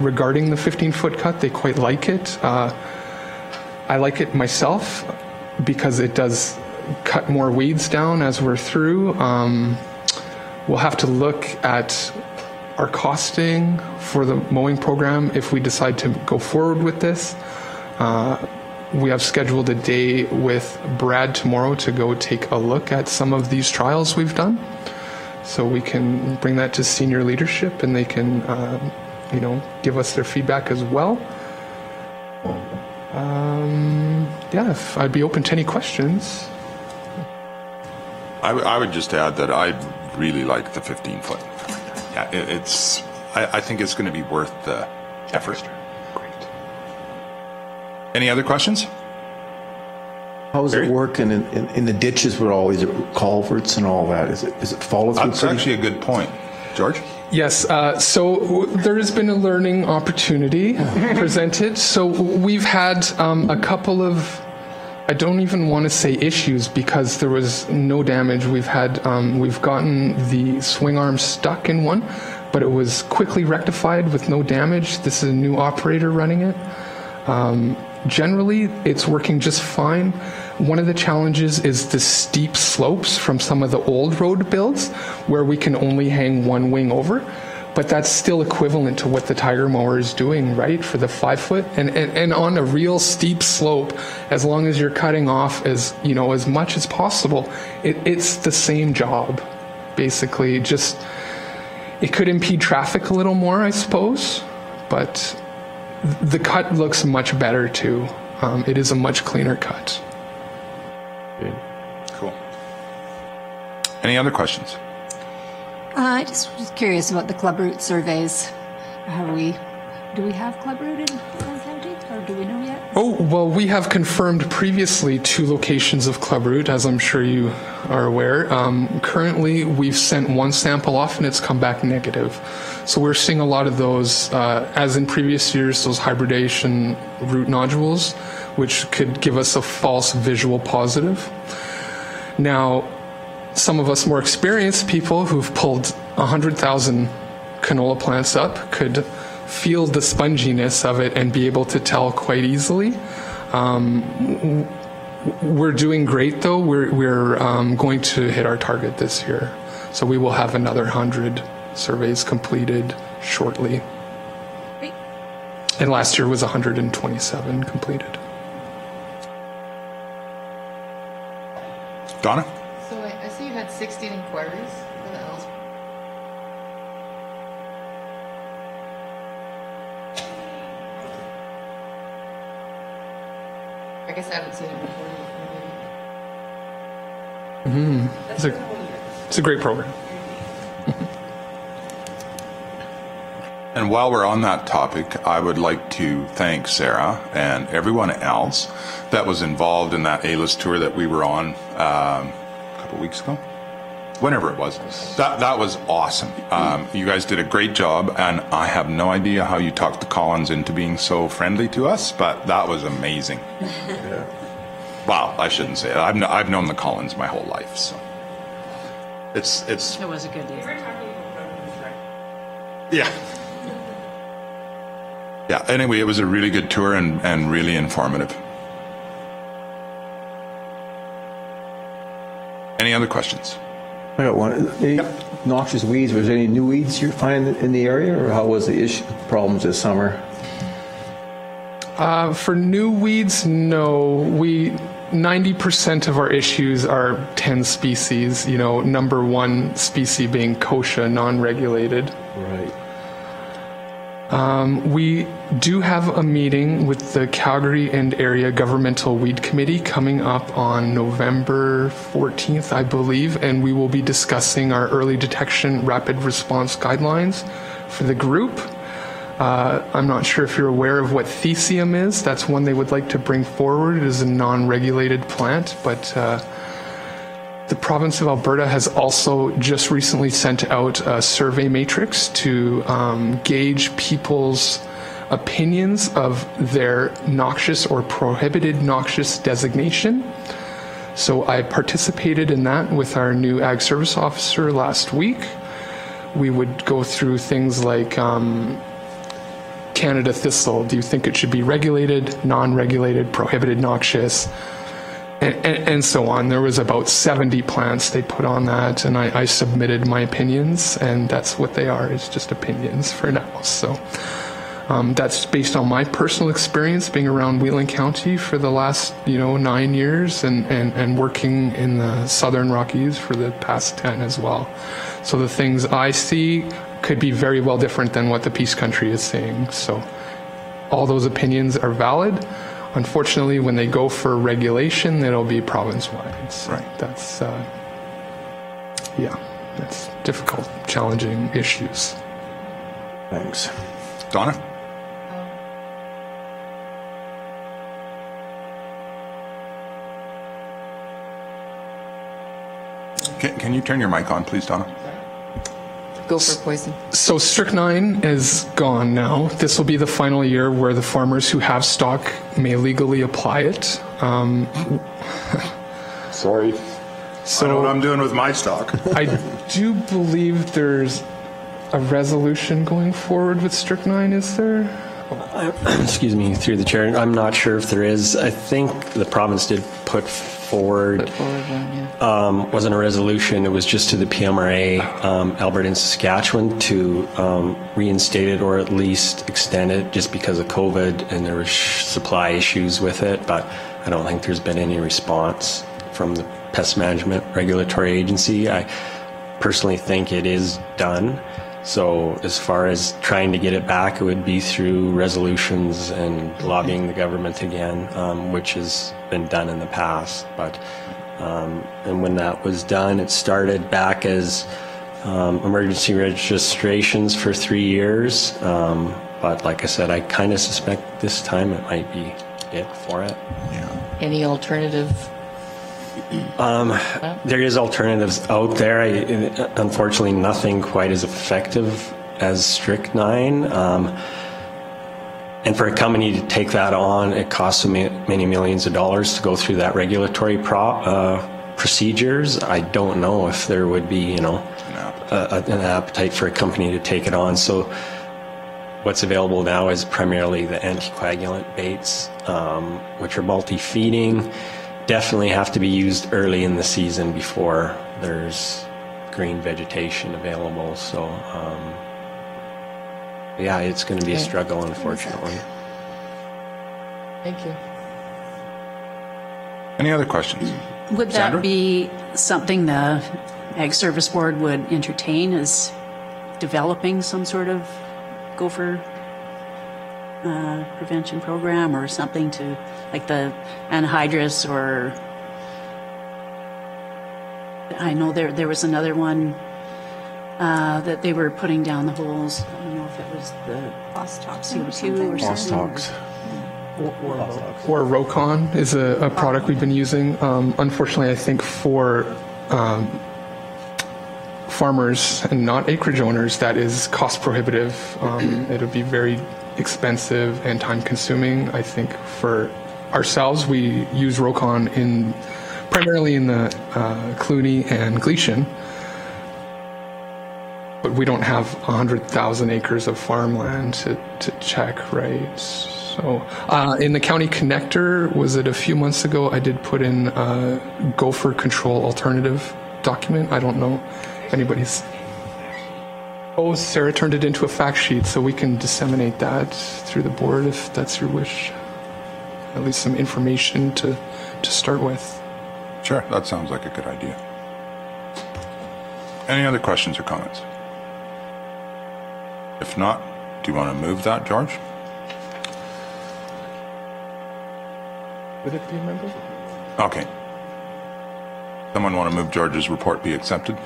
regarding the 15-foot cut. They quite like it. I like it myself because it does cut more weeds down as we're through. We'll have to look at our costing for the mowing program if we decide to go forward with this. We have scheduled a day with Brad tomorrow to go take a look at some of these trials we've done. So we can bring that to senior leadership and they can, give us their feedback as well. If I'd be open to any questions. I would just add that I really like the 15-foot. Yeah, I think it's going to be worth the effort. Great. Any other questions? How does it work in the ditches with all these culverts and all that? Is it follow through? That's actually a good point. George? Yes, so there has been a learning opportunity presented. So we've had a couple of, I don't even want to say issues because there was no damage. We've gotten the swing arm stuck in one, but it was quickly rectified with no damage. This is a new operator running it. Generally, it's working just fine. One of the challenges is the steep slopes from some of the old road builds where we can only hang one wing over, but that's still equivalent to what the Tiger mower is doing, right, for the 5-foot. And on a real steep slope, as long as you're cutting off as much as possible, it's the same job, basically. Just it could impede traffic a little more, I suppose, but the cut looks much better too. It is a much cleaner cut. Good. Cool. Any other questions? I just was curious about the club route surveys. Do we have club route in Farm County, or do we know yet? Oh, well, we have confirmed previously 2 locations of club route, as I'm sure you are aware. Currently, we've sent 1 sample off and it's come back negative. So we're seeing a lot of those, as in previous years, those hybridation root nodules, which could give us a false visual positive. Now, some of us more experienced people who've pulled 100,000 canola plants up could feel the sponginess of it and be able to tell quite easily. We're doing great though. We're going to hit our target this year. So we will have another 100 surveys completed shortly. Great. And last year was 127 completed. Donna? So I see you had 16 inquiries for the Alberta. I guess I haven't seen it before. It's a great program. And while we're on that topic, I would like to thank Sarah and everyone else that was involved in that A-list tour that we were on a couple weeks ago. Whenever it was. That was awesome. You guys did a great job, and I have no idea how you talked the Collins into being so friendly to us, but that was amazing. Yeah. Well, I shouldn't say it. I've known the Collins my whole life, so it was a good day. Yeah. Yeah, anyway, it was a really good tour and really informative. Any other questions? I got one. Noxious weeds, was there any new weeds you find in the area, or how was the problems this summer? For new weeds, no. 90% of our issues are 10 species, number 1 species being kochia, non-regulated. Right. We do have a meeting with the Calgary and Area Governmental Weed Committee coming up on November 14th, I believe, and we will be discussing our early detection rapid response guidelines for the group. I'm not sure if you're aware of what Thesium is. That's one they would like to bring forward. It is a non-regulated plant, but the province of Alberta has also just recently sent out a survey matrix to gauge people's opinions of their noxious or prohibited noxious designation. So I participated in that with our new Ag Service Officer last week. We would go through things like Canada thistle. Do you think it should be regulated, non-regulated, prohibited noxious? And so on. There was about 70 plants they put on that, and I submitted my opinions, and that's what they are. It's just opinions for now. So that's based on my personal experience being around Whelan County for the last 9 years, and working in the Southern Rockies for the past 10 as well. So the things I see could be very well different than what the Peace Country is saying. So all those opinions are valid. Unfortunately, when they go for regulation, it'll be province-wide. So right. That's, that's difficult, challenging issues. Thanks. Donna? Can you turn your mic on, please, Donna? Gopher poison. So strychnine is gone now. This will be the final year where the farmers who have stock may legally apply it. Sorry. So I know what I'm doing with my stock. I do believe there's a resolution going forward with strychnine, is there? Excuse me, through the chair. I'm not sure if there is. I think the province did put forward wasn't a resolution, it was just to the PMRA, Alberta and Saskatchewan, to reinstate it or at least extend it just because of COVID and there were supply issues with it, but I don't think there's been any response from the Pest Management Regulatory Agency. I personally think it is done. So as far as trying to get it back, it would be through resolutions and lobbying the government again, which has been done in the past. But and when that was done, it started back as emergency registrations for 3 years. But like I said, I kind of suspect this time it might be it for it. Yeah. Any alternative? There is alternatives out there. Unfortunately, nothing quite as effective as strychnine. And for a company to take that on, it costs them many millions of dollars to go through that regulatory procedures. I don't know if there would be, an appetite for a company to take it on. So what's available now is primarily the anticoagulant baits, which are multi-feeding. Definitely have to be used early in the season before there's green vegetation available. So, yeah, it's going to be a struggle, unfortunately. Thank you. Any other questions? Would Sandra? that be something the Ag Service Board would entertain, as developing some sort of gopher prevention program or something, to like the anhydrous, or I know there was another one that they were putting down the holes. I don't know if it was the CO2 or something. Or Rocon is a product we've been using. Unfortunately, I think for farmers and not acreage owners, that is cost prohibitive. It'll be very expensive and time consuming. I think for ourselves, we use Rocon primarily in the Cluny and Gleason, but we don't have 100,000 acres of farmland to check, right? So in the county connector, was it a few months ago, I did put in a gopher control alternative document. I don't know if anybody's... Oh, Sarah turned it into a fact sheet, so we can disseminate that through the board if that's your wish. At least some information to start with. Sure, that sounds like a good idea. Any other questions or comments? If not, do you want to move that, George? Would it be a member? Okay. Someone want to move George's report be accepted?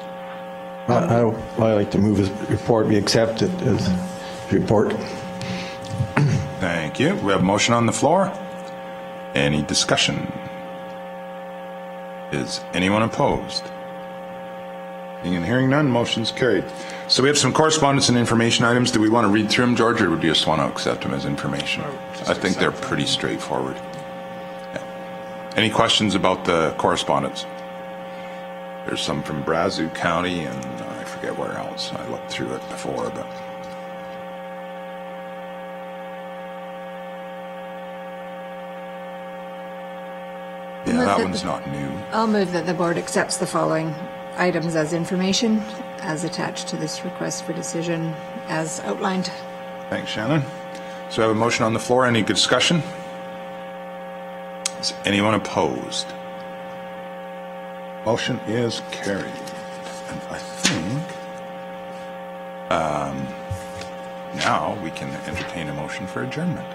I like to move his report be accepted as report. Thank you. We have a motion on the floor. Any discussion? Is anyone opposed? Seeing and hearing none, motion's carried. So we have some correspondence and information items. Do we want to read through them, George, or would you just want to accept them as information? I think they're pretty straightforward. Yeah. Any questions about the correspondence? There's some from Brazeau County and I forget where else. I looked through it before, but... Yeah, that one's not new. I'll move that the board accepts the following items as information as attached to this request for decision as outlined. Thanks, Shannon. So I have a motion on the floor. Any discussion? Is anyone opposed? Motion is carried. And I think now we can entertain a motion for adjournment.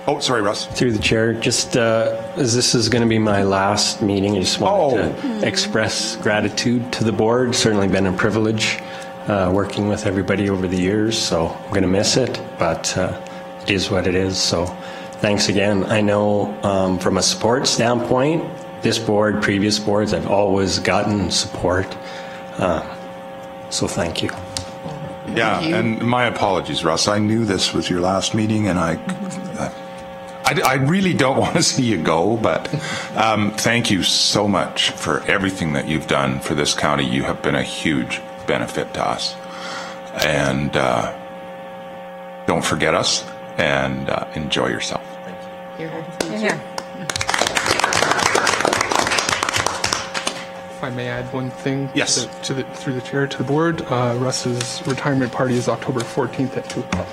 Oh, sorry, Russ. Through the chair, just as this is going to be my last meeting, I just wanted to express gratitude to the board. Certainly been a privilege working with everybody over the years, so I'm going to miss it, but it is what it is. So thanks again. I know from a support standpoint, this board, previous boards, I've always gotten support. So thank you. Yeah, and my apologies, Russ. I knew this was your last meeting, and I really don't want to see you go, but thank you so much for everything that you've done for this county. You have been a huge benefit to us. And don't forget us, and enjoy yourself. Here. Here. If I may add one thing. Yes. Through the chair to the board, Russ's retirement party is October 14th at 2 o'clock.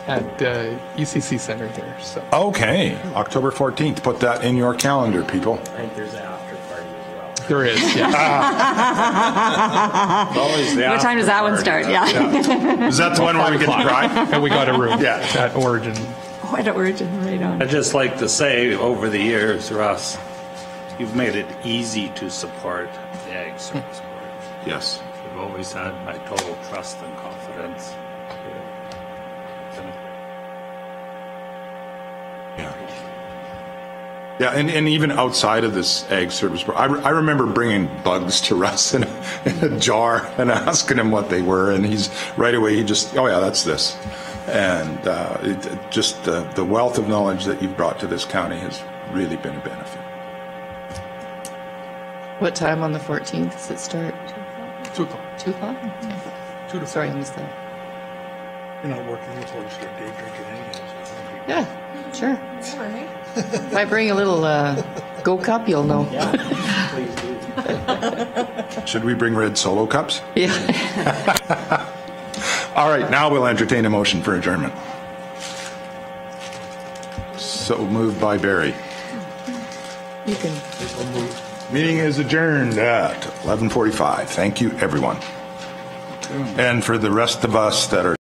At the ECC Center here. So. Okay, October 14th. Put that in your calendar, people. I think there's an after party as well. There is, yeah. What time does that one start? Yeah. Is that the one where we get to cry? And we got a room at Origin. Oh, at Origin, right on. I'd just like to say, over the years, Russ, you've made it easy to support the Ag Service Board. Yes. You've always had my total trust and confidence. Yeah, and even outside of this Ag Service Board, I remember bringing bugs to Russ in a jar and asking him what they were, and he just, oh yeah, that's this. And the wealth of knowledge that you've brought to this county has really been a benefit. What time on the 14th does it start? 2 o'clock. 2 o'clock? Okay. 2 to 4. Sorry, I missed that. You're not working until you start day drinking anyways. Yeah, sure. If I bring a little Go Cup, you'll know. Yeah, please do. Should we bring red Solo cups? Yeah. All right, now we'll entertain a motion for adjournment. So moved by Barry. You can. Meeting is adjourned at 11:45. Thank you, everyone. And for the rest of us that are